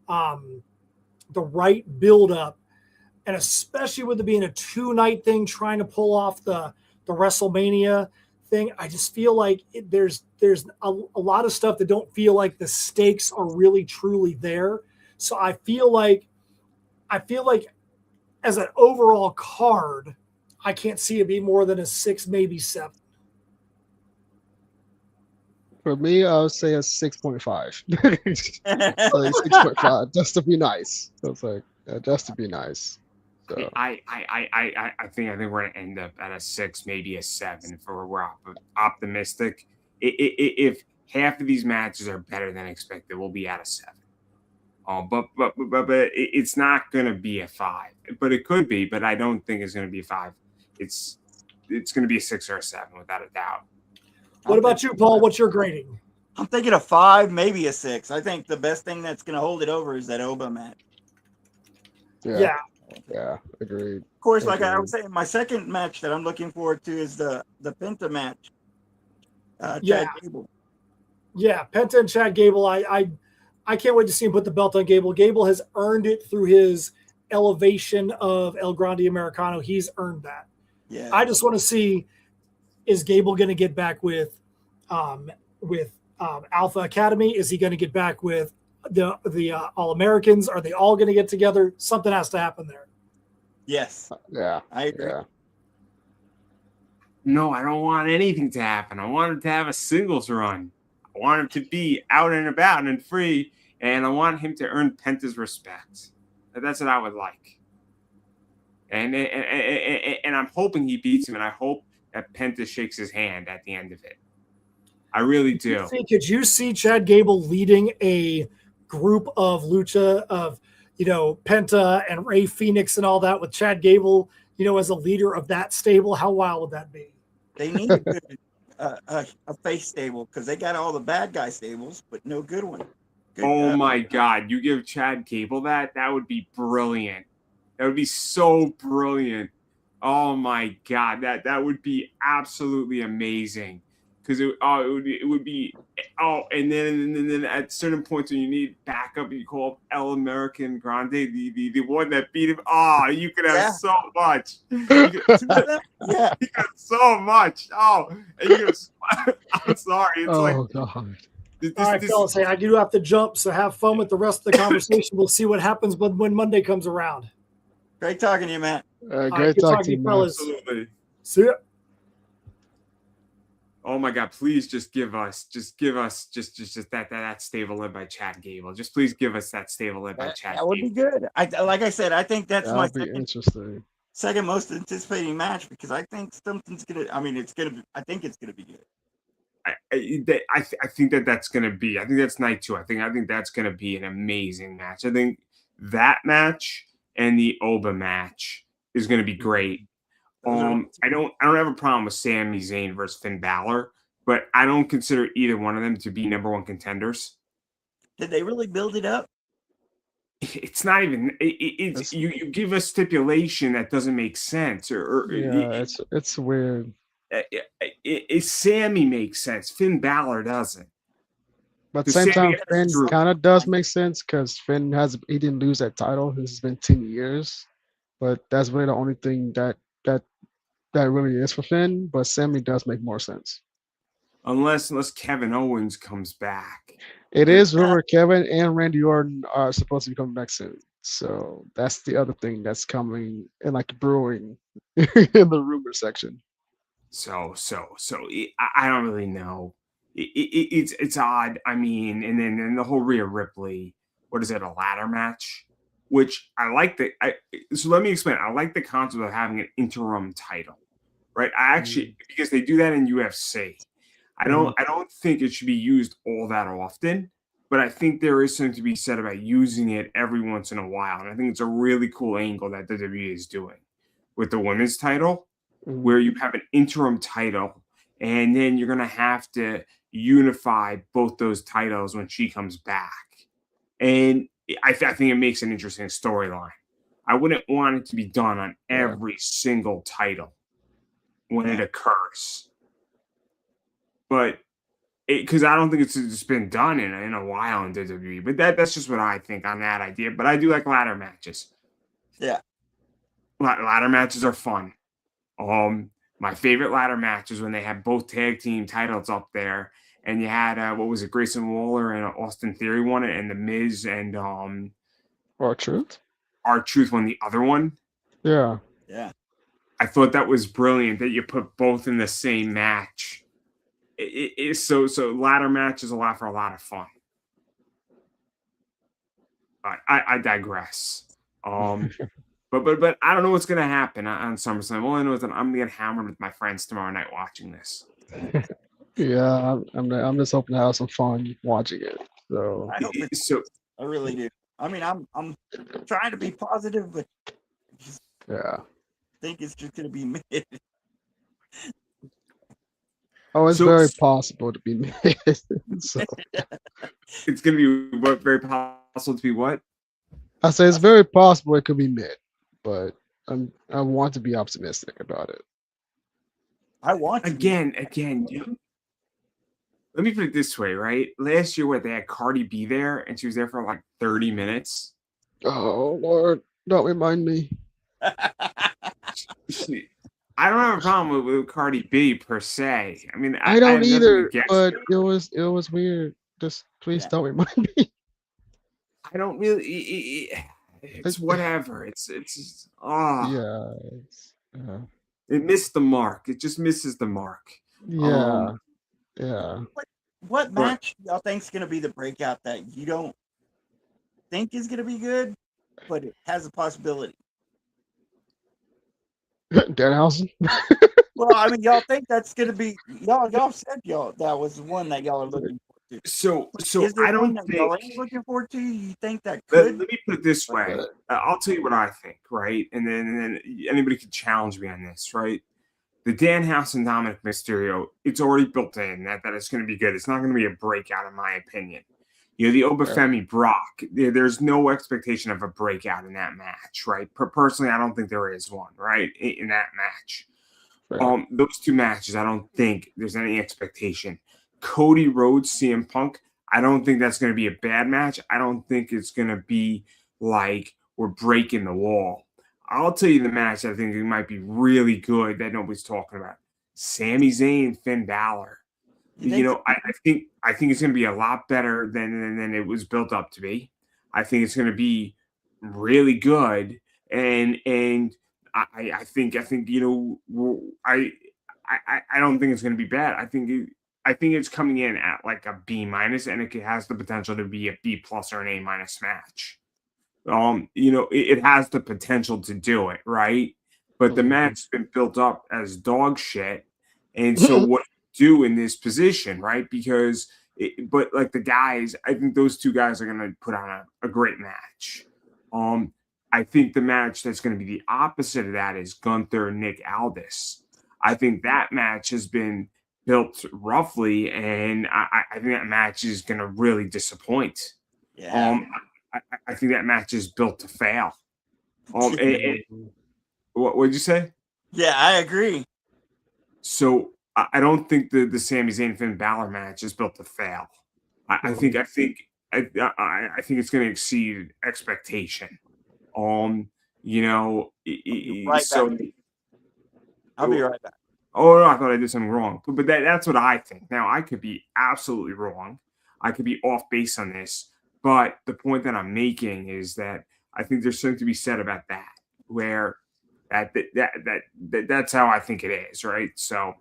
the right build-up, and especially with it being a 2-night thing, trying to pull off the WrestleMania thing, I just feel like there's a lot of stuff that don't feel like the stakes are really truly there. So I feel like as an overall card, I can't see it be more than a 6, maybe 7. For me, I would say a 6.5. 6.5, just to be nice. So it's like just to be nice. So. I think we're gonna end up at a 6, maybe a 7 if we're optimistic. If half of these matches are better than expected, we'll be at a 7. But it's not gonna be a 5. But it could be. But I don't think it's gonna be a 5. It's gonna be a 6 or a 7 without a doubt. What about you, Paul? What's your grading? I'm thinking a 5, maybe a 6. I think the best thing that's going to hold it over is that Oba match. Yeah, agreed. Of course, like I was saying, my second match that I'm looking forward to is the Penta match. Chad Gable. Yeah, Penta and Chad Gable. I can't wait to see him put the belt on Gable. Gable has earned it through his elevation of El Grande Americano. He's earned that. Yeah. I just want to see, is Gable going to get back with Alpha Academy? Is he going to get back with the All Americans? Are they all going to get together? Something has to happen there. Yes. Yeah. I agree. Yeah. No, I don't want anything to happen. I want him to have a singles run. I want him to be out and about and free, and I want him to earn Penta's respect. That's what I would like. And I'm hoping he beats him, and I hope that Penta shakes his hand at the end of it. I really do. Could you see Chad Gable leading a group of lucha of, Penta and Rey Fenix and all that with Chad Gable, as a leader of that stable? How wild would that be? They need a good a face stable because they got all the bad guy stables, but no good one. Good, my God. You give Chad Gable that would be brilliant. That would be so brilliant. Oh my God, that would be absolutely amazing. Because it would be and then at certain points when you need backup, you call El American Grande the one that beat him. Oh, you could have so much. You could have so much. And I'm sorry. It's God. All right, fellas. Hey, I do have to jump, so have fun with the rest of the conversation. We'll see what happens when Monday comes around. Great talking to you, Matt. Great talking to you, fellas. Absolutely. See ya. Oh my God! Please just give us that stable led by Chad Gable. Just please give us that stable led by Chad. That would be good. Like I said, I think that's my second most anticipating match because I think something's gonna. I mean, it's gonna be. I think it's gonna be good. I think that's gonna be. I think that's night 2. I think that's gonna be an amazing match. I think that match and the Oba match is gonna be great. I don't have a problem with Sami Zayn versus Finn Balor, but I don't consider either one of them to be number 1 contenders. Did they really build it up? It's not even. You give a stipulation that doesn't make sense, it's weird. Sammy makes sense. Finn Balor doesn't. But at the same time, Finn kind of does make sense because Finn he didn't lose that title. This has been 10 years, but that's really the only thing that really is for Finn. But Sammy does make more sense. Unless Kevin Owens comes back. It is rumored Kevin and Randy Orton are supposed to be coming back soon. So that's the other thing that's coming and like brewing in the rumor section. So I don't really know. It's odd. I mean, and then the whole Rhea Ripley, what is it, a ladder match? Which I like so let me explain. I like the concept of having an interim title, right? I actually because they do that in UFC. I don't think it should be used all that often, but I think there is something to be said about using it every once in a while. And I think it's a really cool angle that WWE is doing with the women's title, where you have an interim title, and then you're going to have to unify both those titles when she comes back. And I think it makes an interesting storyline. I wouldn't want it to be done on every single title when it occurs. But because I don't think it's just been done in a while in WWE. But that's just what I think on that idea. But I do like ladder matches. Yeah. Ladder matches are fun. My favorite ladder match is when they had both tag team titles up there, and you had what was it, Grayson Waller and Austin Theory won it, and The Miz and R-Truth won the other one. Yeah. I thought that was brilliant that you put both in the same match. So ladder matches allow for a lot of fun. I digress. But I don't know what's gonna happen on SummerSlam. All I know is that I'm gonna get hammered with my friends tomorrow night watching this. Yeah, I'm just hoping to have some fun watching it. So I really do. I mean, I'm trying to be positive, but I think it's just gonna be mid. Oh, it's very possible to be mid. So. It's gonna be very possible to be what? I say it's very possible it could be mid, but I want to be optimistic about it. I want to again. Let me put it this way, right? Last year, they had Cardi B there, and she was there for like 30 minutes. Oh Lord, don't remind me. I don't have a problem with Cardi B per se. I mean, I don't either, but it was weird. Just please don't remind me. I don't really. It's whatever. It missed the mark. It just misses the mark. Yeah. What match y'all think is going to be the breakout that you don't think is going to be good, but it has a possibility? Danhausen. Well, I mean, y'all think that's going to be y'all said that was one that y'all are looking forward to. So I don't think y'all ain't looking forward to. You think that could? Let me put it this way. I'll tell you what I think, right? And then anybody can challenge me on this, right? The Danhausen Dominic Mysterio, it's already built in that it's going to be good. It's not going to be a breakout, in my opinion. The Obafemi Brock, there's no expectation of a breakout in that match, right? Personally, I don't think there is one, right, in that match. Right. Those two matches, I don't think there's any expectation. Cody Rhodes, CM Punk, I don't think that's going to be a bad match. I don't think it's going to be like we're breaking the wall. I'll tell you the match I think it might be really good that nobody's talking about. Sami Zayn, Finn Balor. I think it's going to be a lot better than it was built up to be. I think it's going to be really good, and I think I don't think it's going to be bad. I think it's coming in at like a B-, and it has the potential to be a B+ or an A- match. It has the potential to do it, right? But the match's been built up as dog shit, and so what do in this position, right? Because, but like the guys, I think those two guys are going to put on a great match. I think the match that's going to be the opposite of that is Gunther and Nick Aldis. I think that match has been built roughly, and I think that match is going to really disappoint. Yeah. I think that match is built to fail. What would you say? Yeah, I agree. So I don't think the Sami Zayn Finn Balor match is built to fail. I think it's going to exceed expectation. You know, Right so back. I'll be right back. oh no, I thought I did something wrong, but that's what I think. Now I could be absolutely wrong. I could be off base on this, but the point that I'm making is that I think there's something to be said about that, where that's how I think it is, right? So,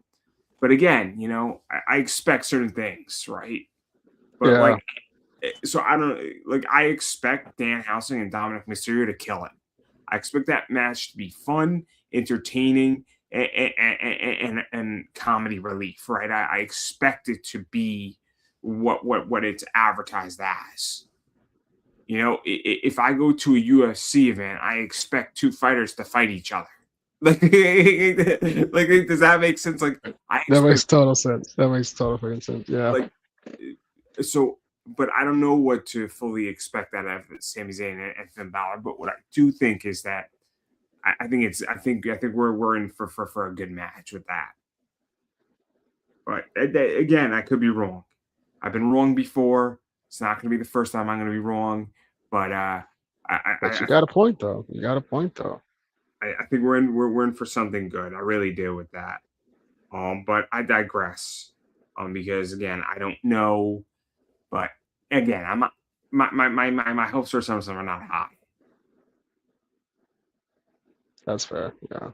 but again, you know, I expect certain things, right? But Yeah. like, so I don't like. I expect Danhausen and Dominic Mysterio to kill it. I expect that match to be fun, entertaining, and comedy relief, right? I expect it to be what it's advertised as. You know, if I go to a UFC event, I expect two fighters to fight each other. Like, does that make sense? Like, that makes total sense. That makes total sense. Yeah. Like, so, but I don't know what to fully expect out of Sami Zayn and Finn Balor. But what I do think is that I think we're in for a good match with that. But again, I could be wrong. I've been wrong before. It's not going to be the first time I'm going to be wrong. But But you got a point though. You got a point though. I think we're in for something good. I really do with that. But I digress. Because again, I don't know. But again, I'm not, my hopes for SummerSlam are not high. That's fair. Yeah.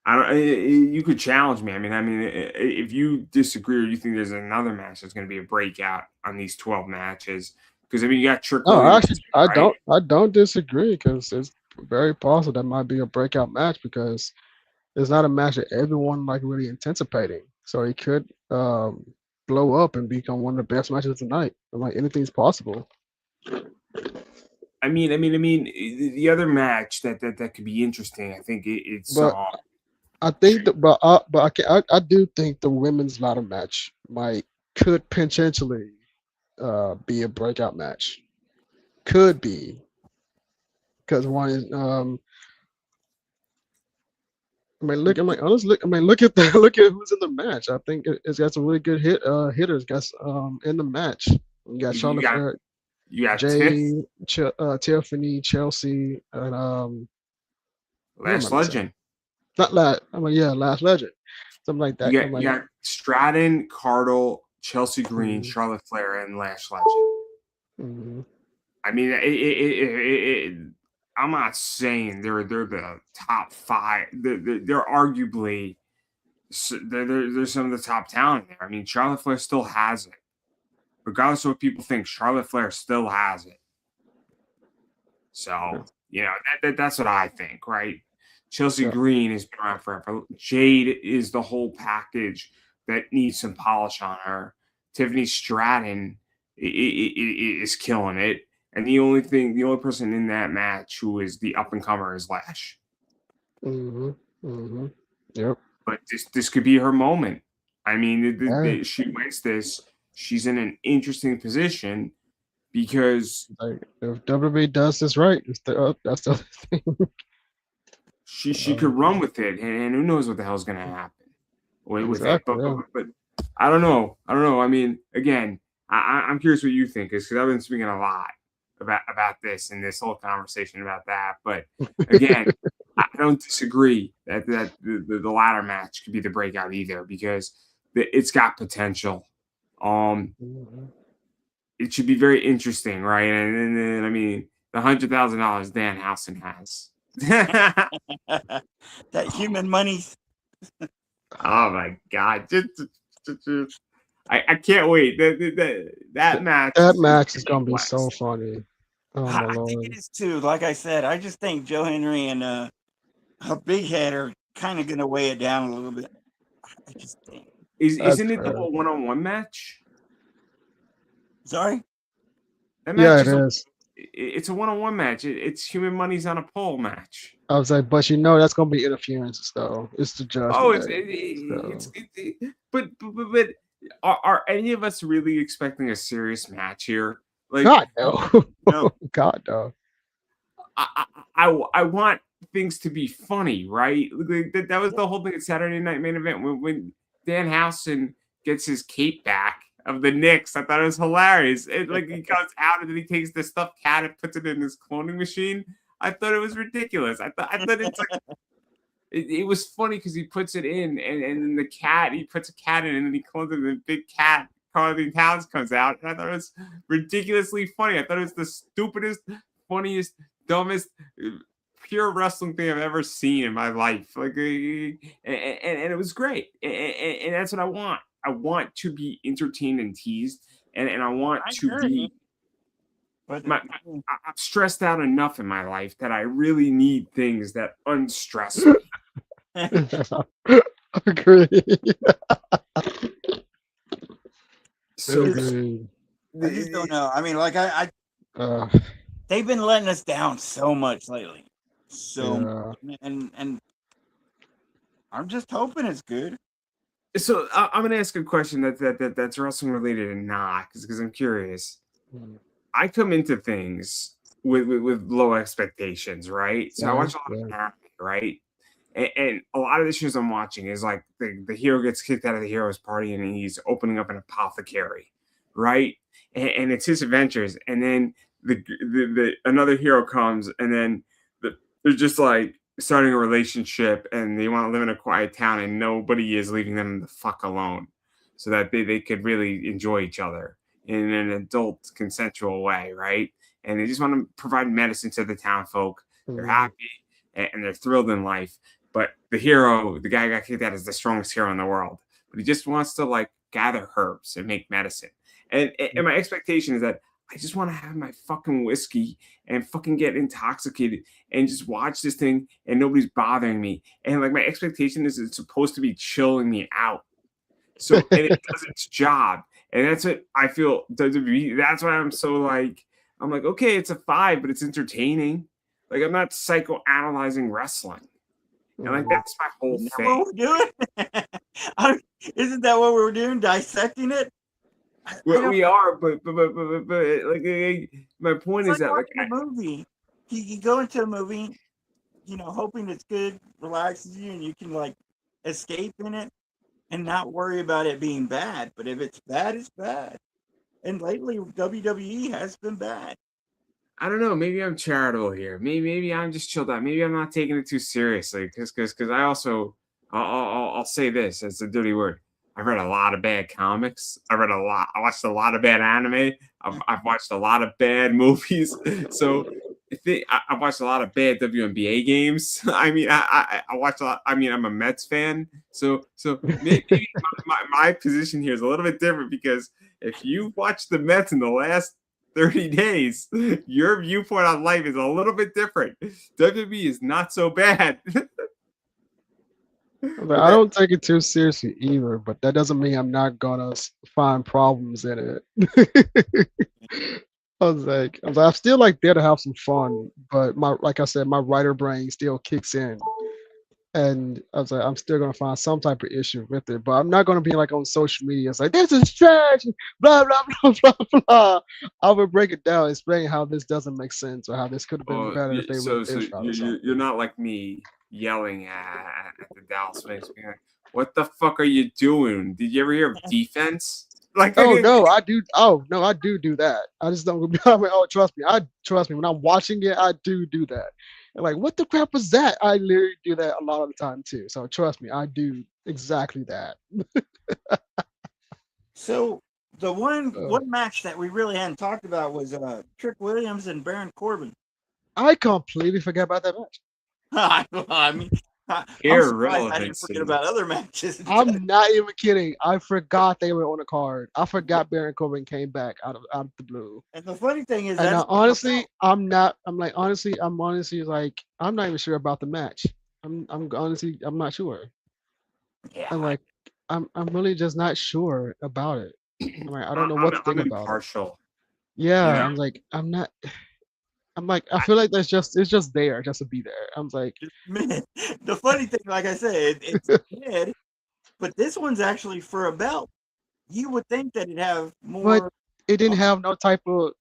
I don't. You could challenge me. I mean, if you disagree or you think there's another match that's going to be a breakout on these 12 matches, because I mean, you got Trick. No, actually, right? I don't disagree because it's very possible that might be a breakout match because it's not a match that everyone like really anticipating. So it could blow up and become one of the best matches tonight. Like anything's possible. I mean, the other match that could be interesting. I think it's. But I think that, I do think the women's ladder match could potentially be a breakout match. Could be because one is look at look at look at who's in the match. I think it's got some really good hitters. Got in the match. You got Charlotte Flair, you got Jay, Tiffany, Chelsea, and Last Legend. Not last. Last Legend. Something like that. You got Stratton, Cardle, Chelsea Green, Charlotte Flair, and Lash Legend. Mm-hmm. I mean, I'm not saying they're the top five. They're arguably they're some of the top talent there. I mean, Charlotte Flair still has it, regardless of what people think. Charlotte Flair still has it. So you know that's what I think, right? Chelsea Green has been around forever. Jade is the whole package that needs some polish on her. Tiffany Stratton is killing it. And the only person in that match who is the up and comer is Lash. Mm-hmm. Mm-hmm. Yep. But this could be her moment. I mean, she wins this. She's in an interesting position because if WWE does this right, that's the other thing. She could run with it, and who knows what the hell's going to happen with it. But I don't know. I mean, again, I'm curious what you think, because I've been speaking a lot about this and this whole conversation about that. But again, I don't disagree that the ladder match could be the breakout either, because it's got potential. It should be very interesting, right? And then I mean, the $100,000 Danhausen has. That human money. Oh my God! I can't wait. That match. That match is gonna be so funny. Oh my I Lord. think it is too. Like I said, I just think Joe Henry and a big head are kind of going to weigh it down a little bit. I just think. Isn't it the whole one-on-one match? Sorry. That match is. It's a one-on-one match. It's human money's on a pole match. I was like, but that's gonna be interferences though. It's the judge. Oh, but are any of us really expecting a serious match here? Like, God no, no. God no. I want things to be funny, right? That was the whole thing at Saturday Night Main Event when Danhausen gets his cape back of the Knicks. I thought it was hilarious. It, like he comes out and then he takes the stuffed cat and puts it in his cloning machine. I thought it was ridiculous. I thought it's like it was funny because he puts it in and then the cat, he puts a cat in and then he clones it and the big cat Carly Towns comes out. And I thought it was ridiculously funny. I thought it was the stupidest, funniest, dumbest, pure wrestling thing I've ever seen in my life. Like, and it was great. And that's what I want. I want to be entertained and teased, and I want to be. I'm stressed out enough in my life that I really need things that unstress me. Agree. So I just don't know. I mean, like they've been letting us down so much lately. So and I'm just hoping it's good. So I'm gonna ask a question that's wrestling related and not because I'm curious. I come into things with low expectations, right? So I watch a lot of anime, right? And a lot of the shows I'm watching is like the hero gets kicked out of the hero's party and he's opening up an apothecary, right? And it's his adventures, and then the another hero comes, and then they're just like starting a relationship, and they want to live in a quiet town, and nobody is leaving them the fuck alone, so that they could really enjoy each other in an adult consensual way, right? And they just want to provide medicine to the town folk. They're happy and they're thrilled in life. But the hero, the guy who got kicked out, is the strongest hero in the world. But he just wants to like gather herbs and make medicine. And my expectation is that I just want to have my fucking whiskey and fucking get intoxicated and just watch this thing and nobody's bothering me. And like my expectation is it's supposed to be chilling me out. So and it does its job. And that's what I feel WWE. That's why I'm like, okay, it's a 5, but it's entertaining. Like I'm not psychoanalyzing wrestling. And like that's my whole thing. What we're doing? Isn't that what we're doing? Dissecting it? We are, but like my point is that like a movie, you go into a movie, hoping it's good, relaxes you, and you can like escape in it and not worry about it being bad. But if it's bad, it's bad. And lately, WWE has been bad. I don't know. Maybe I'm charitable here. Maybe I'm just chilled out. Maybe I'm not taking it too seriously. Because I also I'll say this as a dirty word. I've read a lot of bad comics. I watched a lot of bad anime. I've watched a lot of bad movies. So I've watched a lot of bad WNBA games. I mean, I watched a lot. I mean, I'm a Mets fan. So maybe my position here is a little bit different because if you watch the Mets in the last 30 days, your viewpoint on life is a little bit different. WWE is not so bad. I don't take it too seriously either, but that doesn't mean I'm not gonna find problems in it. I'm still like there to have some fun, but like I said, my writer brain still kicks in, and I was like, I'm still gonna find some type of issue with it, but I'm not gonna be like on social media. It's like this is trash, blah blah blah blah blah. I would break it down, explain how this doesn't make sense or how this could have been better if they would. So you're not like me yelling at the Dallas Wings, being like, "What the fuck are you doing? Did you ever hear of defense?" Like, I do. Oh no, I do that. I just don't. I mean, trust me. When I'm watching it, I do that. And like, what the crap was that? I literally do that a lot of the time too. So trust me, I do exactly that. So the one match that we really hadn't talked about was Trick Williams and Baron Corbin. I completely forgot about that match. I mean, I'm surprised I didn't forget about other matches. I'm not even kidding. I forgot they were on the card. I forgot Baron Corbin came back out of the blue. And the funny thing is, and honestly, I'm not like, I'm not even sure about the match. I'm not sure. Yeah. I'm like, I'm really just not sure about it. I'm like, I don't know what to think about impartial. it. Yeah, I'm like, I feel like it's just there, just to be there. I'm like, man, the funny thing, like I said, it's dead, but this one's actually for a belt. You would think that it'd have more. But it didn't have no type of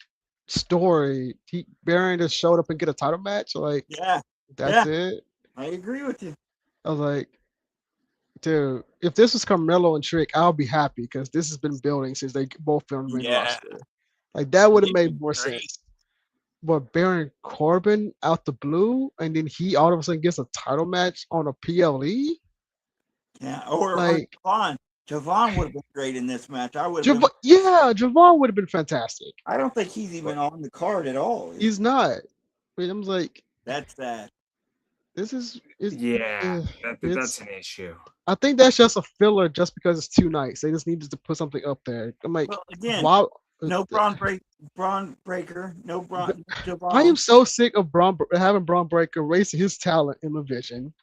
story. Baron just showed up and get a title match. Like, yeah, that's it. I agree with you. I was like, Dude, if this was Carmelo and Trick, I'll be happy because this has been building since they both filmed main Yeah. roster. Like that would have It'd be made more great. sense. But Baron Corbin out the blue, and then he all of a sudden gets a title match on a PLE. Yeah, or Like Javon. Javon would have been great in this match. I would have been. Javon would have been fantastic. I don't think he's even on the card at all. He's not. I was like, That's sad. this is Yeah, it's. that's an issue. I think that's just a filler, just because it's 2 nights. They just needed to put something up there. I'm like, Well, again, why? no Braun Breaker, no Braun Javon. I am so sick of having Braun Breaker wasting his talent in the Vision.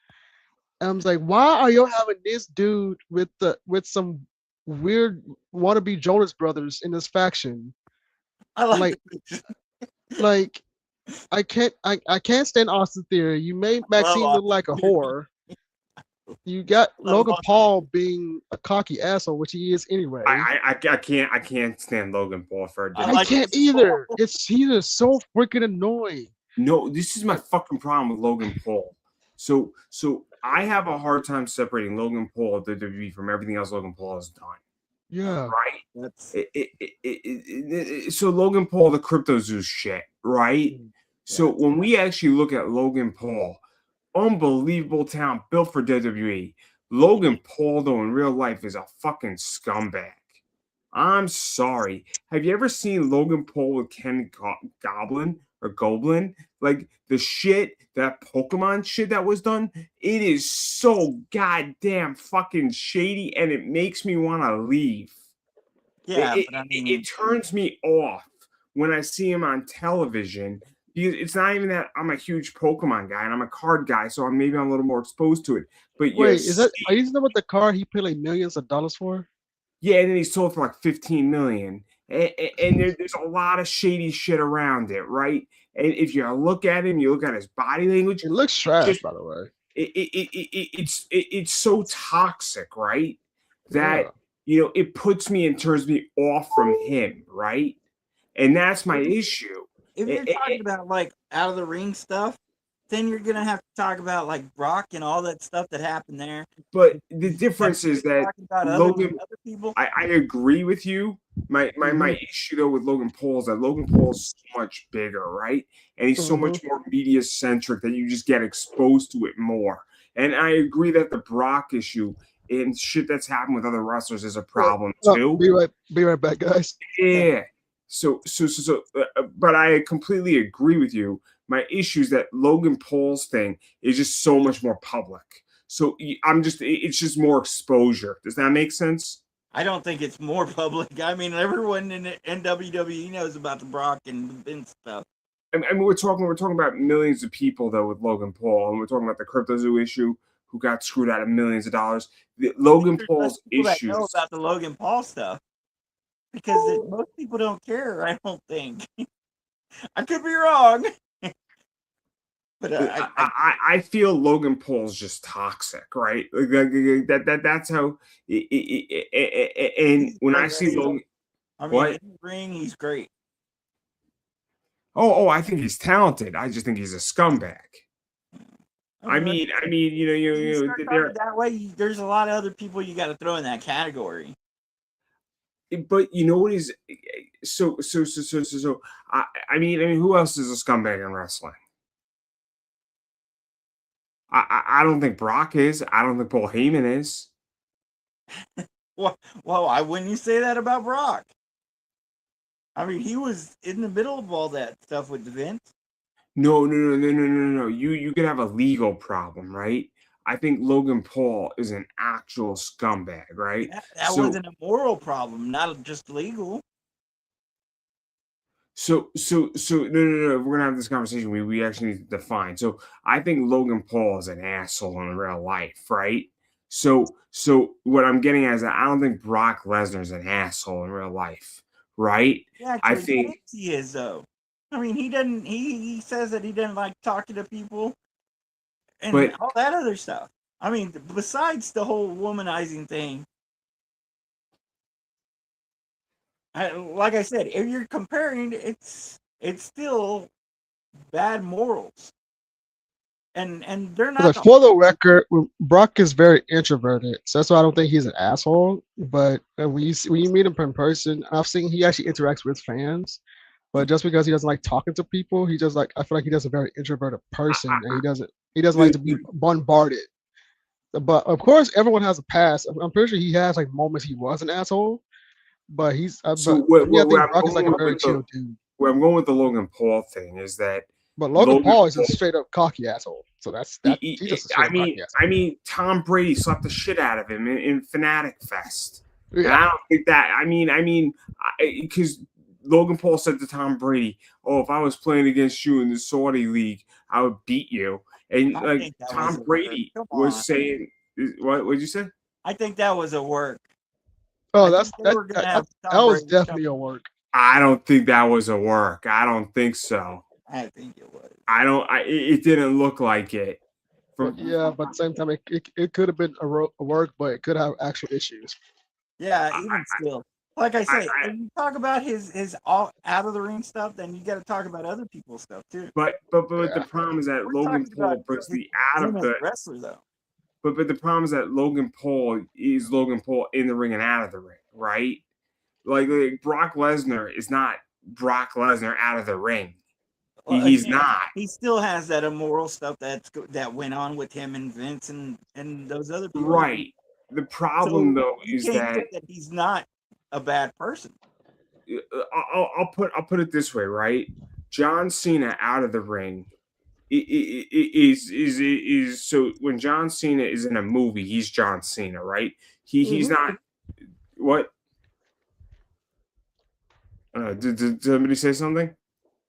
And I'm like, why are you having this dude with some weird wannabe Jonas Brothers in this faction? I like Like I can't stand Austin Theory. You made Maxine look like a whore. You got Logan Paul being a cocky asshole, which he is anyway. I can't stand Logan Paul for a day. I can't either. He's just so freaking annoying. No, this is my fucking problem with Logan Paul. So I have a hard time separating Logan Paul at the WWE from everything else Logan Paul has done. Yeah. Right. So Logan Paul, the Crypto Zeus shit, right? So when we actually look at Logan Paul, unbelievable talent built for WWE. Logan Paul, though, in real life is a fucking scumbag. I'm sorry. Have you ever seen Logan Paul with Ken Goblin or Goblin? Like the shit, that Pokemon shit that was done, it is so goddamn fucking shady, and it makes me want to leave. Yeah, it turns me off when I see him on television. Because it's not even that I'm a huge Pokemon guy and I'm a card guy, so maybe I'm a little more exposed to it. But wait, are you talking about the car he paid like millions of dollars for? Yeah, and then he sold for like 15 million. And there's a lot of shady shit around it, right? And if you look at him, you look at his body language. It looks trash, by the way. It's so toxic, right? That it puts me and turns me off from him, right? And that's my issue. If you're talking about like out of the ring stuff, then you're gonna have to talk about like Brock and all that stuff that happened there. But the difference is that Logan, other people. I agree with you. My issue though with Logan Paul is that Logan Paul is so much bigger, right? And he's so much more media centric that you just get exposed to it more. And I agree that the Brock issue and shit that's happened with other wrestlers is a problem too. Be right back, guys. Yeah. So, but I completely agree with you. My issue is that Logan Paul's thing is just so much more public. So it's just more exposure. Does that make sense? I don't think it's more public. I mean, everyone in WWE knows about the Brock and the Vince stuff. I mean, we're talking about millions of people though with Logan Paul, and we're talking about the Crypto Zoo issue, who got screwed out of millions of dollars. Logan Paul's issues. Know about the Logan Paul stuff. Because most people don't care, I don't think. I could be wrong. But I feel Logan Paul's just toxic, right? That's how. And when I see Logan, I mean, in the ring, he's great. Oh, I think he's talented. I just think he's a scumbag. I mean, that way. There's a lot of other people you got to throw in that category. But you know what is so I mean who else is a scumbag in wrestling? I don't think Brock is. I don't think Paul Heyman is. Well, why wouldn't you say that about Brock? I mean, he was in the middle of all that stuff with Vince. No. You could have a legal problem, right? I think Logan Paul is an actual scumbag, right? That wasn't a moral problem, not just legal. So no. We're gonna have this conversation. We actually need to define. So I think Logan Paul is an asshole in real life, right? So what I'm getting at is that I don't think Brock Lesnar is an asshole in real life, right? Yeah, I think he is though. I mean, he doesn't. He says that he doesn't like talking to people. And all that other stuff. I mean, besides the whole womanizing thing, like I said, if you're comparing, it's still bad morals. and they're not. Like, for the record, Brock is very introverted, so that's why I don't think he's an asshole. But when you meet him in person, I've seen he actually interacts with fans. But just because he doesn't like talking to people, he just like I feel like he does a very introverted person, and he doesn't like to be bombarded. But of course, everyone has a past. I'm pretty sure he has like moments he was an asshole, but So but me, I think Brock is like a very chill dude. Where I'm going with the Logan Paul thing is that But Logan Paul is a straight up cocky asshole. So he's just a straight up cocky asshole. I mean, Tom Brady slapped the shit out of him in Fanatic Fest. Yeah. And I don't think that. I mean, because Logan Paul said to Tom Brady, "Oh, if I was playing against you in the Saudi league, I would beat you." And like Tom Brady was saying, what would you say? I think that was a work. Oh, that was definitely a work. I don't think that was a work. I don't think so. I think it was. It didn't look like it. Yeah, but at the same time, it could have been a work, but it could have actual issues. Yeah, even still. Like I say, when you talk about his all out of the ring stuff, then you got to talk about other people's stuff too. But the problem is that Logan Paul brings the out of the wrestler though. But the problem is that Logan Paul is Logan Paul in the ring and out of the ring, right? Like Brock Lesnar is not Brock Lesnar out of the ring. He's not. He still has that immoral stuff that went on with him and Vince and those other people. Right. The problem though is that he's not a bad person. I'll put it this way, right? John Cena out of the ring is so when John Cena is in a movie, he's John Cena, right? He's not what? Did somebody say something?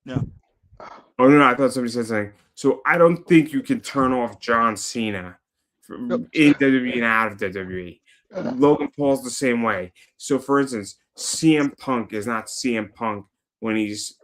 No. Oh no, I thought somebody said something. So I don't think you can turn off John Cena in WWE and out of WWE. Logan Paul's the same way. So for instance, CM Punk is not CM Punk when he's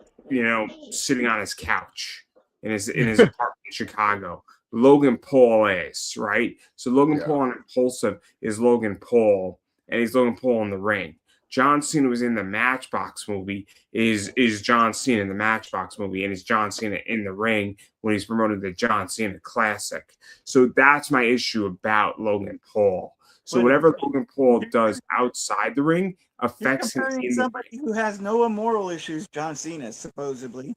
sitting on his couch in his apartment in Chicago. Logan Paul is, right? So Logan Paul on Impulsive is Logan Paul, and he's Logan Paul in the ring. John Cena was in the Matchbox movie, is John Cena in the Matchbox movie, and is John Cena in the ring when he's promoting the John Cena Classic. So that's my issue about Logan Paul. So whatever Logan Paul does outside the ring affects him in somebody who has no immoral issues, John Cena, supposedly.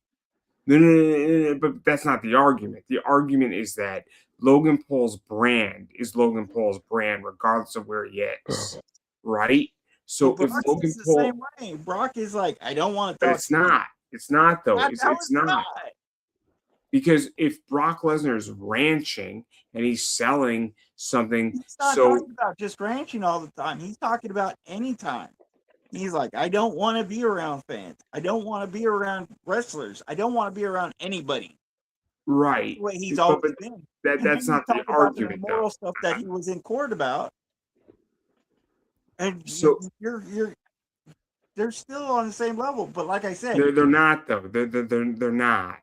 No, but that's not the argument. The argument is that Logan Paul's brand is Logan Paul's brand, regardless of where he is, right? So if Logan Paul, the same way. Brock is like, I don't want to. But it's not. It's not though. It's not. Because if Brock Lesnar is ranching and he's selling something, he's not talking about just ranching all the time. He's talking about anytime. He's like, I don't want to be around fans. I don't want to be around wrestlers. I don't want to be around anybody. Right. That's the way he's always been. That's not the argument. The moral stuff that he was in court about. And so they're still on the same level, but like I said, they're not though. They're not.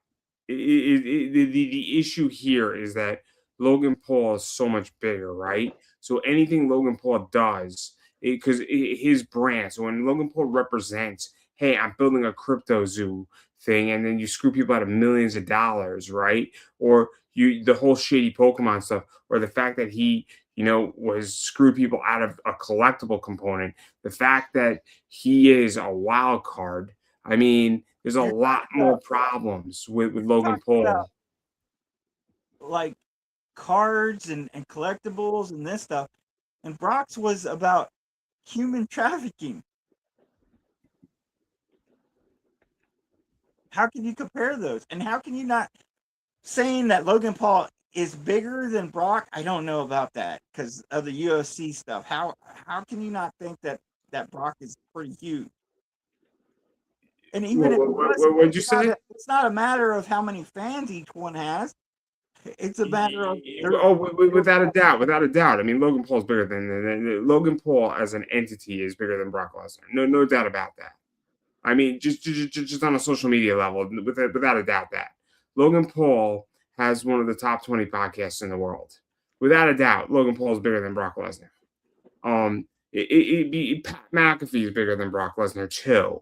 The issue here is that Logan Paul is so much bigger, right? So anything Logan Paul does, because his brand. So when Logan Paul represents, hey, I'm building a crypto zoo thing, and then you screw people out of millions of dollars, right? Or the whole shady Pokemon stuff, or the fact that he was screw people out of a collectible component. The fact that he is a wild card. I mean, there's a lot more problems with Logan Paul. Like cards and collectibles and this stuff. And Brock's was about human trafficking. How can you compare those? And how can you not saying that Logan Paul is bigger than Brock? I don't know about that because of the UFC stuff. How can you not think that Brock is pretty huge? And even what'd you say? It's not a matter of how many fans each one has. It's a matter of without a doubt. I mean, Logan Paul's bigger than Logan Paul as an entity is bigger than Brock Lesnar. No doubt about that. I mean, just on a social media level, without a doubt, that Logan Paul has one of the top 20 podcasts in the world. Without a doubt, Logan Paul is bigger than Brock Lesnar. Pat McAfee is bigger than Brock Lesnar too.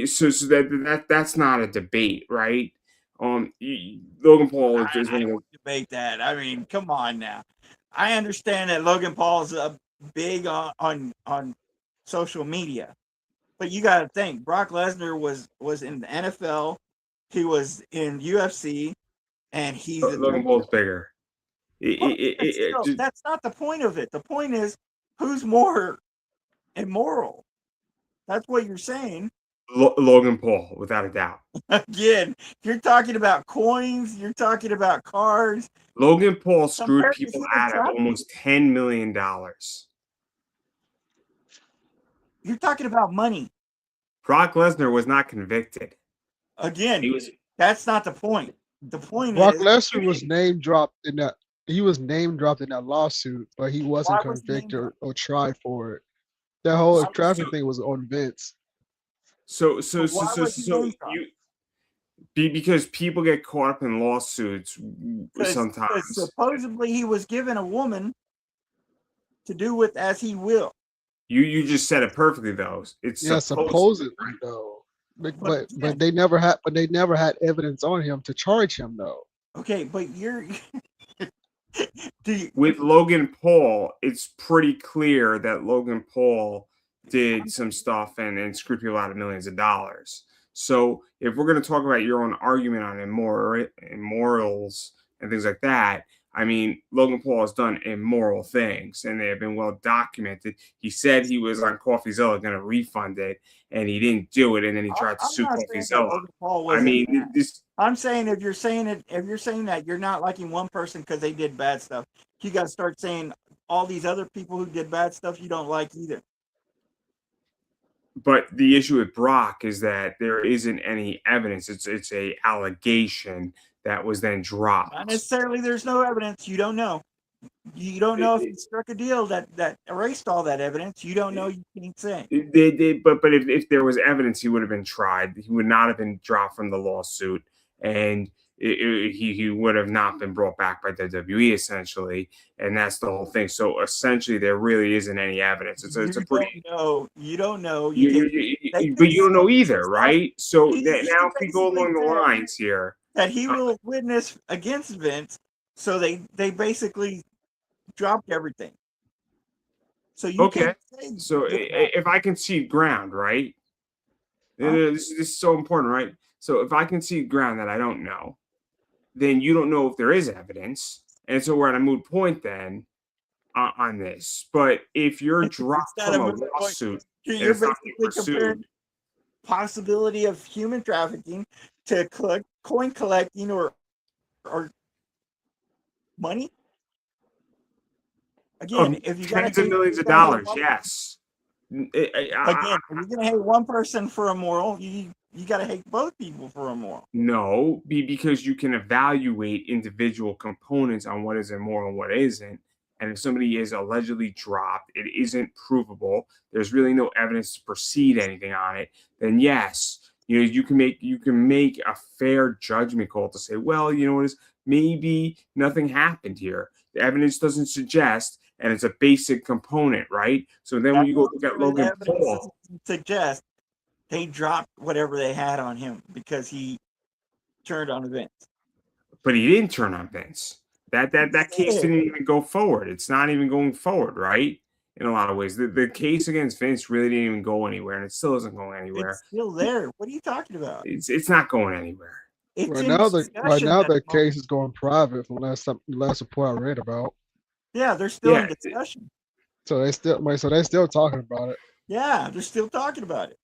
So that's not a debate, right? Logan Paul is I won't debate that. I mean, come on now. I understand that Logan Paul's big on social media, but you got to think Brock Lesnar was in the NFL, he was in UFC, and he's Logan Paul's bigger. That's not the point of it. The point is who's more immoral. That's what you're saying. Logan Paul, without a doubt. Again, you're talking about coins. You're talking about cars. Logan Paul screwed people out of almost $10 million. You're talking about money. Brock Lesnar was not convicted. Again, that's not the point. The point Brock is Lesnar was name dropped in that. He was name dropped in that lawsuit, but he wasn't convicted or tried for it. That whole traffic thing was on Vince. So you because people get caught up in lawsuits sometimes. Supposedly he was given a woman to do with as he will. You just said it perfectly though. It's supposedly though. But they never had evidence on him to charge him though. Okay, but you're with Logan Paul, it's pretty clear that Logan Paul did some stuff and screwed people out of millions of dollars. So if we're going to talk about your own argument on immorals and things like that, I mean, Logan Paul has done immoral things, and they have been well documented. He said he was on CoffeeZilla going to refund it, and he didn't do it, and then he tried to sue CoffeeZilla. I mean, I'm saying if you're saying that you're not liking one person because they did bad stuff, you got to start saying all these other people who did bad stuff you don't like either. But the issue with Brock is that there isn't any evidence. It's a allegation that was then dropped. Not necessarily. There's no evidence. You don't know. You don't know if he struck a deal that erased all that evidence. You don't know. You can't say. But if there was evidence, he would have been tried. He would not have been dropped from the lawsuit, and he would have not been brought back by WWE essentially. And that's the whole thing. So essentially, there really isn't any evidence. It's a pretty. You don't know. But you don't know either, right? So now if we go along the lines here. That he will witness against Vince, so they basically dropped everything. So you can't say so if I concede ground, right? This is so important, right? So if I concede ground that I don't know, then you don't know if there is evidence, and so we're at a moot point then on this. But if you're dropped from a lawsuit, you're basically comparing possibility of human trafficking to coin collecting or money. Again, if you tens of millions of dollars, yes. Again, if you're gonna hate one person for immoral, you got to hate both people for immoral. No, because you can evaluate individual components on what is immoral and what isn't. And if somebody is allegedly dropped, it isn't provable. There's really no evidence to proceed anything on it. Then yes. You can make a fair judgment call to say, well, you know what is maybe nothing happened here. The evidence doesn't suggest, and it's a basic component, right? So then when you go look at Logan Paul, suggest they dropped whatever they had on him because he turned on Vince. But he didn't turn on Vince. That case didn't even go forward. It's not even going forward, right? In a lot of ways, the case against Vince really didn't even go anywhere, and it still isn't going anywhere. It's still there. What are you talking about? It's not going anywhere. Right now, the case is going private. From last report I read about. Yeah, they're still in discussion. So they're still talking about it. Yeah, they're still talking about it.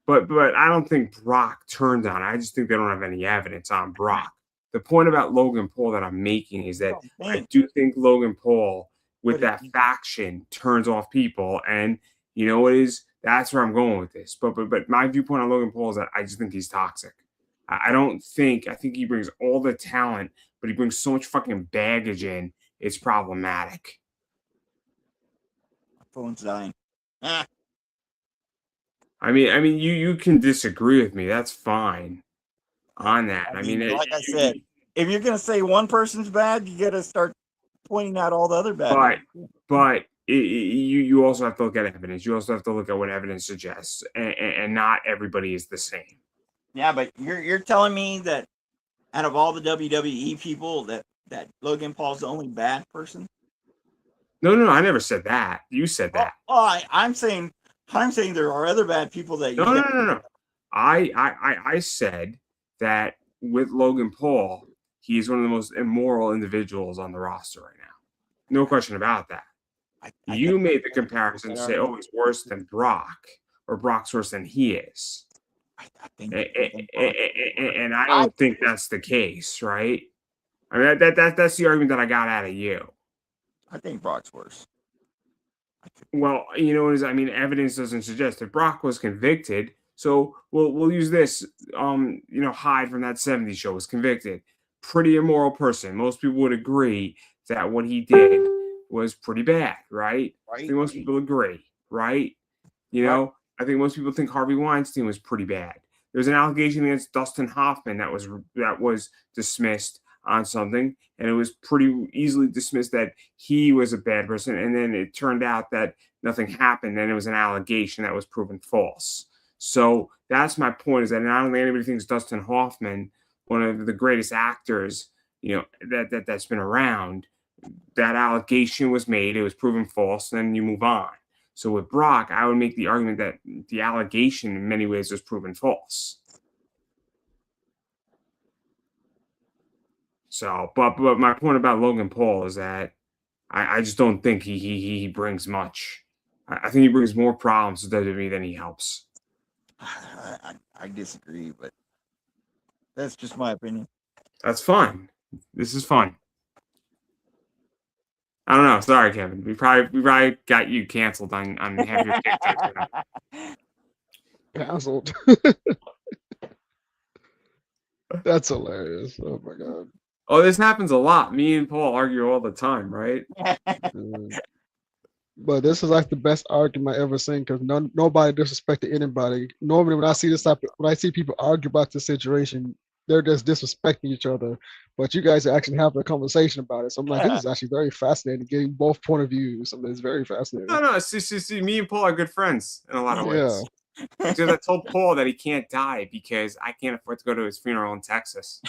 But I don't think Brock turned on it. I just think they don't have any evidence on Brock. The point about Logan Paul that I'm making is that I do think Logan Paul with that faction turns off people, and you know what is that's where I'm going with this. But my viewpoint on Logan Paul is that I just think he's toxic. I think he brings all the talent, but he brings so much fucking baggage in. It's problematic. My phone's dying. I mean, you can disagree with me. That's fine on that. I mean, like I said, if you're gonna say one person's bad, you got to start pointing out all the other bad. But you also have to look at evidence. You also have to look at what evidence suggests, and not everybody is the same. Yeah, but you're telling me that out of all the WWE people that Logan Paul's the only bad person? No, I never said that. You said that. I'm saying there are other bad people that you. No. I said that with Logan Paul, he's one of the most immoral individuals on the roster right now. No question about that. You made the comparison to say, "Oh, he's worse than Brock," or Brock's worse than he is. I think, and I don't think that's the case, right? I mean, that's the argument that I got out of you. I think Brock's worse. Well, you know, I mean, evidence doesn't suggest that Brock was convicted. So we'll use this. You know, Hyde from that '70s show was convicted. Pretty immoral person. Most people would agree that what he did was pretty bad, right? I think most people agree, right? You know, I think most people think Harvey Weinstein was pretty bad. There's an allegation against Dustin Hoffman that was dismissed on something, and it was pretty easily dismissed that he was a bad person, and then it turned out that nothing happened, and it was an allegation that was proven false. So that's my point, is that I don't think anybody thinks Dustin Hoffman, one of the greatest actors, you know, that's been around, that allegation was made, it was proven false, and then you move on. So with Brock, I would make the argument that the allegation in many ways was proven false. So, but my point about Logan Paul is that I just don't think he brings much. I think he brings more problems to WWE than he helps. I disagree, but that's just my opinion. That's fun. This is fun. I don't know. Sorry, Kevin. We probably got you canceled on half your TikToks. Canceled. That's hilarious. Oh my god. Oh, this happens a lot. Me and Paul argue all the time, right? But this is like the best argument I ever seen, because nobody disrespected anybody. Normally, when I see people argue about this situation, they're just disrespecting each other. But you guys are actually having a conversation about it. So I'm like, this is actually very fascinating, getting both point of views. I mean, it's very fascinating. No. See, me and Paul are good friends in a lot of ways. Because I told Paul that he can't die because I can't afford to go to his funeral in Texas.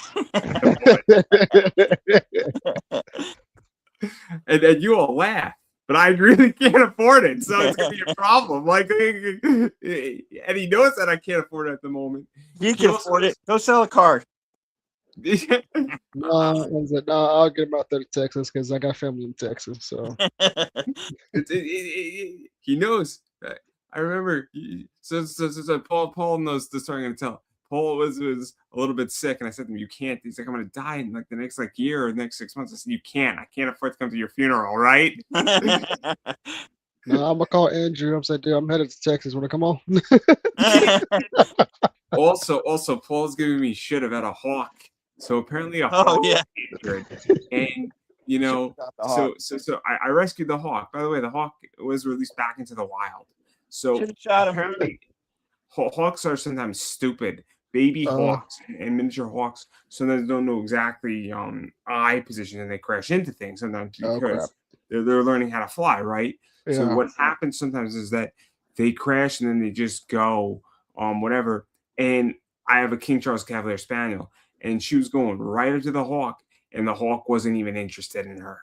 and you all laugh, but I really can't afford it, so it's gonna be a problem. Like, and he knows that I can't afford it at the moment. You can afford it. Go sell a car. No, I'll get him out there to Texas because I got family in Texas. So he knows. I remember. So Paul knows the story I'm going to tell. Paul was a little bit sick, and I said to him, "You can't." He's like, "I'm going to die in like the next year or the next 6 months." I said, "You can't. I can't afford to come to your funeral, right?" No, I'm gonna call Andrew. I'm saying, dude, I'm headed to Texas. Want to come on? Also, Paul's giving me shit about a hawk. So apparently a hawk. Yeah. And you know, so I rescued the hawk. By the way, the hawk was released back into the wild. So apparently, hawks are sometimes stupid. Baby hawks and miniature hawks sometimes don't know exactly eye position, and they crash into things sometimes because they're learning how to fly, right? Yeah. So what happens sometimes is that they crash and then they just go whatever. And I have a King Charles Cavalier Spaniel, and she was going right up to the hawk, and the hawk wasn't even interested in her.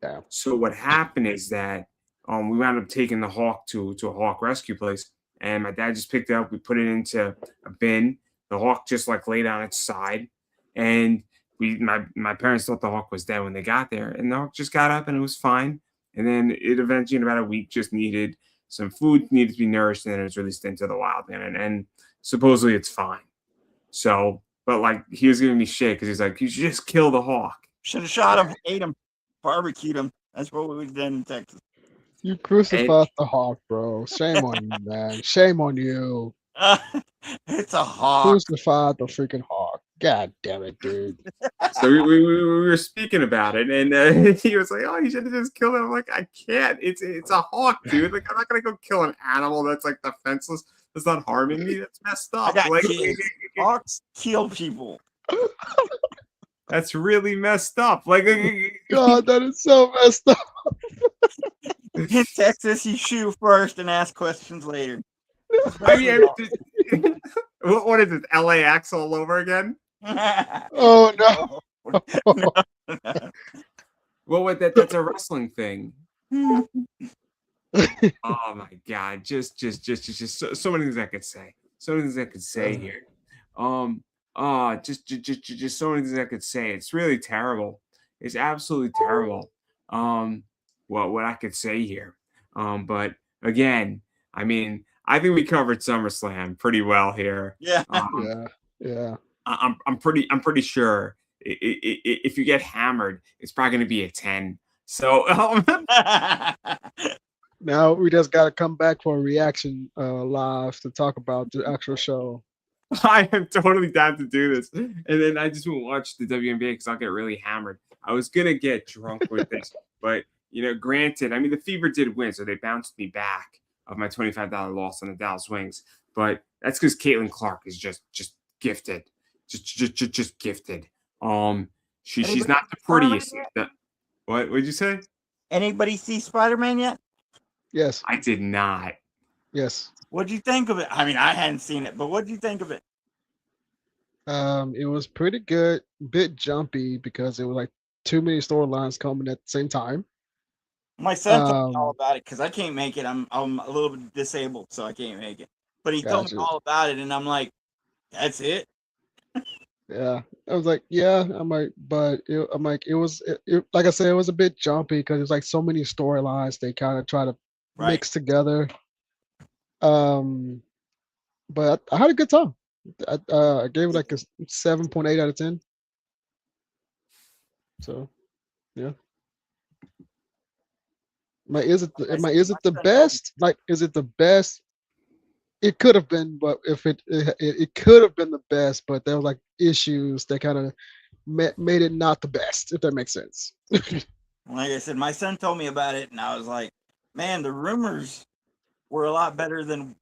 Yeah. So what happened is that we wound up taking the hawk to a hawk rescue place, and my dad just picked it up. We put it into a bin. The hawk just laid on its side, and my parents thought the hawk was dead when they got there, and the hawk just got up and it was fine. And then it eventually, in about a week, just needed some food, needed to be nourished, and then it was released into the wild, and supposedly it's fine. So, but he was giving me shit because he's like, "You should just kill the hawk." Should have shot him, ate him, barbecued him. That's what we did in Texas. You crucified the hawk, bro. Shame on you, man. Shame on you. It's a hawk. Crucified the freaking hawk. God damn it, dude. So we were speaking about it, and he was like, "Oh, you should have just killed him." I'm like, "I can't. It's a hawk, dude. I'm not gonna go kill an animal that's defenseless. That's not harming me. That's messed up." Hawks kill people. That's really messed up. God, that is so messed up. In Texas, you shoot first and ask questions later. I mean, what is it? LAX all over again? Oh no. Well, wait, that's a wrestling thing. Oh my God! Just so many things I could say. So many things I could say here. Just so many things I could say. It's really terrible. It's absolutely terrible. What I could say here. But again, I mean, I think we covered SummerSlam pretty well here. Yeah. Yeah. I'm pretty sure if you get hammered, it's probably going to be a 10. So Now we just got to come back for a reaction live to talk about the actual show. I am totally down to do this, and then I just won't watch the WNBA because I'll get really hammered. I was gonna get drunk with this, but granted, I mean the Fever did win, so they bounced me back of my $25 loss on the Dallas Wings. But that's because Caitlin Clark is just gifted, just gifted. She's not the prettiest. What would you say? Anybody see Spider-Man yet? Yes. I did not. Yes. What'd you think of it? I mean, I hadn't seen it, but what'd you think of it? It was pretty good, bit jumpy because it was like too many storylines coming at the same time. My son told me all about it because I can't make it. I'm a little bit disabled, so I can't make it. But he told me all about it, and I'm like, that's it. Yeah, I was like, yeah, I'm like, but I'm like, it was like I said, it was a bit jumpy because it's like so many storylines they kind of try to mix together. But I had a good time. I gave it like a 7.8 out of 10. So, yeah. Is it the best? Like, is it the best? It could have been, but if it could have been the best, but there was like issues that kind of made it not the best, if that makes sense. Like I said, my son told me about it, and I was like, man, the rumors were a lot better than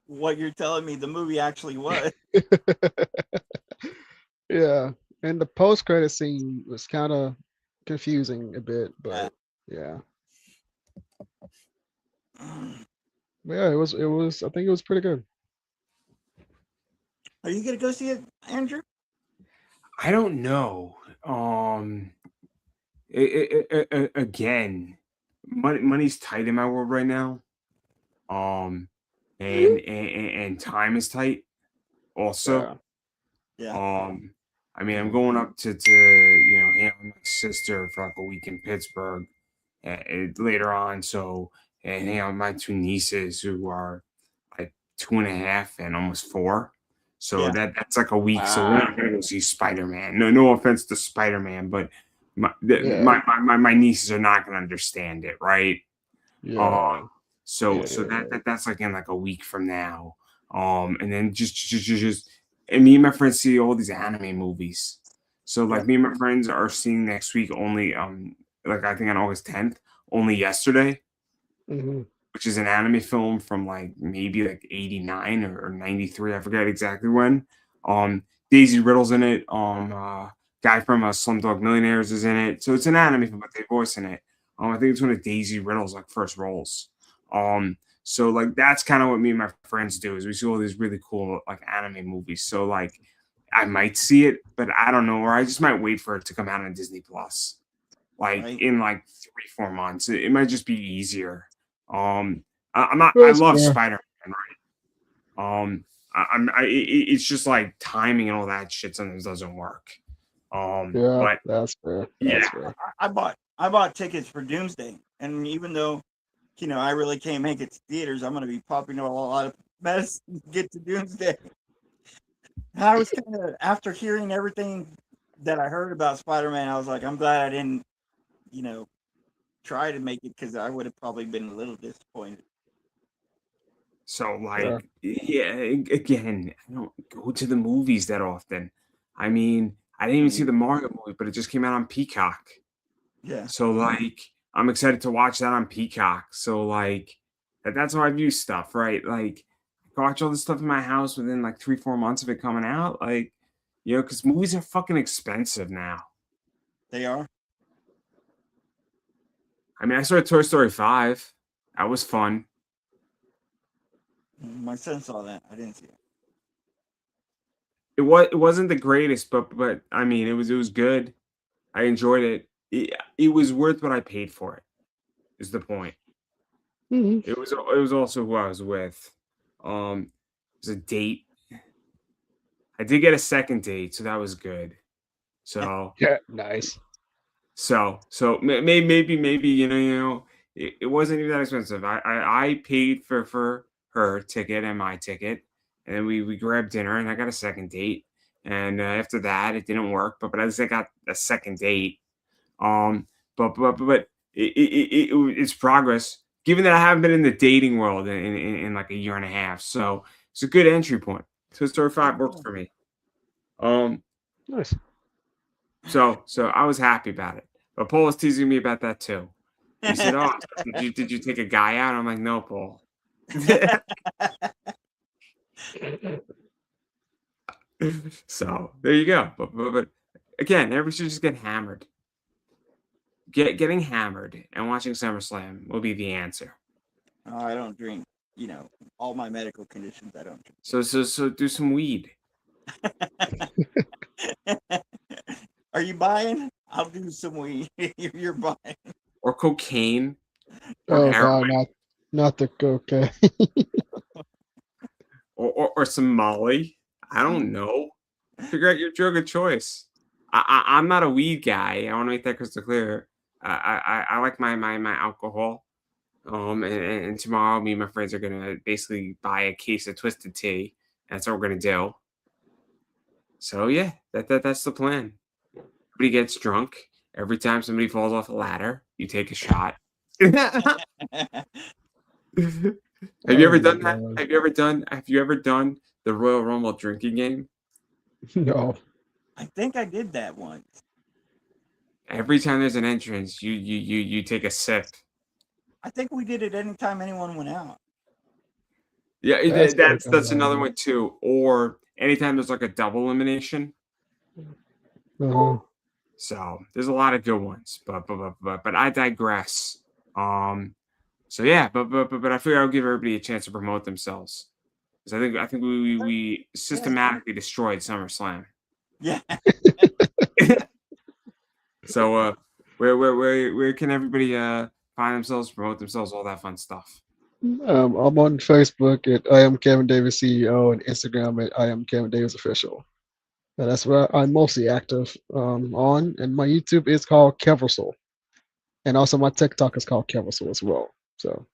what you're telling me the movie actually was. Yeah, and the post-credit scene was kind of confusing a bit, but yeah. Yeah, it was. I think it was pretty good. Are you gonna go see it, Andrew? I don't know. Again, money's tight in my world right now. And time is tight also. Yeah. I mean, I'm going up to hang out with my sister for like a week in Pittsburgh later on. So, and hang out with my two nieces who are like 2.5 and almost 4. So that's like a week. So we're not gonna go see Spider-Man. No offense to Spider-Man, but my nieces are not gonna understand it, right? Yeah. So that's like in like a week from now. And then just and me and my friends see all these anime movies. So like me and my friends are seeing next week only like I think on August 10th, only yesterday, which is an anime film from like maybe like 89 or 93. I forget exactly when. Daisy Riddle's in it. Guy from Slumdog Millionaires is in it. So it's an anime film, but they voice in it. I think it's one of Daisy Riddle's like first roles. So like that's kind of what me and my friends do is we see all these really cool like anime movies. So like I might see it, but I don't know, or I just might wait for it to come out on Disney Plus. Like in like 3-4 months. It might just be easier. I love Spider-Man, right? It's just like timing and all that shit sometimes doesn't work. But that's fair. Yeah. I bought tickets for Doomsday, and even though I really can't make it to theaters, I'm going to be popping a lot of medicine to get to Doomsday. And I was kind of, after hearing everything that I heard about Spider-Man, I was like, I'm glad I didn't, try to make it because I would have probably been a little disappointed. So like, again, I don't go to the movies that often. I mean, I didn't even see the Mario movie, but it just came out on Peacock. Yeah. So like, I'm excited to watch that on Peacock. So like, that's how I view stuff, right? Like, I watch all this stuff in my house within like 3-4 months of it coming out. Like, because movies are fucking expensive now. They are. I mean, I saw Toy Story 5. That was fun. My son saw that. I didn't see it. It wasn't the greatest, but I mean, it was good. I enjoyed it. It was worth what I paid for it. Is the point. Mhm. It was also who I was with. It was a date. I did get a second date, so that was good. So Yeah, nice. maybe it wasn't even that expensive. I paid for her ticket and my ticket, and then we grabbed dinner, and I got a second date. And after that, it didn't work, but at least I got a second date. Um, but it's progress. Given that I haven't been in the dating world in like a year and a half, so it's a good entry point. Toy Story 5 worked for me. Um, Nice. so I was happy about it. But Paul was teasing me about that too. He said, "Oh, did you take a guy out?" I'm like, "No, Paul." So there you go. But again, everybody should just get hammered. Getting hammered and watching SummerSlam will be the answer. I don't drink. All my medical conditions, I don't drink. So do some weed. Are you buying? I'll do some weed if you're buying. Or cocaine. Or Oh heroin. God, not the cocaine. Or some Molly. I don't know. Figure out your drug of choice. I'm not a weed guy. I want to make that crystal clear. I like my alcohol. And tomorrow, me and my friends are gonna basically buy a case of Twisted Tea. That's what we're gonna do. So yeah, that's the plan. Everybody gets drunk. Every time somebody falls off a ladder, you take a shot. Have you ever Oh my done that? God. Have you ever done the Royal Rumble drinking game? No. I think I did that once. Every time there's an entrance, you take a sip. I think we did it anytime anyone went out. Yeah, That's that's another one too. Or anytime there's like a double elimination. Uh-huh. So there's a lot of good ones, but I digress. So yeah, but I figure I'll give everybody a chance to promote themselves. Because I think we systematically destroyed SummerSlam. Yeah. So where can everybody find themselves, promote themselves, all that fun stuff? I'm on Facebook at I am Kevin Davis CEO and Instagram at I am Kevin Davis Official. And that's where I'm mostly active on. And my YouTube is called Keversol. And also my TikTok is called Keversol as well. So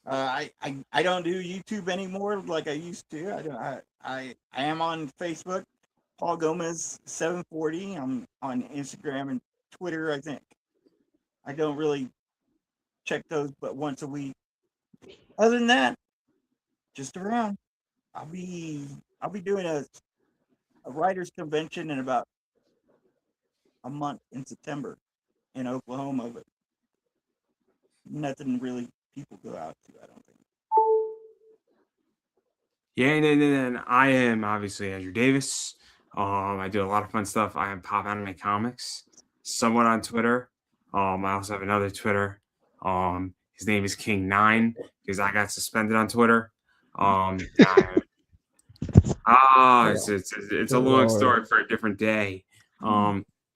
I don't do YouTube anymore like I used to. I am on Facebook, Paul Gomez 740. I'm on Instagram and Twitter. I think I don't really check those, but once a week. Other than that, just around. I'll be doing a writers convention in about a month in September in Oklahoma, but nothing really people go out to. I don't think. Yeah, and then I am obviously Andrew Davis. I do a lot of fun stuff. I am Pop Anime Comics, somewhat on Twitter. I also have another Twitter. His name is King9 because I got suspended on Twitter. It's a long story for a different day.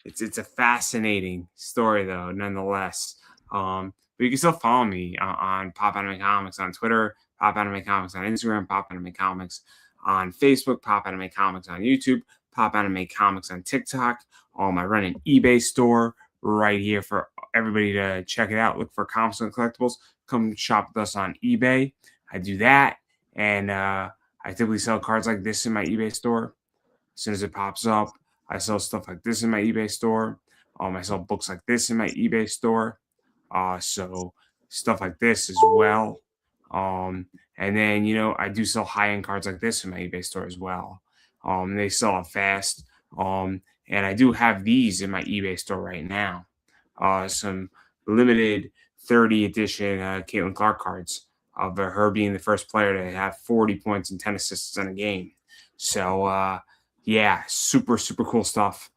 It's a fascinating story though, nonetheless. But you can still follow me on Pop Anime Comics on Twitter, Pop Anime Comics on Instagram, Pop Anime Comics on Facebook, Pop Anime Comics on YouTube, Pop Anime Comics on TikTok. I run an eBay store right here for everybody to check it out. Look for comics and collectibles. Come shop with us on eBay. I do that, and I typically sell cards like this in my eBay store. As soon as it pops up, I sell stuff like this in my eBay store. I sell books like this in my eBay store. So stuff like this as well. And then I do sell high-end cards like this in my eBay store as well. They sell it fast. And I do have these in my eBay store right now. Some limited 30 edition Caitlin Clark cards of her being the first player to have 40 points and 10 assists in a game. So yeah, super cool stuff.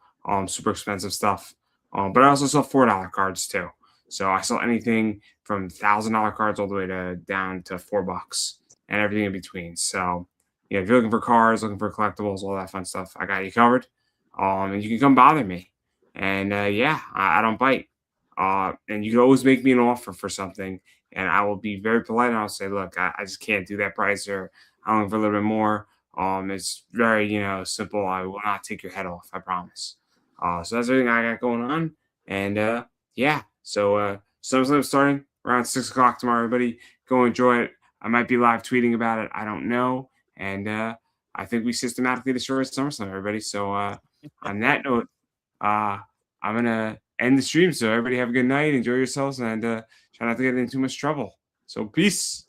Super expensive stuff. But I also sell $4 cards too. So I sell anything from $1,000 cards all the way to down to $4 and everything in between. So if you're looking for cars, looking for collectibles, all that fun stuff, I got you covered. And you can come bother me. And yeah, I don't bite. And you can always make me an offer for something, and I will be very polite, and I'll say, look, I just can't do that price, or I'm looking for a little bit more. It's very, simple. I will not take your head off, I promise. So that's everything I got going on. And yeah, so SummerSlam starting around 6 o'clock tomorrow. Everybody go enjoy it. I might be live tweeting about it. I don't know. And I think we systematically destroyed SummerSlam, everybody. So on that note, I'm gonna end the stream. So everybody have a good night, enjoy yourselves, and try not to get into too much trouble. So peace.